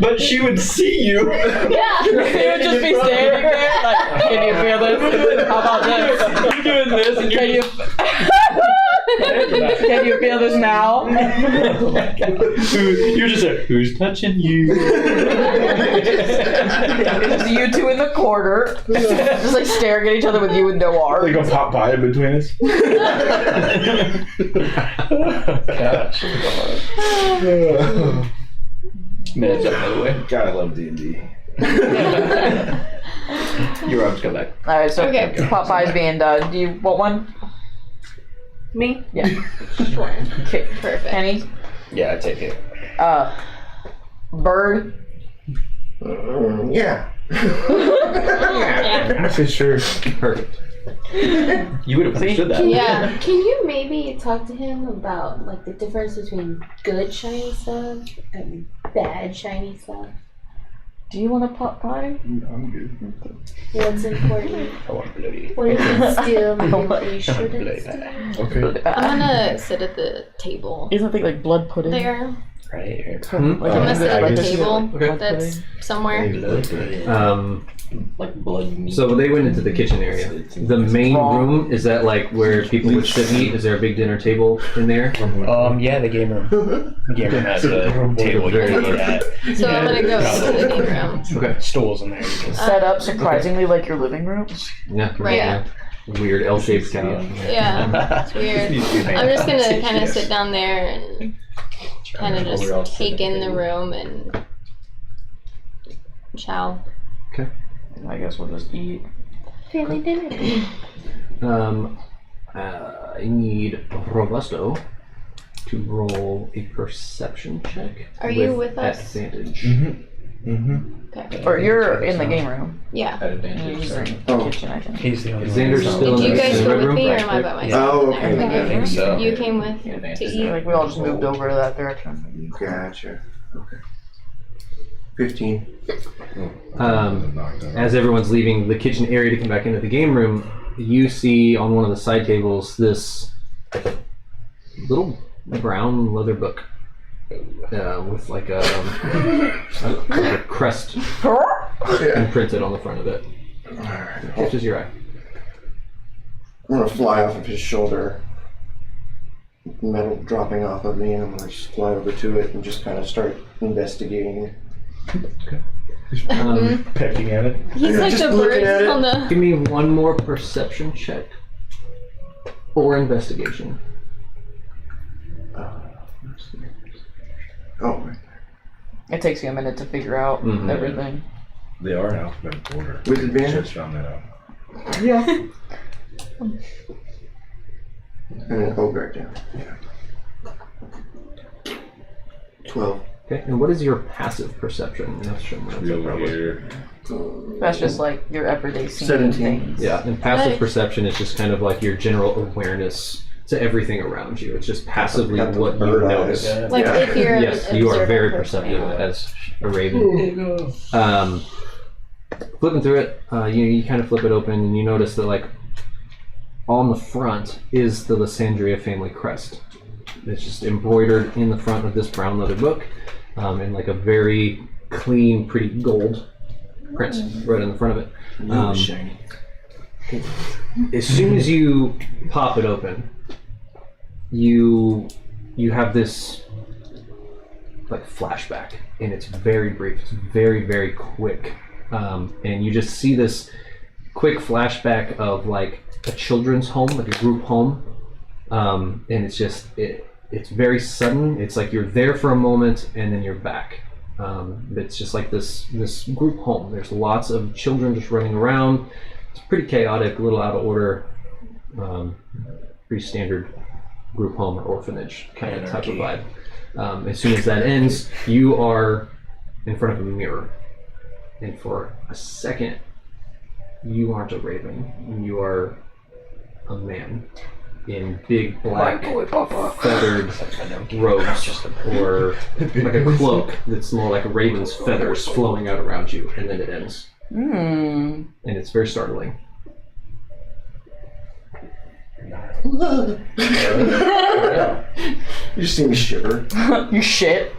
But she would see you. Yeah. He would just be standing there like, can you feel this? How about this? You're doing this and Can you... Can you feel this now? You're just like, who's touching you? It's you two in the corner, just like staring at each other with you with no They arms. go pop by in between us. Gosh. Minutes up, by the way. God, I love D&D. Your arms go back. Alright, so Okay. Popeye's being done. Do you want one? Me? Yeah. Sure. Okay. Perfect. Penny? Yeah, I take it. Bird? Yeah. Yeah. For sure. Perfect. You would have understood that. Yeah. Can you maybe talk to him about like the difference between good shiny stuff and bad shiny stuff? Do you want a Popeye? I'm good. What's important? I want bloody. What you can steal, maybe what you Bloody shouldn't steal? bad. Okay. I'm gonna sit at the table Isn't it like blood pudding? there. Right here. Like, I'm gonna sit at like the this- table blood that's pudding? somewhere. Like blood meat. So they went into the kitchen area. The main room, is that like where people would sit and eat? Is there a big dinner table in there? Yeah, the game room. The game room has a table you can eat at. So I'm gonna go to the game room. Okay. Stools in there. You can Set up surprisingly like your living room. Yeah. Right. Yeah. Weird L-shaped couch. Yeah, it's weird. I'm just gonna kind of sit down there and kind of just take in the room and chow. I guess we'll just eat. Family dinner. I need Robusto to roll a perception check. Are you with us? Advantage. Okay. Or you're in the game room. Yeah. At And advantage. you're in Oh. the kitchen, I think. He's the only Xander's one. still Did in you the guys red go with room? me, or am I by myself? Oh, in okay. there? I think so. You came with Yeah, to advantage. eat. Like we all just moved over to that direction. Gotcha. Okay. 15. As everyone's leaving the kitchen area to come back into the game room, you see on one of the side tables this little brown leather book with like a crest imprinted on the front of it. Catches your eye. I'm gonna fly off of his shoulder, metal dropping off of me, and I'm gonna just fly over to it and just kind of start investigating. Pecking at it. He's like just the looking at birds it. on the. Give me one more perception check or investigation. Oh, It takes you a minute to figure out everything. They are in alphabetical order. with advantage. Just found that out. Yeah. And then O back down. 12. Okay, and what is your passive perception? That's Real weird. That's just like your everyday scene 17. things. Yeah, and passive Nice. perception is just kind of like your general awareness to everything around you. It's just passively Got the what you bird notice. eyes. Like Yeah. if you're Yes, an you are very observant perceptive person. as a raven. Flipping through it, you kind of flip it open and you notice that like on the front is the Lysandria family crest. It's just embroidered in the front of this brown leather book in like a very clean, pretty gold print right in the front of it. Shiny. As soon as you pop it open, you have this like flashback, and it's very brief. It's very, very quick, and you just see this quick flashback of like a children's home, like a group home, and it's just it's very sudden. It's like you're there for a moment and then you're back. It's just like this group home. There's lots of children just running around. It's pretty chaotic, a little out of order. Pretty standard group home or orphanage kind of type of vibe. As soon as that ends, you are in front of a mirror, and for a second, you aren't a raven. You are a man in big black feathered robes, or like a cloak that's more like a raven's feathers flowing out around you, and then it ends. And it's very startling. You just see me shiver. You shit.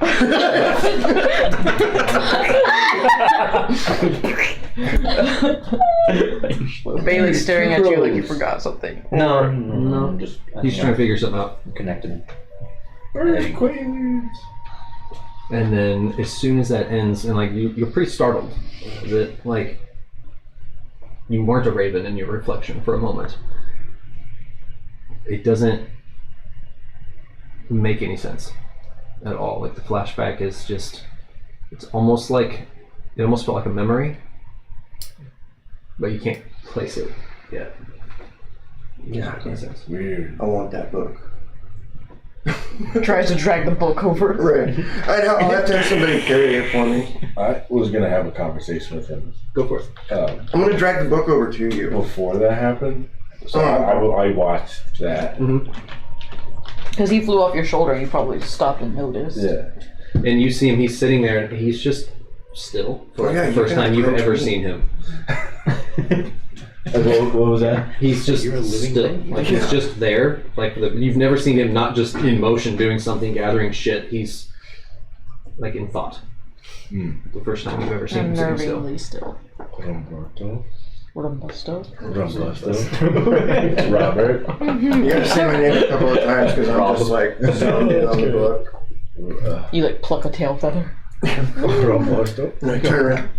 Bailey's staring at you like you forgot something. No, just He's trying to figure something out. connected. And then as soon as that ends, and like you're pretty startled that like you weren't a raven in your reflection for a moment. It doesn't make any sense at all. Like the flashback is just, it's almost like, it almost felt like a memory, but you can't place it yet. Yeah, Makes sense. Weird. I want that book. Tries to drag the book over. Right. I'll have to have somebody carry it for me. I was gonna have a conversation with him. Go for it. I'm gonna drag the book over to you. Before that happened, so I watched that. Because he flew off your shoulder and you probably stopped and noticed. Yeah. And you see him, he's sitting there, and he's just still for the first time you've ever seen him. What was that? He's just You're a living still, thing? like he's just there. Like you've never seen him not just in motion doing something, gathering shit. He's like in thought. The first time you've ever seen him sitting still. Unnervingly still. Rumbusto. Robert. You gotta say my name a couple of times because I'm just like zoned in on the book. You like pluck a tail feather. Robusto. And I turn around.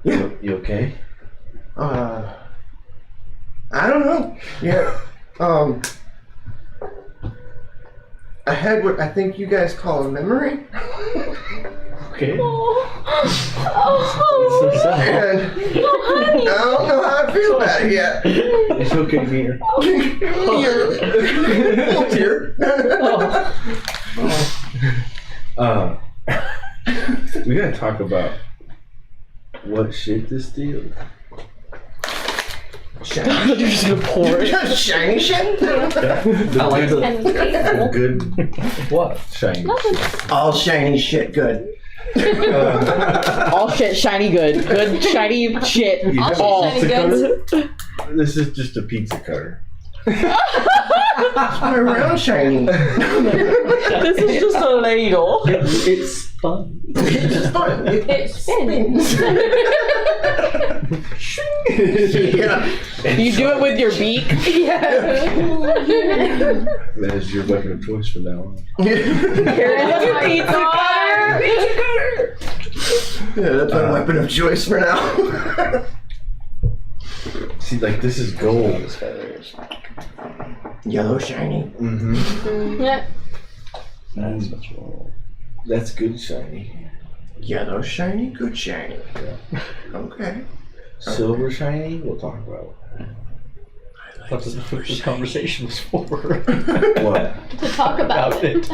You okay? I don't know. Yeah. I had what I think you guys call a memory. Okay. And I don't know how I feel about it yet. It's okay, Meter. We gotta talk about what shape this deal. You're just gonna pour it. Shiny shit? I like the Good. What? Shiny. All shiny shit good. All shit shiny good. Good shiny shit. All. Shiny goods. This is just a pizza cutter. It's my round shiny. This is just a ladle. It's fun. It's fun. It spins. Yeah. You do it with your beak. That is your weapon of choice from now on. Your pizza cutter. Yeah, that's my weapon of choice for now. See, like this is gold. Yellow shiny. Mm-hmm. Yeah. That's what's wrong. That's good shiny. Yellow shiny, good shiny. Yeah. Okay. Silver shiny, we'll talk about. What this conversation was for? What? To talk about it.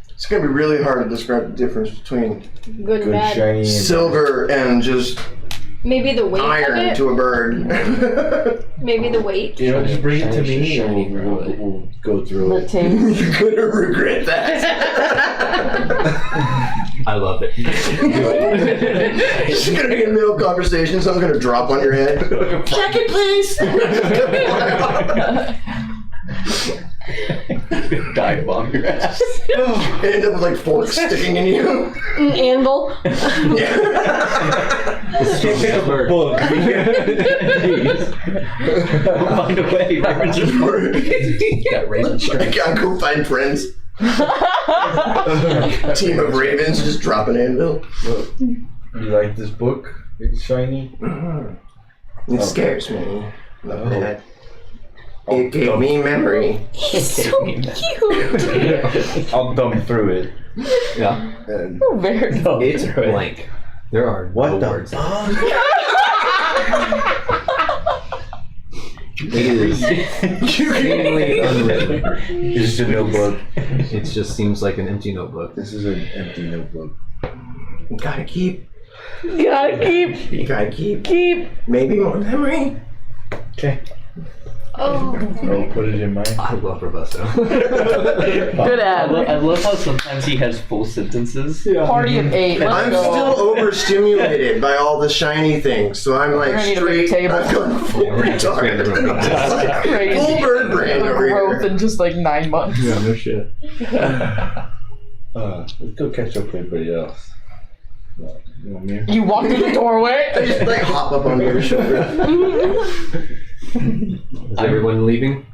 It's gonna be really hard to describe the difference between Good and Good bad. shiny. And silver and just Maybe the weight of iron it. to a bird. Maybe the weight. You know, just bring it to Shiny's me just and shiny, we'll go through The it. taste. You're gonna regret that. I love it. It's gonna be in the middle of conversation, so I'm gonna drop on your head. Check it, please. Dive bomb your ass. End up with like forks sticking in you. Anvil. Can't pick up a book. We'll find a way. Ravens just work. Got raven strength. I go find friends. Team of ravens just dropping anvil. You like this book? It's shiny. It scares me. Not Oh. bad. It gave me memory. He's so cute. I'll dump through it. Yeah. And Very. It's blank. There are what no the words. fuck? It is seemingly unwritten. It's just a notebook. It just seems like an empty notebook. This is an empty notebook. You gotta keep. Gotta keep. You gotta keep. Keep. Maybe more memory. Okay. Oh. I'll put it in my. I love Robusto. Good ad. I love how sometimes he has full sentences. Party of 8. Let's I'm go. still overstimulated by all the shiny things, so I'm like gonna need a big straight. table. I've gone full retarded. That's crazy. Full bird brain over Growth here. in just like 9 months. Yeah, no shit. Let's go catch up with everybody else. You want me? You walk through the I doorway. just like hop up onto your shoulder. Is everyone leaving?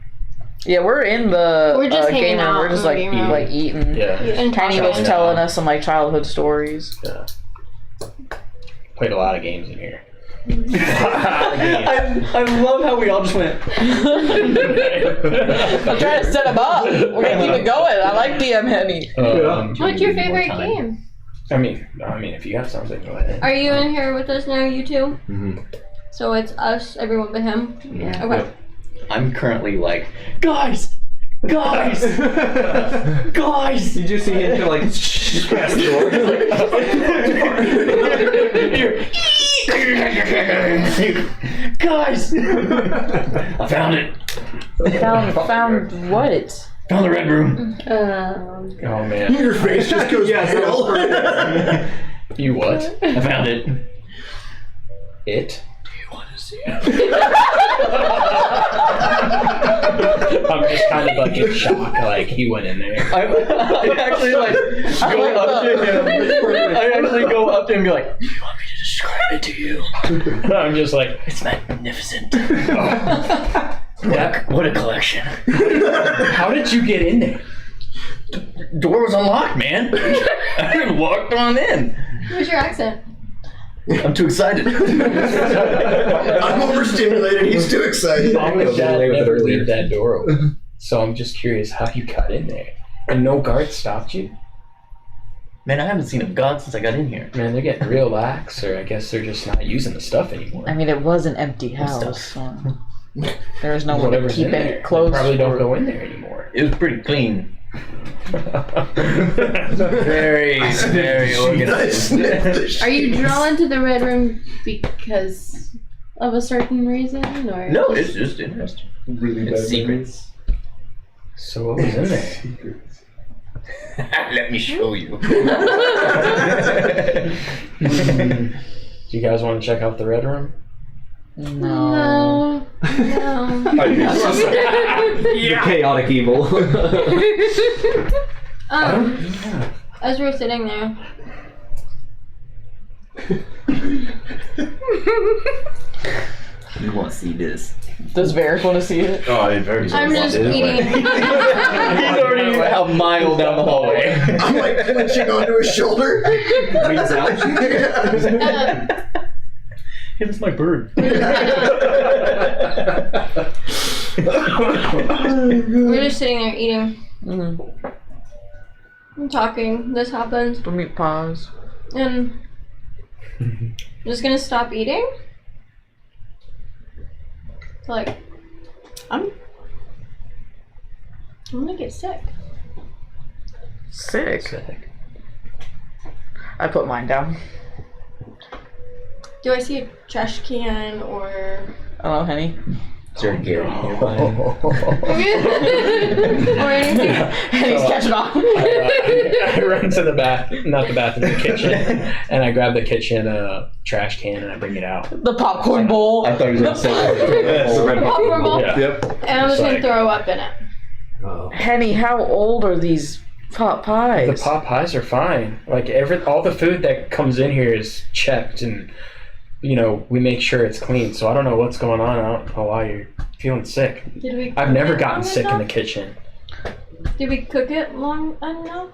Yeah, we're in the We're just hanging game room. out We're just in the like game room. eating. Yeah. And Tiny talking. was telling us some like childhood stories. Yeah. Played a lot of games in here. I love how we all just went. I'm trying to set him up. We're gonna keep it going. I like DM Henny. What's your favorite game? I mean, if you got something, go ahead. Are you in here with us now, you two? Mm-hmm. So it's us, everyone but him? Yeah. Okay. I'm currently like, guys! Guys! Guys! Did you see him to like past the door? Guys! I found it. Found what? Found the red room. Oh man. Your face just goes pale. You what? I found it. It? Yeah. I'm just kind of like in shock, like he went in there. I actually like go up to him. I actually go up to him and be like, "Do you want me to describe it to you?" I'm just like, It's magnificent. What a collection. how did you get in there? Door was unlocked, man. I walked on in. What's your accent? I'm too excited. I'm overstimulated. He's too excited. Mom and was Dad away with it never earlier. leave that door open. So I'm just curious how you got in there. And no guard stopped you? Man, I haven't seen a god since I got in here. Man, they're getting real lax, or I guess they're just not using the stuff anymore. I mean, it was an empty house. Stuff. So there was no one to Whatever's keep in any there. clothes. They probably don't for- go in there anymore. It was pretty clean. Very, very organized. Are you drawn to the red room because of a certain reason, or No, it's just interesting. Really It's bad secrets. So what was in there? Secrets. Let me show you. Do you guys want to check out the red room? No. no? The chaotic evil. As we're sitting there, You want to see this? Does Varric want to see it? Oh, I very I'm just eating. He's already a mile down the hallway. I'm like clenching onto his shoulder. Reads out. It's my bird. We're just sitting there eating, Mm-hmm. I'm talking. This happens. Let me pause. And I'm just gonna stop eating. So like, I'm gonna get sick. Sick. I put mine down. Do I see a trash can or? I don't know, Henny. Is there a Gary nearby? Or anything? Henny's catching on. I run to the the kitchen, and I grab the kitchen trash can and I bring it out. The popcorn bowl. I thought he was going to say The red Popcorn bowl. Yeah. Yep. And I'm just gonna Like- throw up in it. Oh. Henny, how old are these pot pies? The pot pies are fine. Like all the food that comes in here is checked, and we make sure it's clean. So I don't know what's going on. I don't know why you're feeling sick. Did we? I've never cook it gotten long sick in the enough? kitchen. Did we cook it long enough?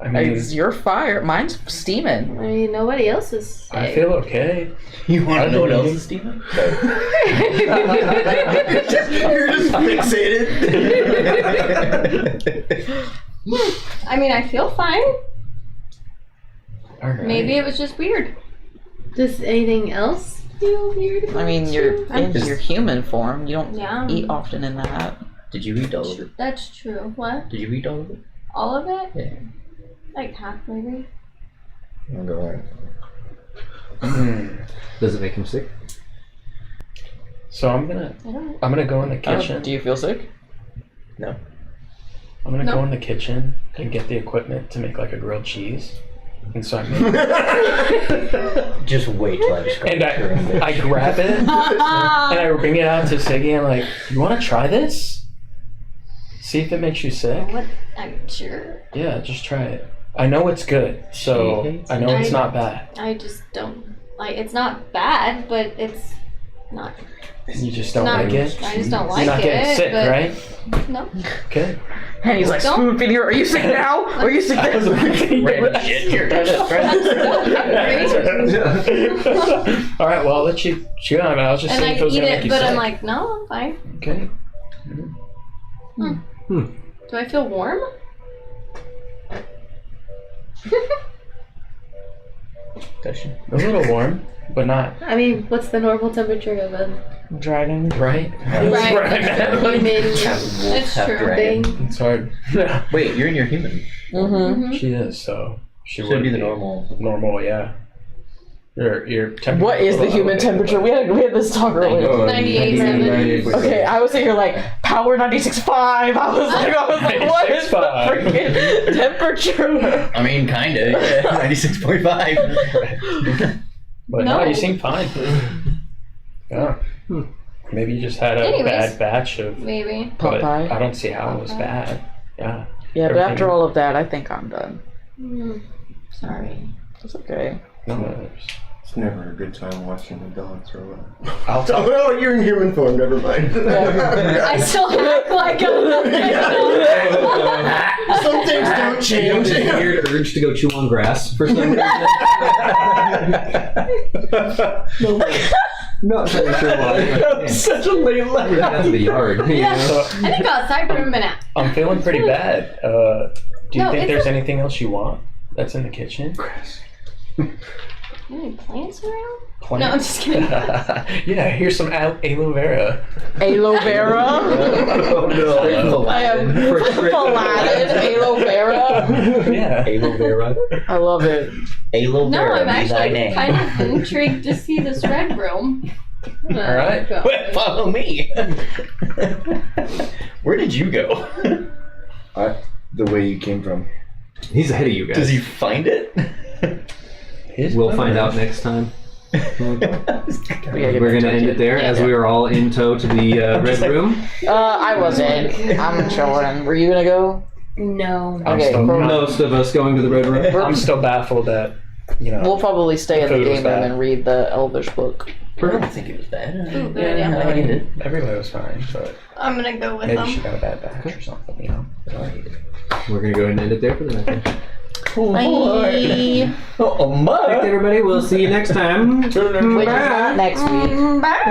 I mean, It's your fire. Mine's steaming. I mean, nobody else is sick. I feel okay. You want I to know what don't else need- is steaming? You're just fixated. I mean, I feel fine. All right. Maybe it was just weird. Does anything else feel weird? I mean, you're in Is- your human form. You don't Yeah. eat often in that. Did you eat all of it? That's true. What? Did you eat all of it? All of it? Yeah. Like half, maybe. I'm going Does it make him sick? So I'm gonna I don't. go in the kitchen. Do you feel sick? I'm gonna No. go in the kitchen and get the equipment to make like a grilled cheese. And so I make Just wait till I describe and it. I grab it and I bring it out to Siggy and I'm like, you want to try this? See if it makes you sick. What? I'm sure. Yeah, just try it. I know it's good, so She hates I know it's it. not bad. I just don't like. It's not bad, but it's not. You just don't not like it. I just don't You're like not getting it. sick, but right? No. Good. And he's like Don't- spoon feeding her. Are you sick now? Are you sick now? Random shit. Here, try this. All right. Well, I'll let you chew on it. I was just And I saying if it was eat gonna make it, you but sick. I'm like, no, I'm fine. Okay. Do I feel warm? Discussion. A little warm, but not I mean, what's the normal temperature of a Dragon. right. Right. human It's true. thing? It's hard. Wait, you're in your human. Mm-hmm. She is, so she Should would be the normal. Normal, yeah. Your temperature. What is the human temperature? We had this talk earlier. 98.7. Okay, I was sitting here like power 96.5. I was like, what is the 96.5. freaking temperature? I mean, kinda. Yeah. 96.5. But no, No. you seem fine. Yeah. Maybe you just had a Anyways. bad batch of. Maybe. But Popeye. I don't see how it was bad. Yeah. Yeah, but Everything- after all of that, I think I'm done. Sorry. It's okay. No, It's never a good time watching a dog throw up. I'll Oh, tell. well, you're in human form, never mind. I still act like I'm. Some things don't You have change. this weird urge to go chew on grass for some reason. Not really sure why. Such a late Really got to the yard. You Yeah. know? I think outside for a minute. I'm feeling pretty bad. Do you No, think it's there's anything else you want that's in the kitchen? Any plants around? Plant? No, I'm just kidding. Yeah, here's some aloe vera. Aloe vera. Oh no. I am Aladdin. Aloe vera. Yeah. Aloe vera. I love it. Aloe No, vera I'm be thy actually name. kind of intrigued to see this red room. All right. Wait, follow me. Where did you go? The way you came from. He's ahead of you guys. Does he find it? We'll find out next time. We're gonna end it there as we are all in tow to the red room. I wasn't. I'm chilling. Were you gonna go? No. I'm Okay. still- Most of us going to the red room. I'm still baffled that, We'll probably stay in the Food was game room bad. and read the Elvish book. I don't think it was bad. Ooh, good idea. I liked it. everybody was fine, but I'm gonna go with maybe she them. got a bad batch or something, you know. We're gonna go ahead and end it there for the night. Bye. Oh, my. Everybody, we'll see you next time. Which is not next week. Bye.